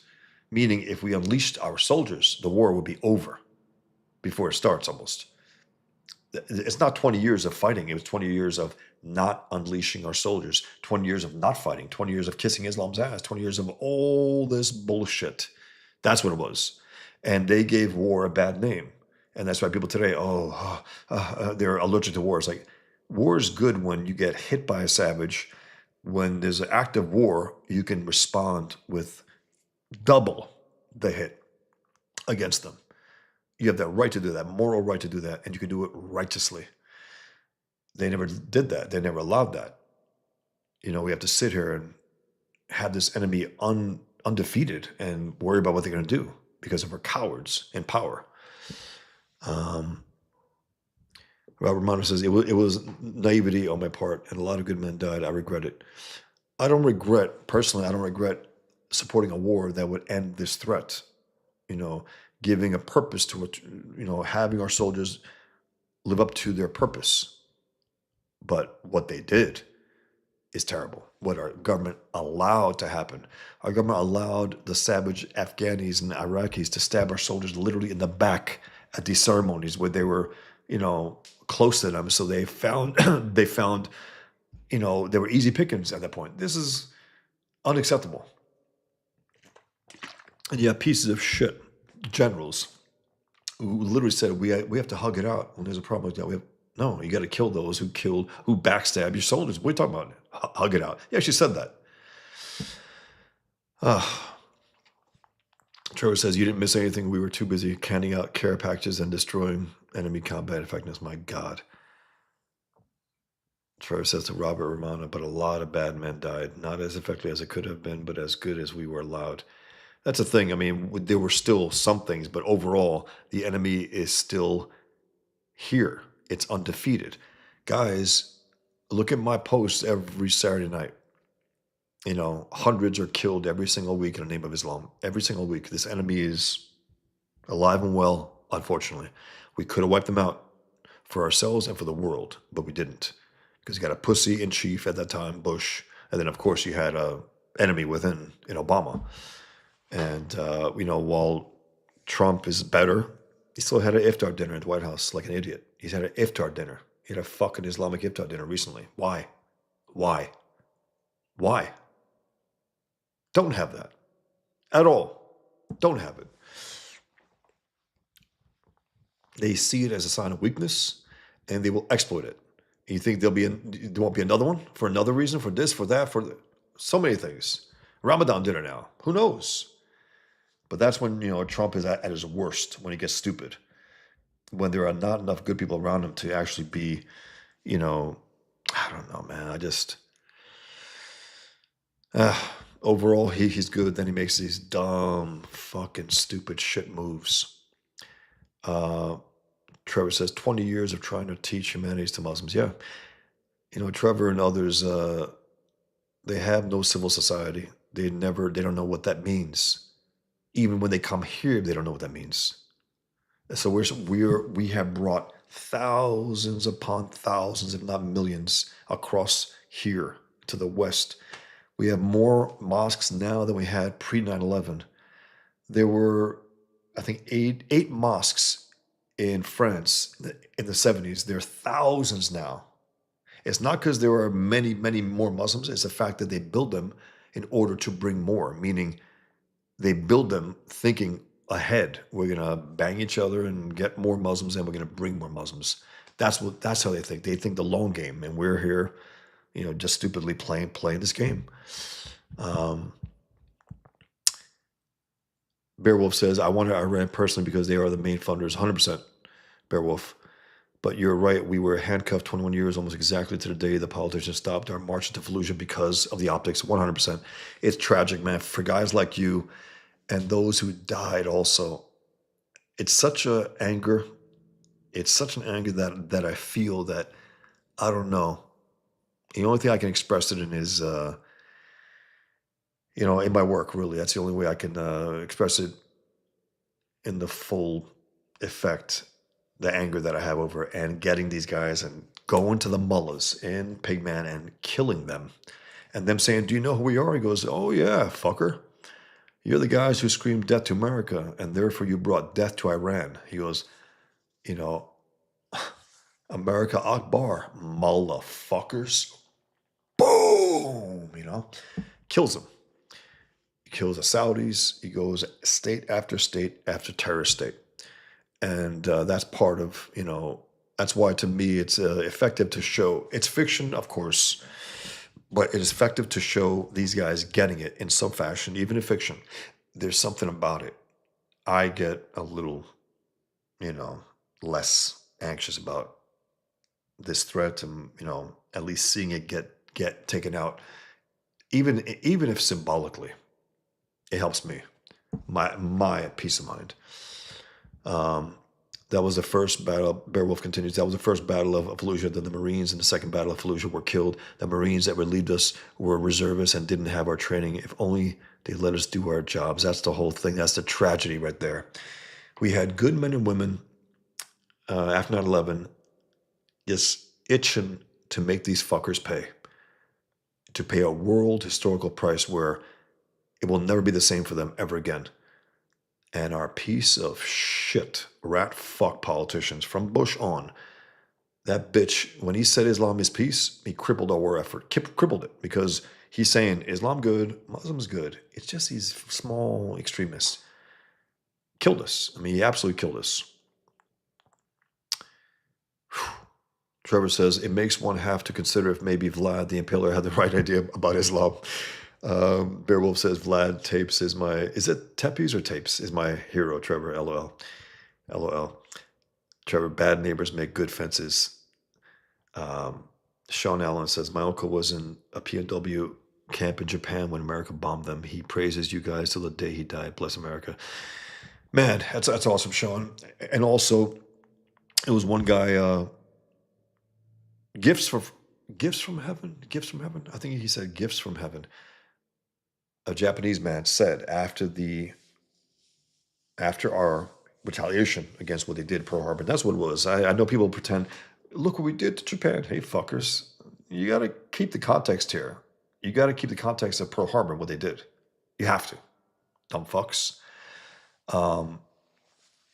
Meaning, if we unleashed our soldiers, the war would be over before it starts almost. It's not 20 years of fighting. It was 20 years of not unleashing our soldiers, 20 years of not fighting, 20 years of kissing Islam's ass, 20 years of all this bullshit. That's what it was. And they gave war a bad name. And that's why people today, they're allergic to war. It's like, war is good when you get hit by a savage. When there's an act of war, you can respond with double the hit against them. You have that right to do that, moral right to do that, and you can do it righteously. They never did that. They never allowed that. We have to sit here and have this enemy undefeated and worry about what they're going to do because of our cowards in power. Robert Romano says, it was naivety on my part, and a lot of good men died. I regret it. I don't regret supporting a war that would end this threat. Giving a purpose to it, having our soldiers live up to their purpose. But what they did is terrible. What our government allowed to happen. Our government allowed the savage Afghanis and Iraqis to stab our soldiers literally in the back at these ceremonies where they were, close to them. So they found, they were easy pickings at that point. This is unacceptable. And you have pieces of shit, generals, who literally said, we have to hug it out when there's a problem like that. No, you got to kill those who backstab your soldiers. What are you talking about? Hug it out. Yeah, she said that. Trevor says, you didn't miss anything. We were too busy handing out care packages and destroying enemy combat effectiveness. My God. Trevor says to Robert Romano, but a lot of bad men died. Not as effectively as it could have been, but as good as we were allowed. That's the thing. I mean, there were still some things, but overall, the enemy is still here. It's undefeated. Guys, look at my posts every Saturday night. Hundreds are killed every single week in the name of Islam. Every single week. This enemy is alive and well, unfortunately. We could have wiped them out for ourselves and for the world, but we didn't. Because you got a pussy in chief at that time, Bush. And then, of course, you had an enemy within in Obama. And, while Trump is better, he still had an iftar dinner at the White House like an idiot. He's had an iftar dinner. He had a fucking Islamic iftar dinner recently. Why? Don't have that. At all. Don't have it. They see it as a sign of weakness, and they will exploit it. And you think there won't be another one for another reason, for this, for that, so many things. Ramadan dinner now. Who knows? But that's when, Trump is at his worst, when he gets stupid. When there are not enough good people around him to actually be, I don't know, man. Overall, he's good. Then he makes these dumb, fucking stupid shit moves. Trevor says, 20 years of trying to teach humanities to Muslims. Yeah. Trevor and others, they have no civil society. They don't know what that means. Even when they come here, they don't know what that means. So we have brought thousands upon thousands, if not millions, across here to the West. We have more mosques now than we had pre 9/11. There were, I think, eight mosques in France in the 70s. There are thousands now. It's not because there are many, many more Muslims. It's the fact that they build them in order to bring more, meaning they build them thinking ahead. We're going to bang each other and get more Muslims, and we're going to bring more Muslims. That's how they think. They think the long game, and we're here, just stupidly playing this game. Beowulf says, I wanted Iran personally because they are the main funders. 100%, Beowulf. But you're right. We were handcuffed 21 years, almost exactly to the day the politicians stopped our march into Fallujah because of the optics. 100%. It's tragic, man. For guys like you and those who died also, it's such a anger. It's such an anger that I feel that I don't know. The only thing I can express it in is, in my work. Really, that's the only way I can express it in the full effect. The anger that I have over it and getting these guys and going to the mullahs in Pigman and killing them, and them saying, "Do you know who we are?" He goes, "Oh yeah, fucker. You're the guys who screamed death to America, and therefore you brought death to Iran." He goes, "You know, America Akbar, mullah fuckers." Boom, kills them. He kills the Saudis. He goes state after terrorist state. And that's part of, that's why to me it's effective to show, it's fiction, of course, but it is effective to show these guys getting it in some fashion, even in fiction. There's something about it. I get a little, less anxious about this threat and, at least seeing it get taken out, even if symbolically, it helps me, my peace of mind. That was the first battle. Beowulf continues. That was the first battle of Fallujah. Then the Marines in the second battle of Fallujah were killed. The Marines that relieved us were reservists and didn't have our training. If only they let us do our jobs. That's the whole thing. That's the tragedy right there. We had good men and women after 9/11 just itching to make these fuckers pay. To pay a world historical price where it will never be the same for them ever again. And our piece of shit, rat fuck politicians from Bush on, that bitch, when he said Islam is peace, he crippled our war effort, crippled it, because he's saying Islam good, Muslims good. It's just these small extremists. Killed us. I mean, he absolutely killed us. Trevor says, it makes one have to consider if maybe Vlad the Impaler had the right idea about Islam. Beowulf says, Vlad Tapes is my, is it Tepes or Tapes is my hero, Trevor, LOL. LOL. Trevor, bad neighbors make good fences. Sean Allen says, my uncle was in a PNW camp in Japan when America bombed them. He praises you guys till the day he died. Bless America. Man, that's awesome, Sean. And also, it was one guy, gifts from heaven. I think he said gifts from heaven. A Japanese man said after our retaliation against what they did Pearl Harbor. That's what it was. I know people pretend, look what we did to Japan. Hey, fuckers. You got to keep the context here. You got to keep the context of Pearl Harbor and what they did. You have to. Dumb fucks.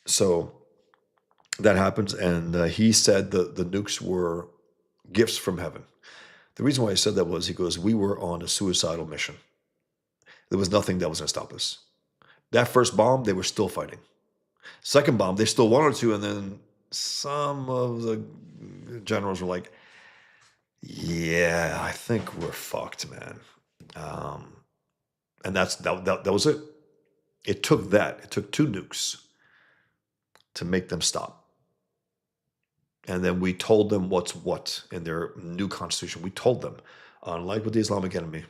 So that happens. And he said the nukes were gifts from heaven. The reason why he said that was he goes, we were on a suicidal mission. There was nothing that was going to stop us. That first bomb, they were still fighting. Second bomb, they still wanted to, and then some of the generals were like, yeah, I think we're fucked, man. And that was it. It took that. It took 2 nukes to make them stop. And then we told them what's what in their new constitution. We told them, unlike with the Islamic enemy,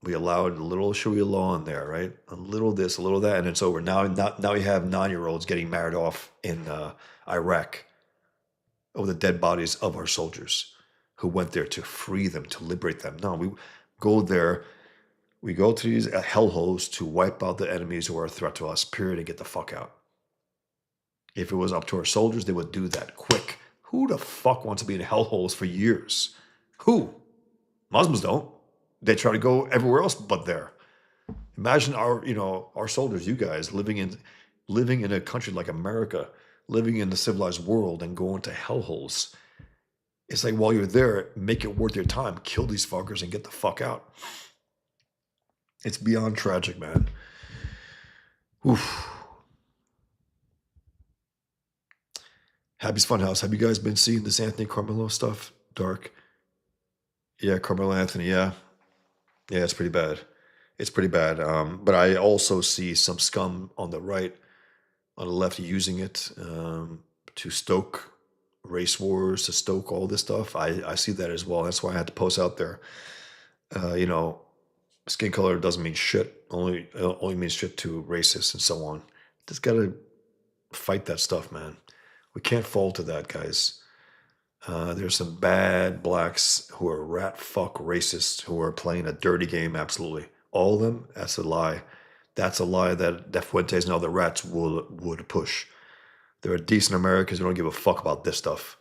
we allowed a little Sharia law in there, right? A little this, a little that, and it's over. Now you have 9-year-olds getting married off in Iraq over the dead bodies of our soldiers who went there to free them, to liberate them. No, we go there. We go to these hellholes to wipe out the enemies who are a threat to us, period, and get the fuck out. If it was up to our soldiers, they would do that quick. Who the fuck wants to be in hellholes for years? Who? Muslims don't. They try to go everywhere else but there. Imagine our soldiers, you guys, living in a country like America, living in the civilized world and going to hellholes. It's like, while you're there, make it worth your time. Kill these fuckers and get the fuck out. It's beyond tragic, man. Oof. Happy's Funhouse. Have you guys been seeing this Anthony Carmelo stuff? Dark. Yeah, Carmelo Anthony, yeah. Yeah, it's pretty bad. It's pretty bad. But I also see some scum on the right, on the left, using it to stoke race wars to stoke all this stuff. I see that as well. That's why I had to post out there. You know, skin color doesn't mean shit. Only means shit to racists and so on. Just gotta fight that stuff, man. We can't fall to that, guys. There's some bad blacks who are rat fuck racists who are playing a dirty game. Absolutely, all of them. That's a lie. That's a lie that Fuentes and other rats would push. There are decent Americans who don't give a fuck about this stuff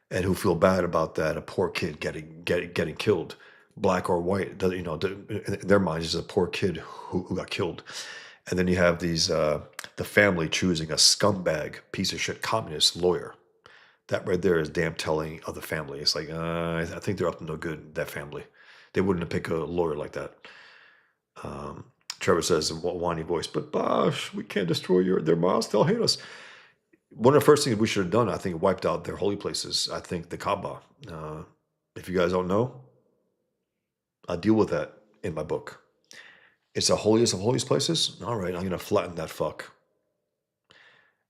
and who feel bad about that. A poor kid getting killed, black or white. You know, in their minds, is a poor kid who got killed. And then you have these the family choosing a scumbag piece of shit communist lawyer. That right there is damn telling of the family. It's like I think they're up to no good. That family, they wouldn't have picked a lawyer like that. Trevor says in whiny voice, "But Bosh, we can't destroy their mosques. They'll hate us." One of the first things we should have done, I think, wiped out their holy places. I think the Kaaba. If you guys don't know, I deal with that in my book. It's the holiest of holiest places. All right, I'm gonna flatten that fuck.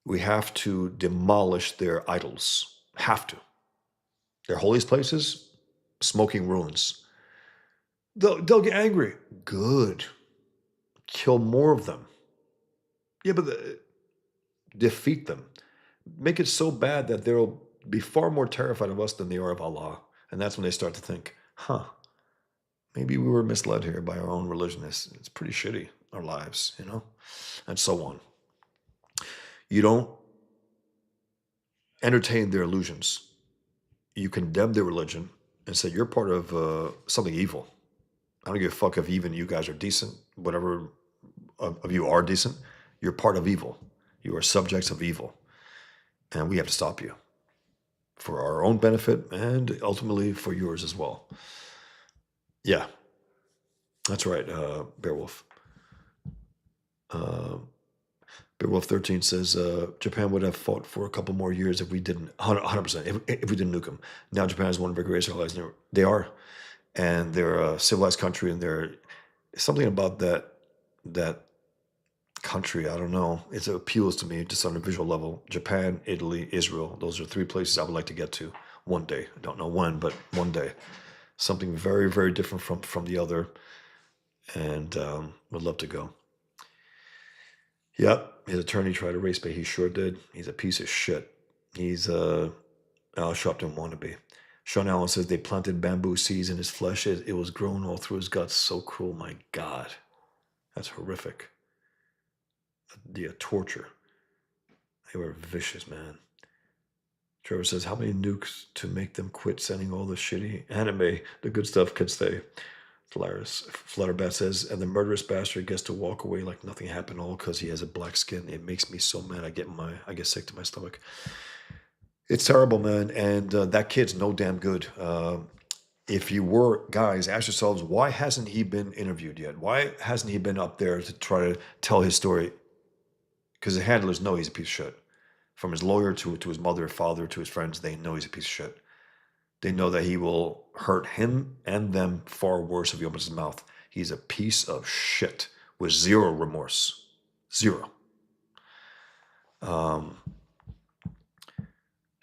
We have to demolish their idols. Have to. Their holiest places, smoking ruins. They'll get angry. Good. Kill more of them. Yeah, but defeat them. Make it so bad that they'll be far more terrified of us than they are of Allah. And that's when they start to think, huh, maybe we were misled here by our own religion. It's pretty shitty, our lives, you know, and so on. You don't entertain their illusions. You condemn their religion and say you're part of something evil. I don't give a fuck if even you guys are decent. Whatever of you are decent, you're part of evil. You are subjects of evil. And we have to stop you for our own benefit and ultimately for yours as well. Yeah, that's right, Beowulf. Beowulf 13 says Japan would have fought for a couple more years if we didn't, 100%, if we didn't nuke them. Now Japan is one of our greatest allies. They are. And they're a civilized country, and they're something about that country, I don't know. It appeals to me just on a visual level. Japan, Italy, Israel. Those are three places I would like to get to one day. I don't know when, but one day. Something very, very different from the other. And would love to go. Yep, his attorney tried to race bait. He sure did. He's a piece of shit. He's Al Sharpton wannabe. Sean Allen says they planted bamboo seeds in his flesh. It was grown all through his guts. So cruel. My God. That's horrific. The torture. They were vicious, man. Trevor says, how many nukes to make them quit sending all the shitty anime? The good stuff could stay. Hilarious. Flutterbat says, and the murderous bastard gets to walk away like nothing happened, all because he has a black skin. It makes me so mad. I get sick to my stomach. It's terrible, man. And that kid's no damn good. If you were, guys, ask yourselves, why hasn't he been interviewed yet? Why hasn't he been up there to try to tell his story? Because the handlers know he's a piece of shit. From his lawyer to his mother, father, to his friends, they know he's a piece of shit. They know that he will hurt him and them far worse if he opens his mouth. He's a piece of shit with zero remorse. Zero.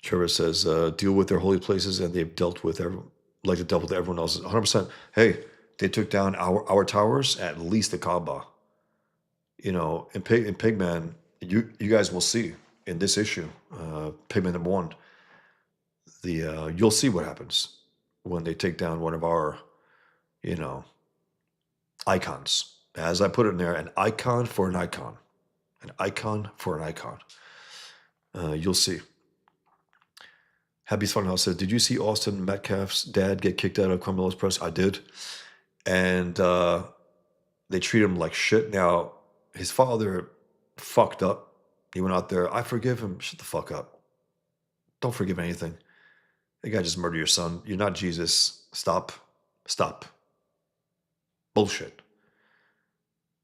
Trevor says, deal with their holy places, and they've dealt with like they dealt with everyone else's. 100%. Hey, they took down our towers, at least the Kaaba. You know, in Pigman, you guys will see in this issue, Pigman #1, you'll see what happens when they take down one of our, you know, icons. As I put it in there, an icon for an icon. An icon for an icon. You'll see. Happy's Funhouse said, did you see Austin Metcalf's dad get kicked out of Carmelo's Press? I did. And they treat him like shit. Now, his father fucked up. He went out there. I forgive him. Shut the fuck up. Don't forgive anything. The guy just murdered your son. You're not Jesus. Stop. Stop. Bullshit.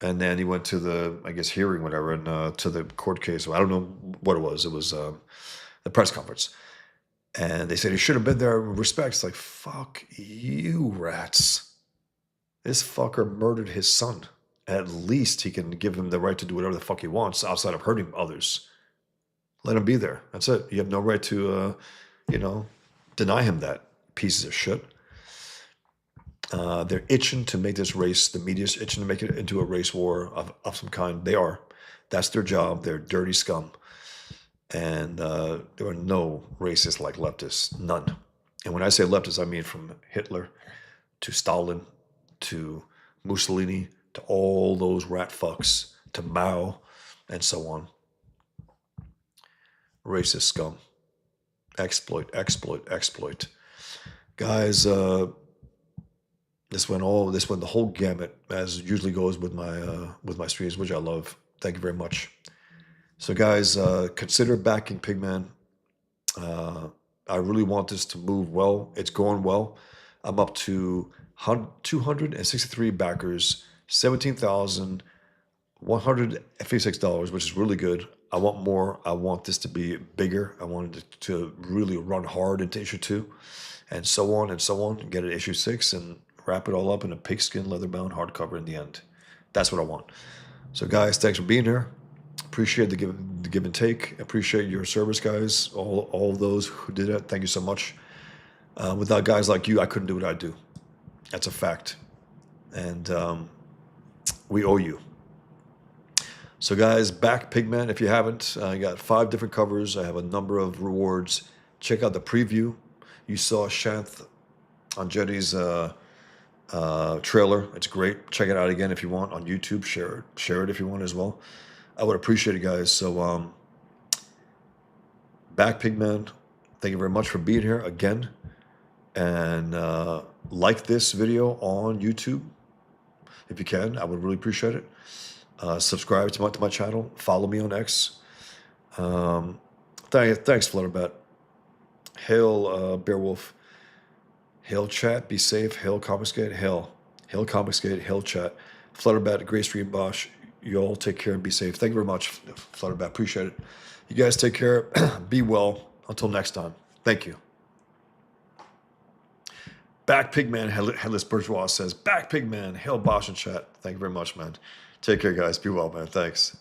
And then he went to the, I guess, hearing, whatever, and to the court case. I don't know what it was. It was the press conference. And they said he should have been there. Respect. It's like, fuck you, rats. This fucker murdered his son. At least he can give him the right to do whatever the fuck he wants outside of hurting others. Let him be there. That's it. You have no right to you know, deny him that. Pieces of shit. They're itching to make this race. The media's itching to make it into a race war of some kind. They are. That's their job. They're dirty scum. And there are no racists like leftists. None. And when I say leftists, I mean from Hitler to Stalin to Mussolini to all those rat fucks to Mao and so on. Racist scum. Exploit, exploit, exploit. Guys, this went the whole gamut, as usually goes with my streams, which I love. Thank you very much. So guys, consider backing Pigman. I really want this to move well. It's going well. I'm up to 263 backers, $17,156, which is really good. I want more. I want this to be bigger. I want it to really run hard into issue 2, and so on and so on. Get it issue 6 and wrap it all up in a pigskin leather-bound hardcover in the end. That's what I want. So guys, thanks for being here. Appreciate the give and take. Appreciate your service, guys. All those who did it. Thank you so much. Without guys like you, I couldn't do what I do. That's a fact. And we owe you. So guys, back Pigman if you haven't. I got 5 different covers. I have a number of rewards. Check out the preview. You saw Shanth on Jetty's trailer. It's great. Check it out again if you want on YouTube. Share it if you want as well. I would appreciate it, guys. So back Pigman, thank you very much for being here again. And like this video on YouTube if you can. I would really appreciate it. Subscribe to my channel. Follow me on X. Thanks, Flutterbat. Hail, Beowulf. Hail, chat. Be safe. Hail, Comicsgate. Hail. Hail, Comicsgate. Hail, chat. Flutterbat, Grey Stream Bosch. You all take care and be safe. Thank you very much, Flutterbat. Appreciate it. You guys take care. Be well. Until next time. Thank you. Back Pigman, Headless Bourgeois says, back Pigman, hail Bosch and chat. Thank you very much, man. Take care, guys. Be well, man. Thanks.